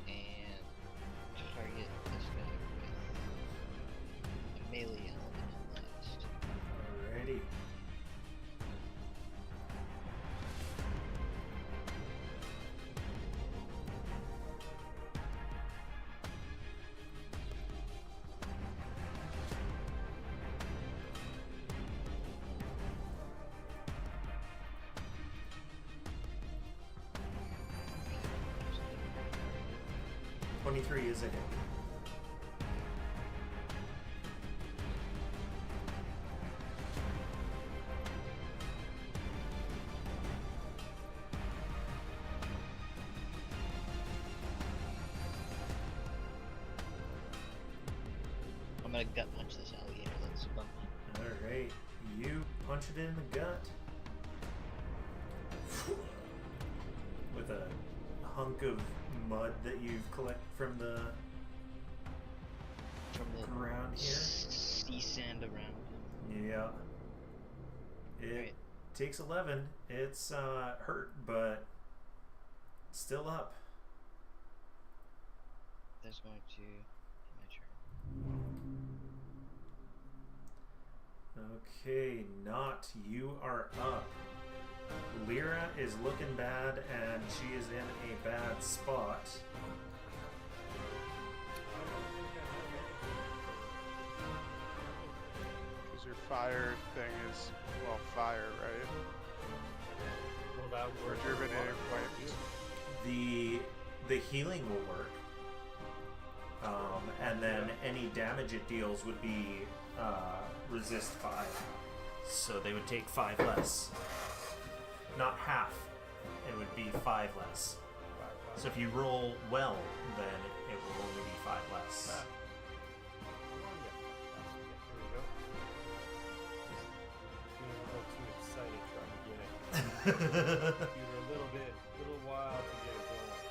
And target this guy with a melee element next.
Alrighty.
Okay,
23 is a hit.
I'm gonna gut punch this alligator that's above me.
Alright, you punch it in the gut. With a hunk of mud that you've collected from the ground here.
Sea sand around.
Yeah. It
Right.
takes 11. It's hurt, but still up.
That's going to be my turn.
Okay, Not, you are up. Lyra is looking bad and she is in a bad spot.
Because your fire thing is, well, fire, right?
Will that work?
Rejuvenating flames.
The healing will work. And then any damage it deals would be resist 5. So they would take 5 less. Not half. It would be 5 less. So if you roll well, then it will only be 5 less.
Here we go. Being a little too excited trying to get it. Give it a little while to get it going.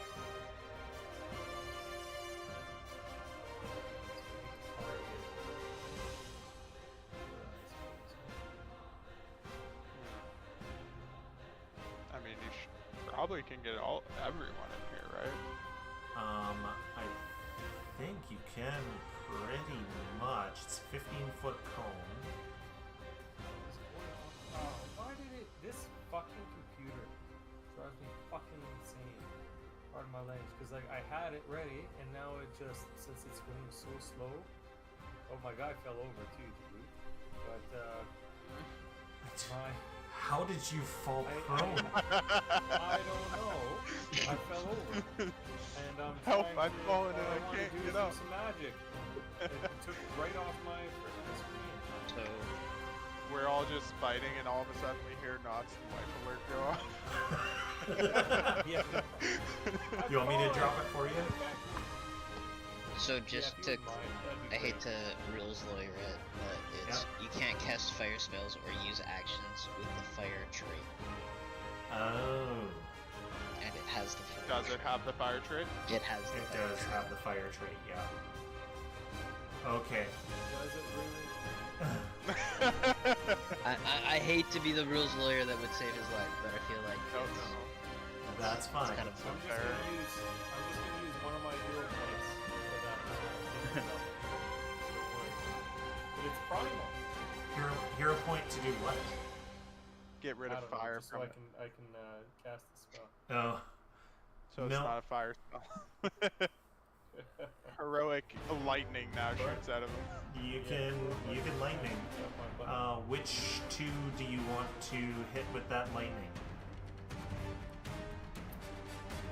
I mean, you probably can get everyone in here, right?
I think you can pretty much. It's a 15-foot cone.
Why did it? This fucking computer drives me fucking insane. Pardon my language, because like I had it ready, and now it just, since it's going so slow. Oh, my guy fell over too, dude. But my.
How did you fall prone?
I don't know. I fell over, and I'm
Help,
trying
I'm
to,
falling and
all
I
wanna
can't
do
get
is do
up.
some magic. It took right off my freaking screen.
So,
We're all just fighting, and all of a sudden we hear Knott's life alert go off.
Yeah.
You want me to drop it for you?
so just
Yeah, if
to,
you wouldn't mind, that'd be
I hate
great.
to rules lawyer it, but it's you can't cast fire spells or use actions with the fire trait,
Oh.
and it has the fire.
Does it
trait.
have the fire trait?
It has the
It
fire
does
trait.
have the fire trait, yeah. Okay.
Does it really?
I hate to be the rules lawyer that would save his life, but I feel like
No,
it's,
no.
That's fine.
it's kind of
I'm just
Fair.
gonna use one of my hero points for that. So but it's primal.
Hero point to do what?
Get rid
I
of
don't know,
fire
just so
from
I
it.
can cast the spell.
Oh.
So it's
No.
not a fire spell. Heroic lightning now shoots out of him.
You can lightning. Which 2 do you want to hit with that lightning?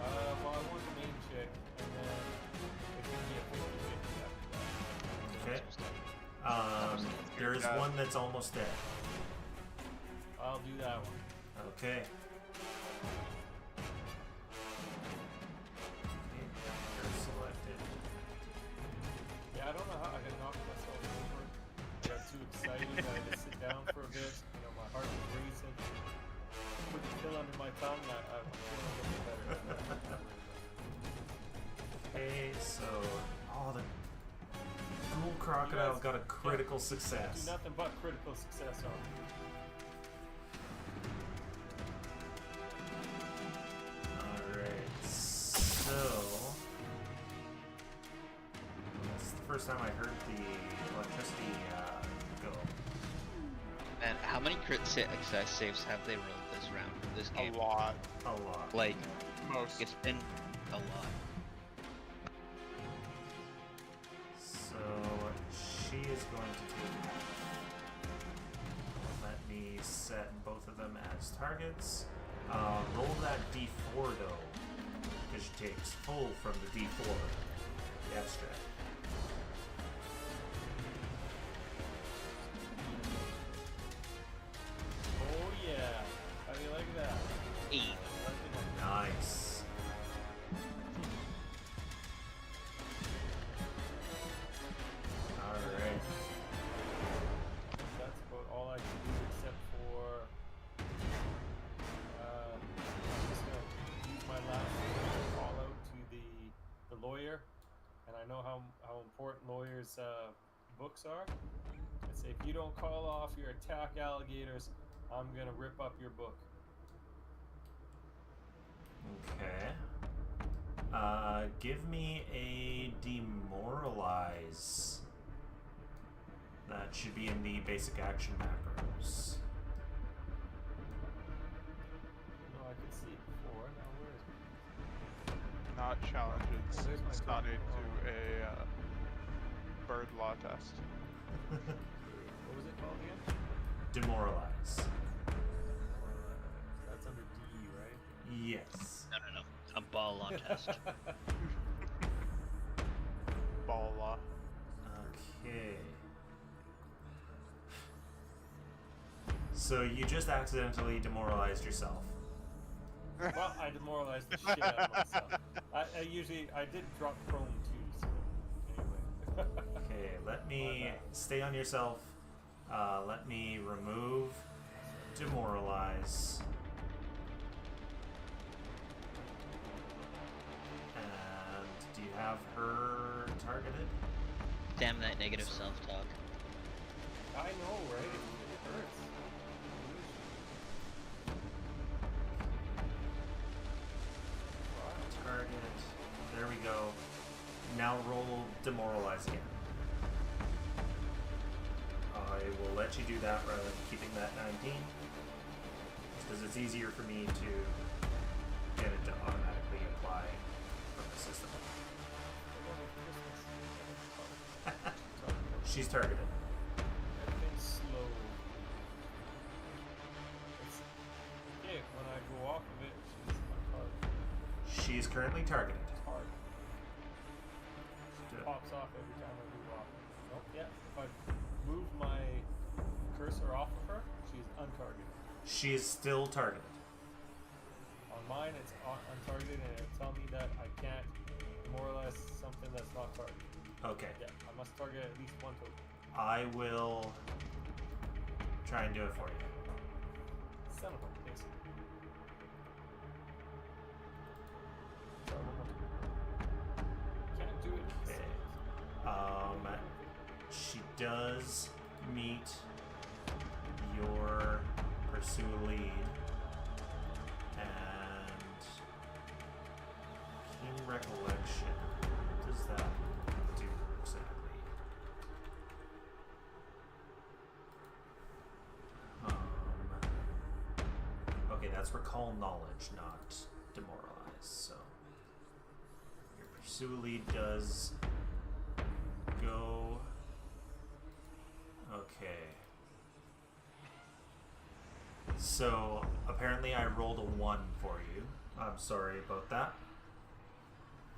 Well, I want the main chick, and then it can be a 50-50 after that.
Okay. There is one that's almost dead.
I'll do that one.
Okay. You're selected.
Yeah, I don't know how I can knock myself over. I got too excited. I had to sit down for a bit. You know, my heart was racing. Put the pill under my tongue. I'm feeling a little better.
Okay, so the ghoul crocodile got a critical
Do
success.
nothing but critical success on me.
Alright, so this is the first time I heard the electricity go.
And how many crit success saves have they rolled this round? This game?
A lot.
A lot.
Like,
Most.
it's been a lot.
So she is going to take. Let me set both of them as targets. Roll that d4 though, because she takes full from the d4, the abstract.
Oh yeah. How do you like that?
8.
Nice. Alright.
I know how important lawyers' books are. I say, if you don't call off your attack alligators, I'm gonna rip up your book.
Okay. Give me a demoralize. That should be in the basic action macros.
No, I could see it before. Now where is it?
Not challenge.
Where's my
It's
clock?
not into a bird law test.
What was it called again?
Demoralize.
That's under D, right?
Yes.
No. A ball law test.
Ball law.
Okay. So you just accidentally demoralized yourself.
Well, I demoralized the shit out of myself. I did drop prone too, so anyway.
Okay, let me stay on yourself. Let me remove demoralize. And do you have her targeted?
Damn that negative self-talk.
I know, right? It hurts.
Target. There we go. Now roll demoralize again. I will let you do that rather than keeping that 19. Just because it's easier for me to get it to automatically apply from the system. She's targeted.
Everything's slow. Okay, when I go off of it, she's untargeted.
She is currently targeted.
It's hard. She
Good.
pops off every time I move off. Nope, yeah. If I move my cursor off of her, she's untargeted.
She is still targeted.
On mine, it's untargeted, and it'll tell me that I can't demoralize something that's not targeted.
Okay.
Yeah, I must target at least one token.
I will try and do it for you.
Son of a bitch. Sorry, one more time. Can't do it.
Okay. She does meet your pursue lead, and keen recollection. What does that do exactly? Okay, that's recall knowledge, not demoralize. So your pursue lead does go. Okay. So apparently I rolled a 1 for you. I'm sorry about that.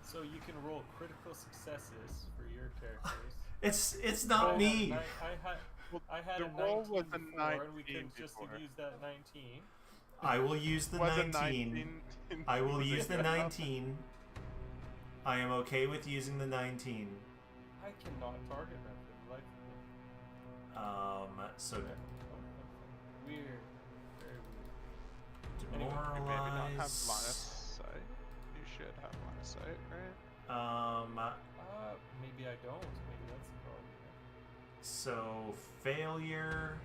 So you can roll critical successes for your characters.
It's not me.
I had
The
a
roll
19
was a
before, and we could
19
just
before.
use that 19.
I will use the
Was a
19. I will use the 19. I am okay with using the 19.
I cannot target them for the life of me.
So
Weird. Very weird.
You maybe not have line of
demoralize.
sight. You should have line of sight, right?
Maybe I don't. Maybe that's the problem.
So failure.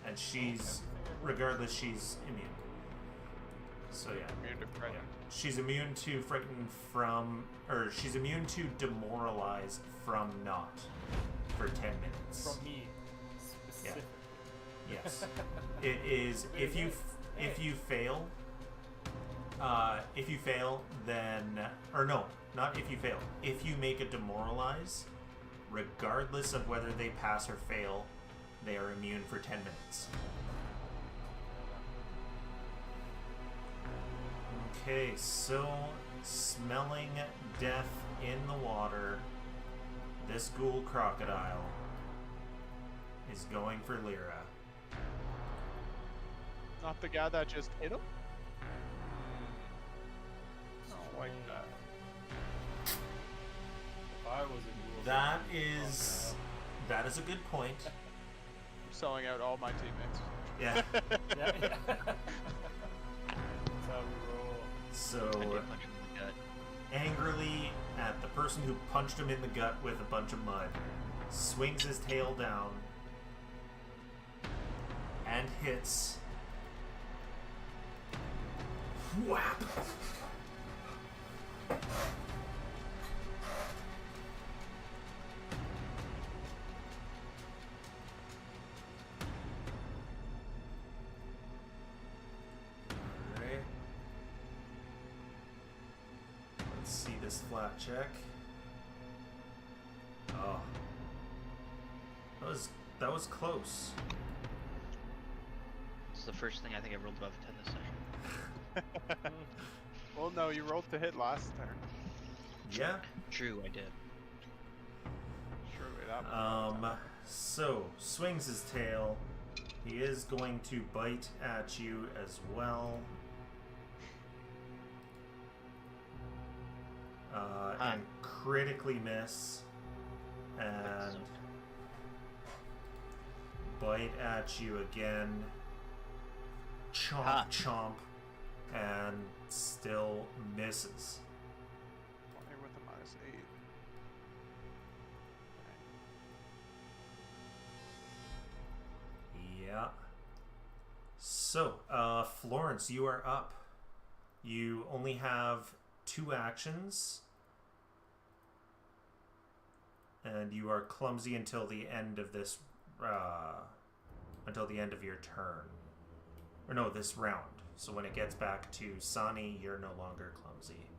And she's, regardless, she's immune. So yeah.
Immune to frighten.
She's immune to frighten from, or she's immune to demoralize from not for 10 minutes.
From me, specifically.
Yes. It is if you fail. If you fail, then no, not if you fail. If you make a demoralize, regardless of whether they pass or fail, they are immune for 10 minutes. Okay, so smelling death in the water, this ghoul crocodile is going for Lyra.
Not the guy that just hit him? Not like that.
If I was a ghoul,
That is a good point.
I'm selling out all my teammates.
Yeah.
yeah. That's how we roll.
So
I do punch him in the gut.
angrily at the person who punched him in the gut with a bunch of mud, swings his tail down, and hits. Whap! Alright. Let's see this flat check. Oh. That was close.
It's the first thing I think I rolled above 10 this session.
Well, no, you rolled to hit last turn.
Yeah.
True, I did.
Surely that was
So, swings his tail. He is going to bite at you as well. And critically miss. And bite at you again. Chomp, chomp. And still misses.
Only with a -8.
Yeah. So, Florence, you are up. You only have 2 actions. And you are clumsy until the end of this, until the end of your turn. Or no, this round. So when it gets back to Sahni, you're no longer clumsy.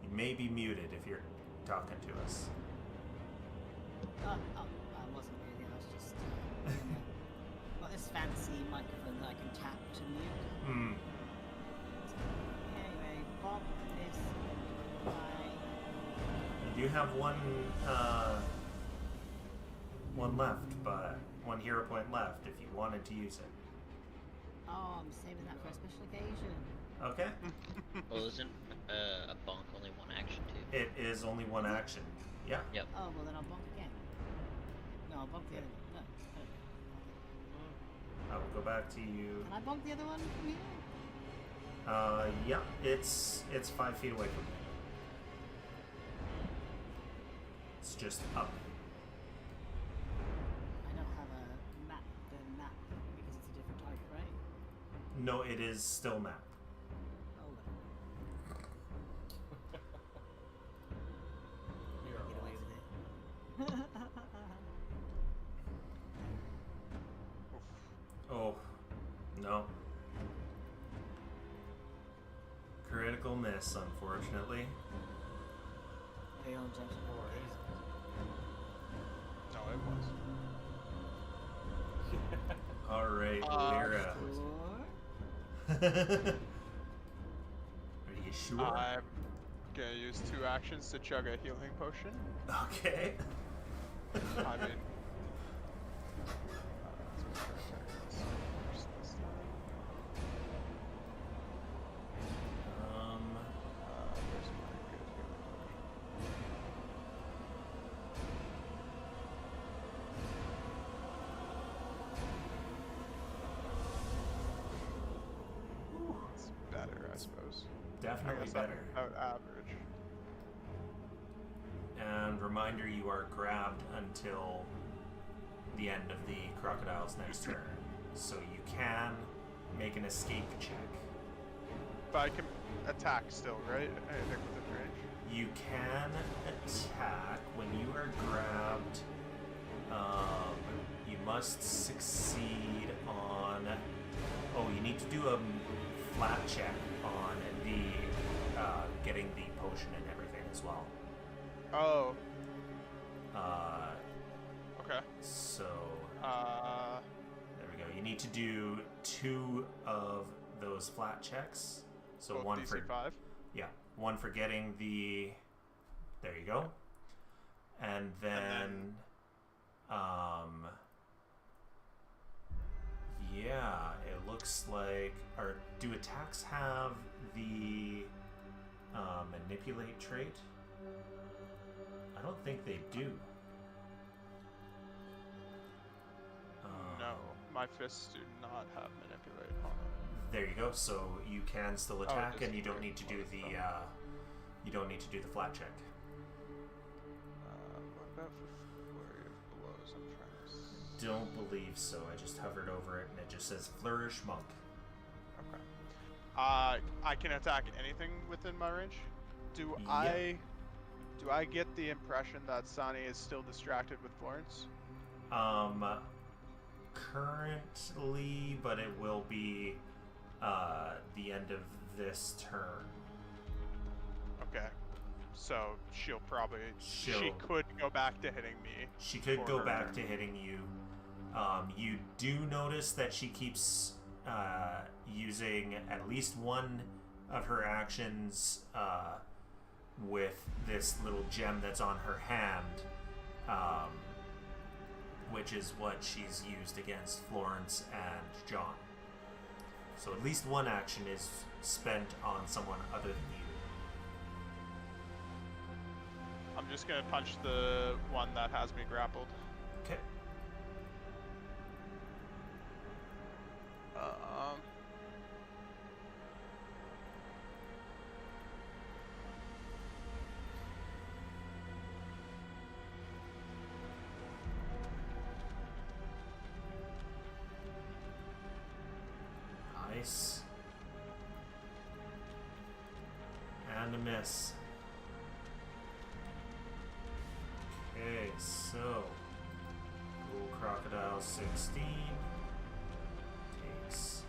You may be muted if you're talking to us.
I wasn't really. I was just got this fancy microphone that I can tap to mute.
Hmm.
Anyway, pop this guy.
You do have one left, but 1 hero point left if you wanted to use it.
Oh, I'm saving that for a special occasion.
Okay.
Well, isn't a bonk only one action too?
It is only 1 action. Yeah.
Yep.
Oh, well then I'll bonk again. No, I'll bonk the other one. No.
I will go back to you.
Can I bonk the other one from here?
Yeah, it's 5 feet away from you. It's just up.
I don't have a map, the map, because it's a different target, right?
No, it is still map.
Oh,
You're
get away with it.
Oh, no. Critical miss, unfortunately.
Your own judgment.
No, it was.
Alright, Lyra.
Sure.
Are you sure?
I'm gonna use 2 actions to chug a healing potion.
Okay.
I mean, where's my good healing potion? It's better, I suppose. I
Definitely
guess I'm
better.
about average.
And reminder, you are grabbed until the end of the crocodile's next turn. So you can make an escape check.
But I can attack still, right? Anything within range.
You can attack when you are grabbed. You must succeed on. Oh, you need to do a flat check on the getting the potion and everything as well.
Oh. Okay.
So there we go. You need to do 2 of those flat checks. So
Both
one
DC
for
5.
yeah, one for getting the. There you go. And then yeah, it looks like. Or do attacks have the manipulate trait? I don't think they do.
My fists do not have manipulate on them.
There you go. So you can still attack,
this
and you
is
don't
weird.
need to do
What is
the
that?
you don't need to do the flat check.
What about for flurry of blows? I'm trying to.
Don't believe so. I just hovered over it, and it just says flourish monk.
Okay. I can attack anything within my range. Do
Yep.
I get the impression that Sahni is still distracted with Florence?
Currently, but it will be the end of this turn.
Okay. So she
She'll-
could go back to hitting me.
She could
for
go
her
back
turn.
to hitting you. You do notice that she keeps using at least one of her actions with this little gem that's on her hand, which is what she's used against Florence and John. So at least one action is spent on someone other than you.
I'm just gonna punch the one that has me grappled.
Okay. Nice. And a miss. Okay, so Bull Crocodile 16 takes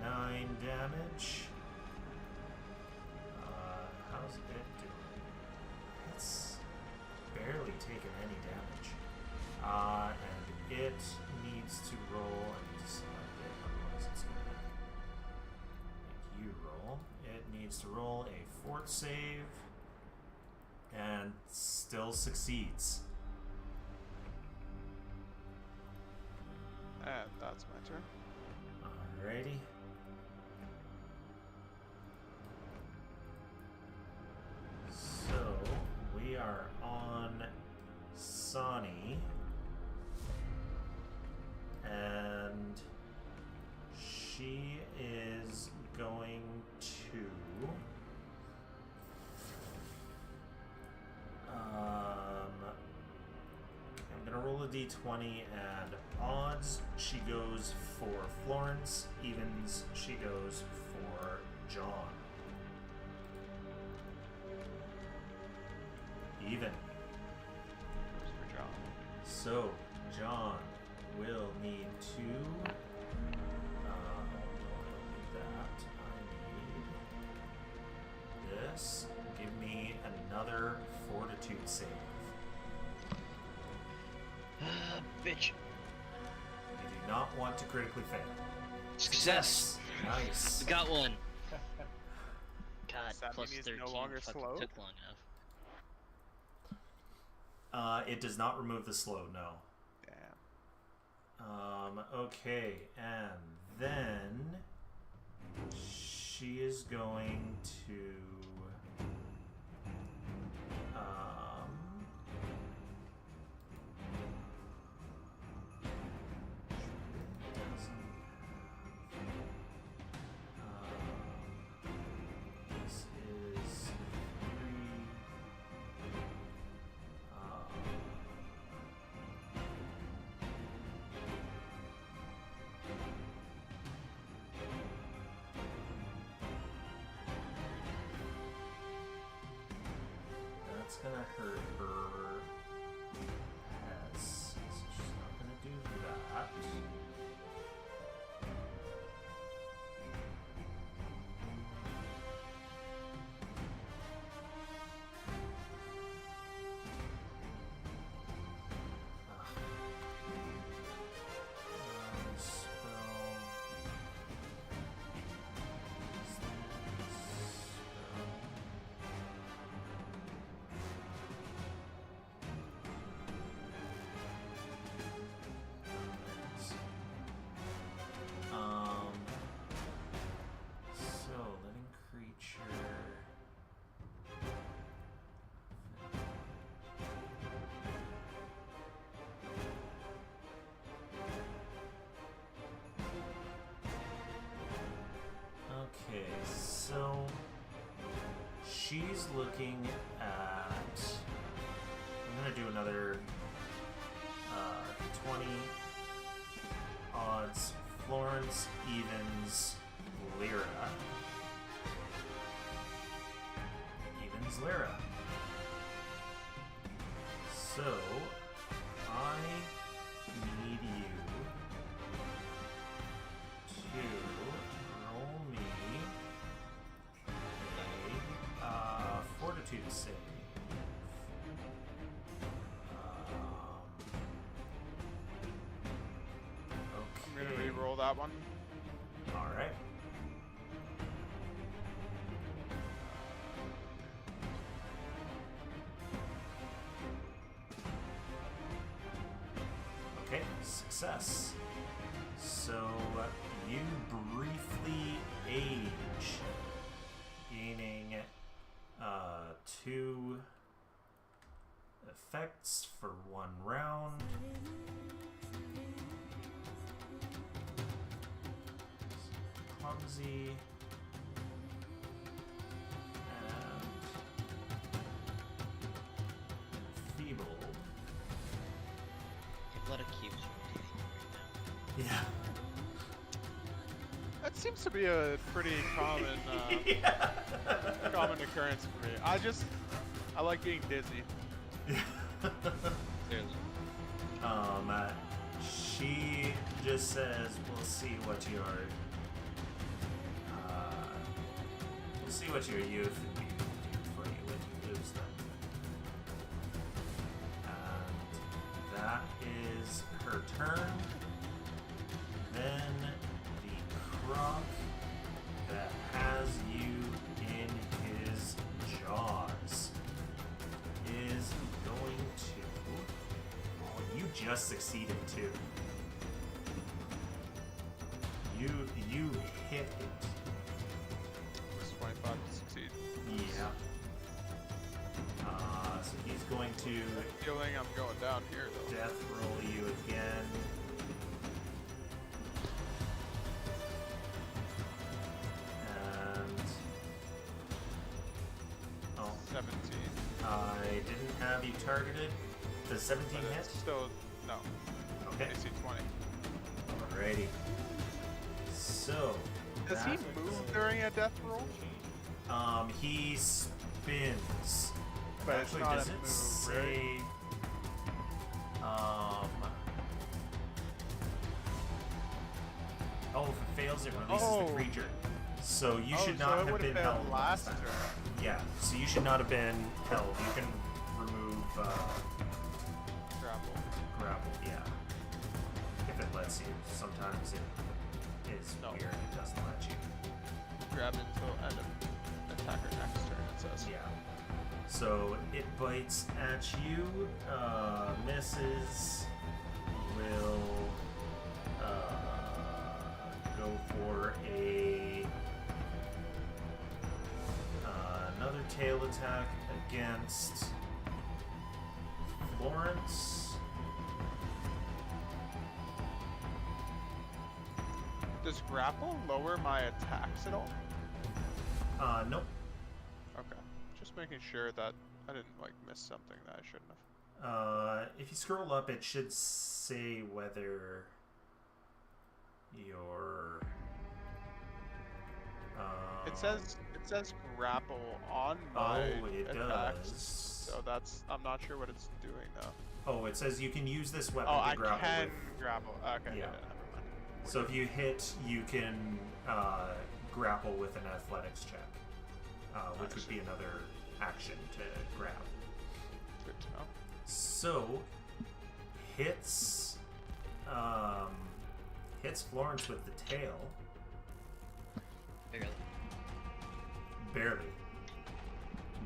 9 damage. How's it doing? It's barely taken any damage. And it needs to roll. I need to select it, otherwise it's gonna make you roll. It needs to roll a fort save and still succeeds.
And that's my turn.
Alrighty. So we are on Sahni, and she is going to I'm gonna roll a d20, and odds she goes for Florence, evens she goes for John. Even.
Goes for John.
So John will need to. No, I don't need that. I need this. Give me another fortitude save.
Bitch.
You do not want to critically fail.
Success.
Nice.
We got one. God,
Does that
plus
mean he's
13
no longer
fucking
slowed?
took long enough.
It does not remove the slow, no.
Damn.
Okay, and then she is going to this is 3. That's gonna hurt her head, so she's not gonna do that. she's looking at. I'm gonna do another 20 odds. Florence evens Lyra. Evens Lyra. So I need you to roll me a fortitude save.
I'm gonna re-roll that one.
All right. Okay, success. So you briefly age, gaining 2 effects for 1 round. Clumsy and feeble.
A lot of cubes rotating right now.
Yeah.
That seems to be a pretty common common occurrence for me. I like being dizzy.
Clearly.
She just says, "We'll see what your youth can do for you when you lose them." And that is her turn. Then the croc that has you in his jaws is going to. Oh, you just succeeded too. You hit it.
It's 25 to succeed.
Yeah. So he's going to
Feeling I'm going down here though.
death roll you again. And
17.
I didn't have you targeted. Does 17
But
hit?
it's still no.
Okay.
AC 20.
Alrighty. So
Does he
that-
move during a death roll?
He spins.
But it's
Actually,
not
does
a
it
move,
say? Oh, if it fails, it releases the creature. So you should not have been held
last
time.
turn.
Yeah. So you should not have been held. You can remove
Grapple.
grapple. Yeah. If it lets you. Sometimes it is
No.
weird. It doesn't let you.
Grab until end of attacker next turn, it says.
Yeah. So it bites at you, misses, will go for another tail attack against Florence.
Does grapple lower my attacks at all?
Nope.
Okay. Just making sure that I didn't like miss something that I shouldn't have.
If you scroll up, it should say whether your
It says grapple on my
it
attacks.
does.
So that's I'm not sure what it's doing though.
Oh, it says you can use this weapon
Oh,
to
I
grapple
can
with.
grapple. Okay,
Yeah.
never mind.
So if you hit, you can grapple with an athletics check, which would be another action to grab.
Good to know.
So hits Florence with the tail, barely,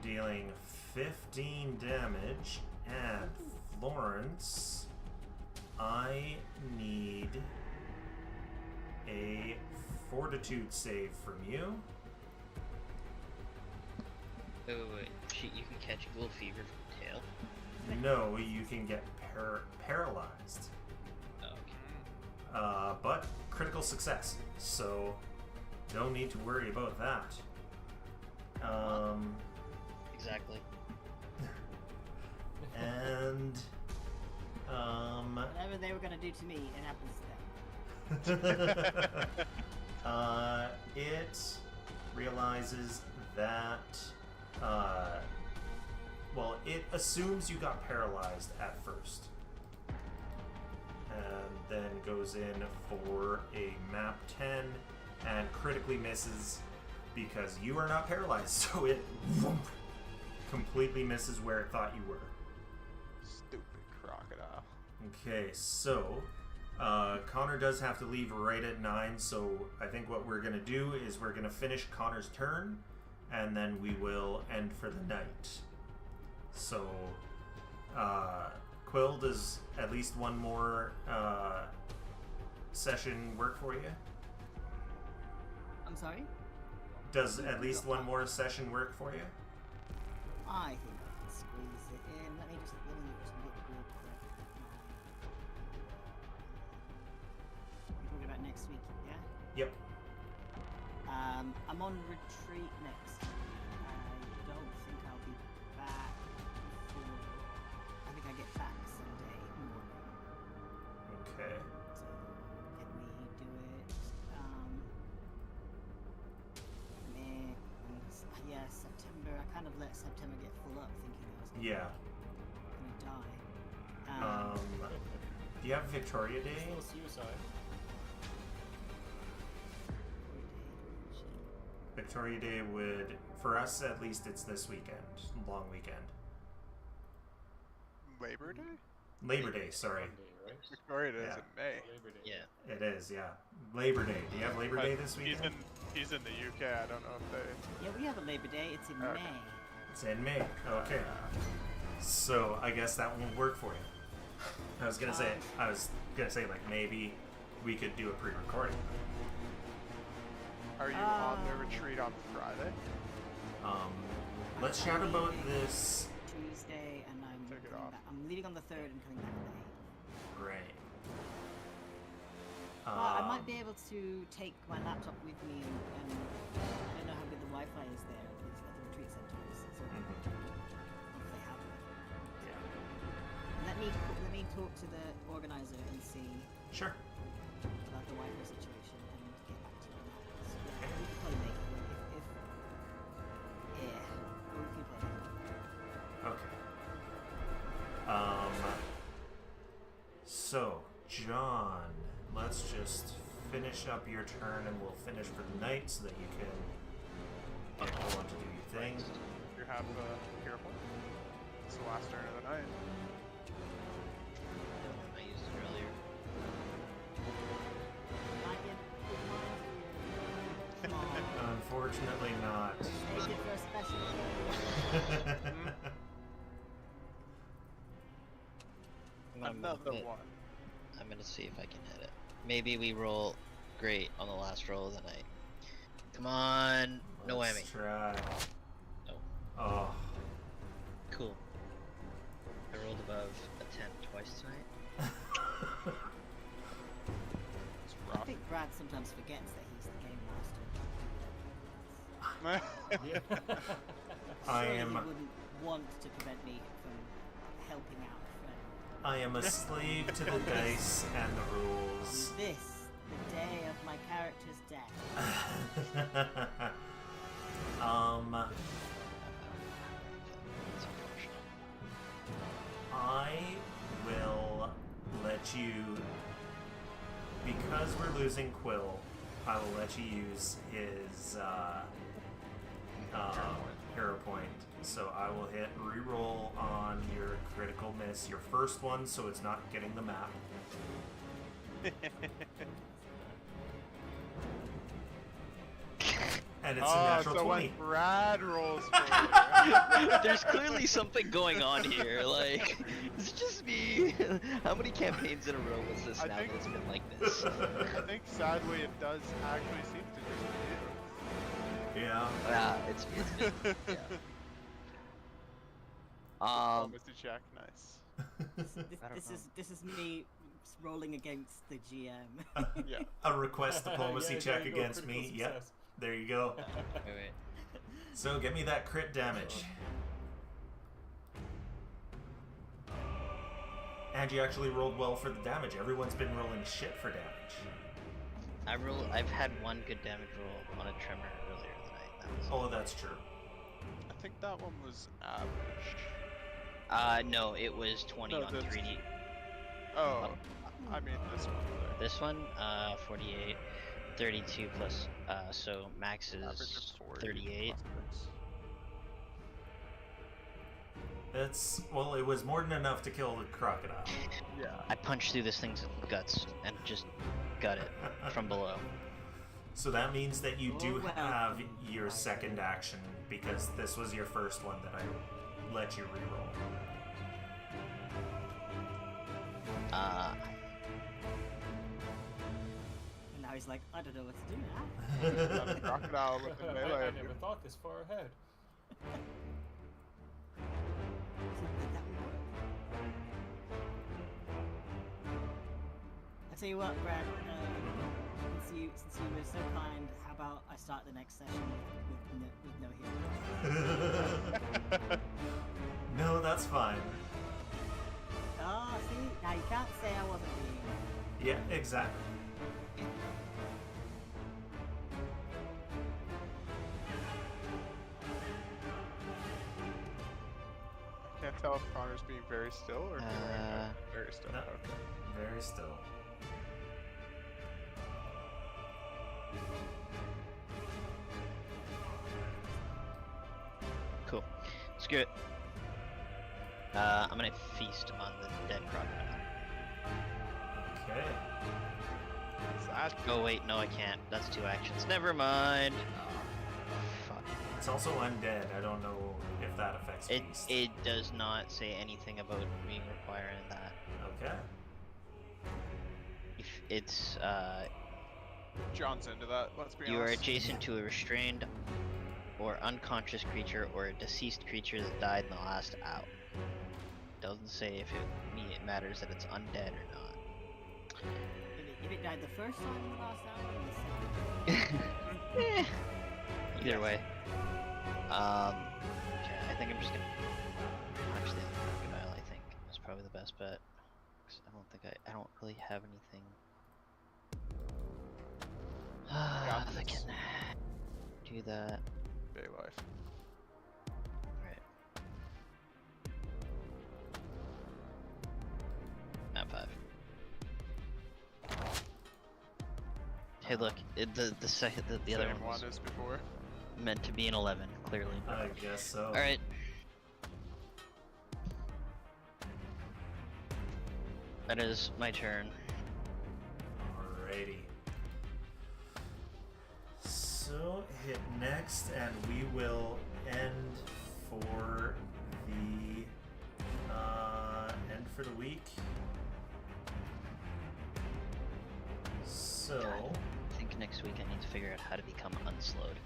dealing 15 damage. And Florence, I need a fortitude save from you.
Wait. You can catch ghoul fever from tail?
No, you can get paralyzed.
Oh, okay.
But critical success, so no need to worry about that.
Exactly.
And
Whatever they were gonna do to me, it happens to them.
it realizes that well, it assumes you got paralyzed at first, and then goes in for a map 10 and critically misses because you are not paralyzed, so it completely misses where it thought you were.
Stupid crocodile.
Okay, so Connor does have to leave right at 9, so I think what we're going to do is we're going to finish Connor's turn, and then we will end for the night. So, Quill, does at least one more session work for you?
I'm sorry?
Does at least one more session work for you?
I think I can squeeze it in. Let me just look real quick. You're talking about next week, yeah?
Yep.
I'm on retreat next week. I don't think I'll be back before... I think I get back Sunday morning.
Okay.
So, can we do it? Yeah, September. I kind of let September get full up thinking I was
Yeah.
gonna die.
Do you have Victoria Day?
Still suicide.
Victoria Day would, for us at least, it's this weekend. Long weekend.
Labor Day?
Labor Day, sorry.
Monday, right?
Victoria Day is
Yeah.
in May.
Labor Day.
Yeah.
It is, yeah. Labor Day. Do you have Labor Day this weekend?
He's in the UK. I don't know if they.
Yeah, we have a Labor Day. It's in
Okay.
May.
It's in May. Okay. So I guess that won't work for you. I was gonna say like maybe we could do a pre-recording.
Are you on the retreat on Friday?
Let's chat about this.
Tuesday, and I'm
Take it
coming
off.
back. I'm leaving on the 3rd and coming back on the 8th.
Right.
I might be able to take my laptop with me, and I don't know how good the Wi-Fi is there at the retreat centers. So if they have it.
Yeah.
Let me talk to the organizer and see
Sure.
about the Wi-Fi situation and get back to you on that. So, yeah, we can probably make it work if yeah, we can play it.
Okay. So, John, let's just finish up your turn and we'll finish for the night so that you can go on to do your thing.
You have a hero point. It's the last turn of the night.
I used it earlier.
Not yet. Come on.
Unfortunately not.
Save it for a special show.
Another one.
I'm gonna see if I can hit it. Maybe we roll great on the last roll of the night. Come on, no
Let's
whammy.
try.
No.
Oh.
Cool. I rolled above a 10 twice tonight.
It's
I
rough.
think Brad sometimes forgets that he's the game master.
I
Surely
am.
He wouldn't want to prevent me from helping out a friend.
I am a slave to the dice and the rules.
This, the day of my character's death.
It's unfortunate.
I will let you, because we're losing Quill, I will let you use his hero point. So I will hit reroll on your critical miss, your first one, so it's not getting the map. And it's a natural
so
20.
when Brad rolls for you.
There's clearly something going on here. Like, is it just me? How many campaigns in a row was this
I
now
think-
that it's been like this?
I think sadly it does actually seem to just be
Yeah.
Yeah, it's me. Yeah.
Diplomacy check, nice.
This is me rolling against the GM.
Yeah.
A request diplomacy
Yeah,
check
there you go,
against
critical
me. Yep.
success.
There you go.
Wait.
So get me that crit damage. And you actually rolled well for the damage. Everyone's been rolling shit for damage.
I've had one good damage roll on a tremor earlier tonight. That was
Oh, that's true.
I think that one was average.
no, it was 20
No,
on
that's-
3D.
Oh, I mean this one.
This one, 48, 32 plus, so max
Average
is
of 40
38.
plus 6.
It's, well, it was more than enough to kill the crocodile.
Yeah.
I punched through this thing's guts and just got it from below.
So that means that you do
Oh, well.
have your second action, because this was your first one that I let you reroll.
And now he's like, I don't know what to do now.
That crocodile with the
I
melee.
never thought this far ahead.
So did that work? I tell you what, Brad. Since you were so kind, how about I start the next session with no hero?
No, that's fine.
Oh, see, now you can't say I wasn't being.
Yeah, exactly.
I can't tell if Connor's being very still or very still.
No.
Okay.
Very still.
Cool. Screw it. I'm gonna feast on the dead crocodile.
Okay.
What's that?
Oh wait, no I can't. That's 2 actions. Never mind. Fuck.
It's also undead. I don't know if that affects beast.
It does not say anything about me requiring that.
Okay.
If it's
John's into that, let's be
you are
honest.
adjacent to a restrained or unconscious creature or a deceased creature that died in the last hour. Doesn't say if it matters that it's undead or not.
If it died the first time in the last hour, or the second?
Either way. Okay, I think I'm just gonna punch the other crocodile, I think. That's probably the best bet. 'Cause I don't really have anything.
Got
I
this.
can do that.
Day life.
Right. At 5. Hey, look, the other
Same
one was
as before.
meant to be an 11, clearly.
I guess so.
All right. That is my turn.
Alrighty. So hit next, and we will end for the week. So
I think next week I need to figure out how to become unslowed.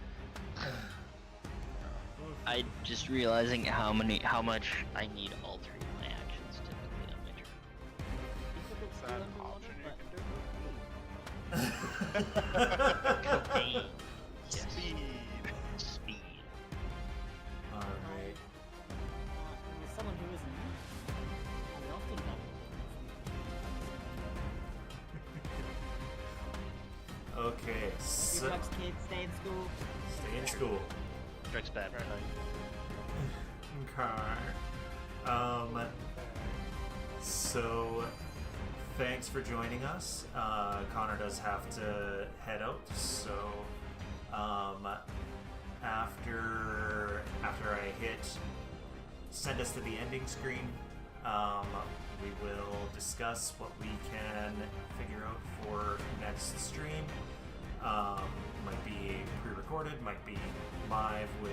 I just realizing how much I need all 3 of my actions typically on my turn.
Is that an option you can do?
Cocaine. Yes.
Speed.
Speed.
alright.
As someone who isn't, I often have
Okay,
Free
so
drugs, kids, stay in school.
stay in school.
Drugs bad.
Okay. So thanks for joining us. Connor does have to head out, so after I hit send us to the ending screen, we will discuss what we can figure out for next stream. Might be pre-recorded, might be live with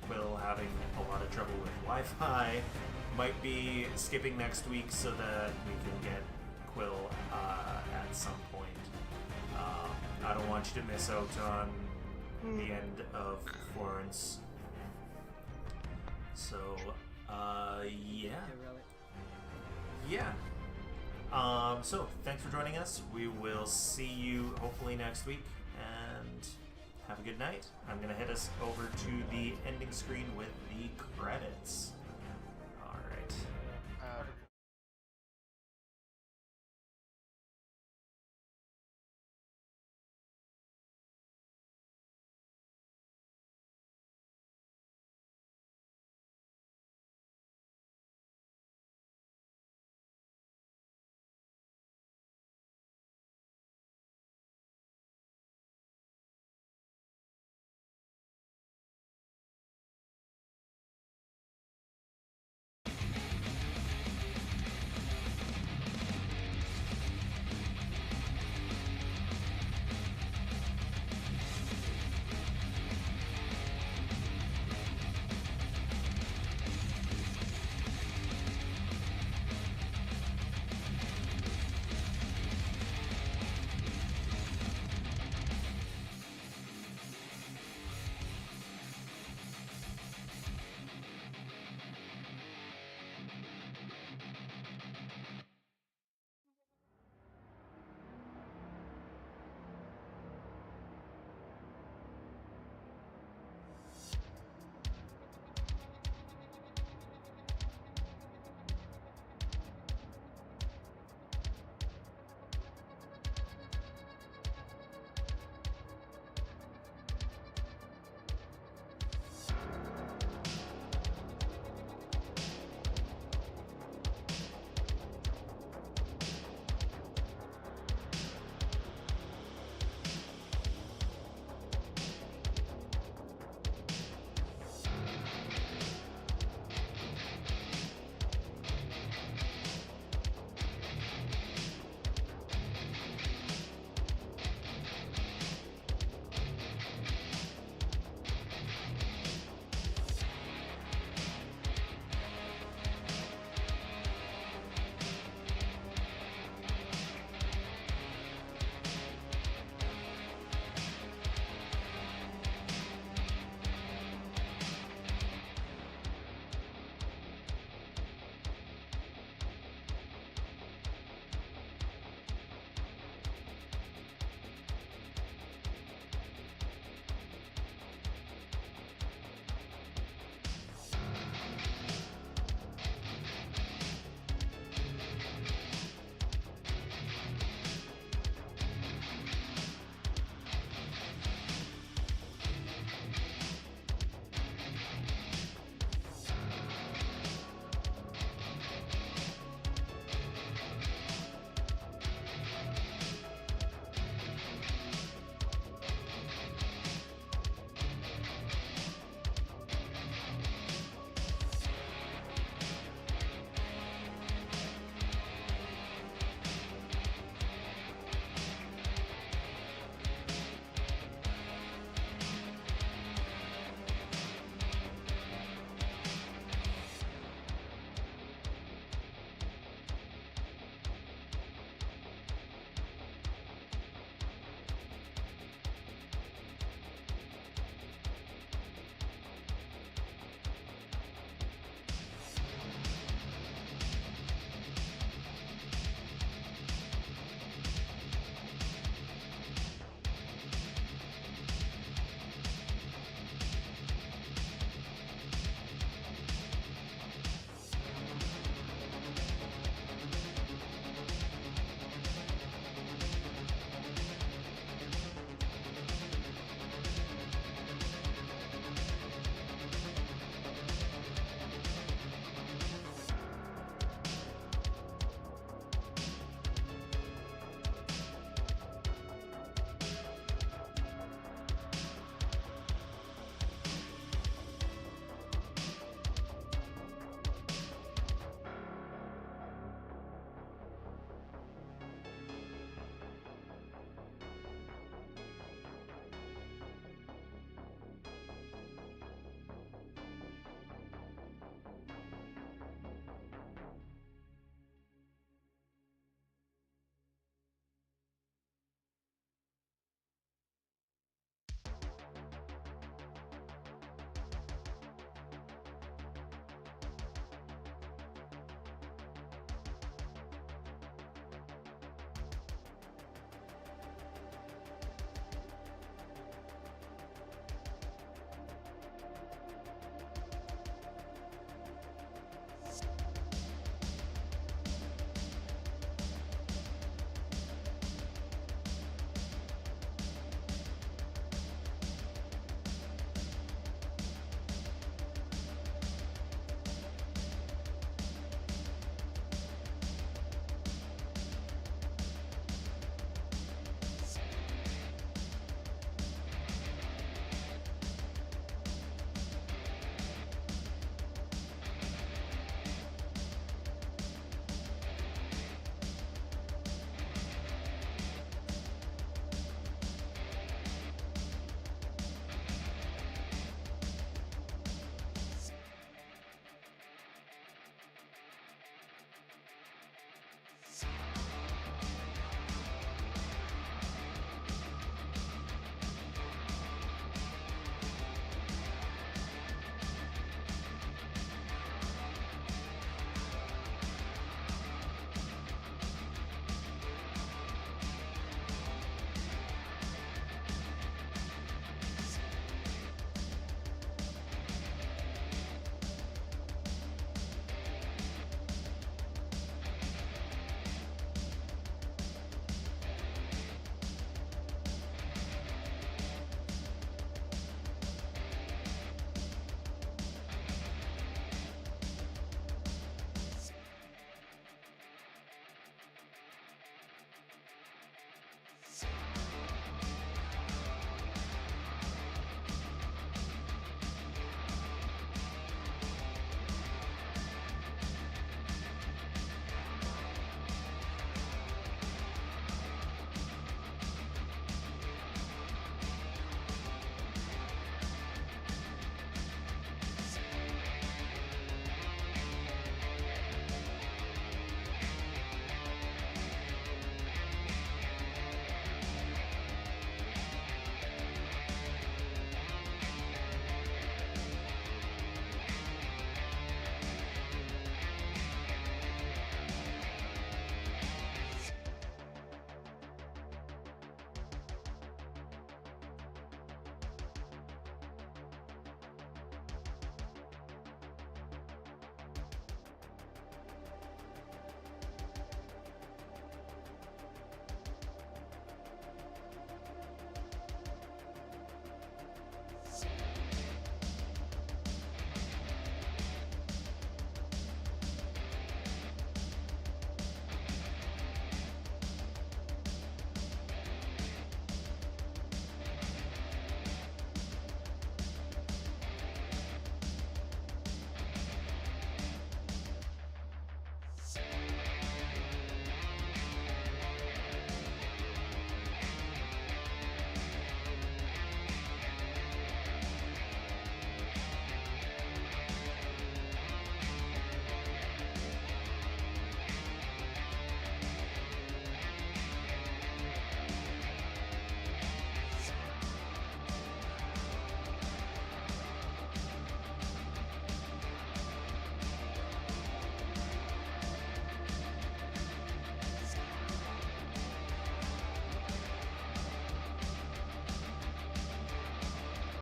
Quill having a lot of trouble with Wi-Fi, might be skipping next week so that we can get Quill at some point. I don't want you to miss out on the end of Florence. So, yeah.
Heroic.
Yeah. So, thanks for joining us. We will see you hopefully next week, and have a good night. I'm going to head us over to the ending screen with the credits.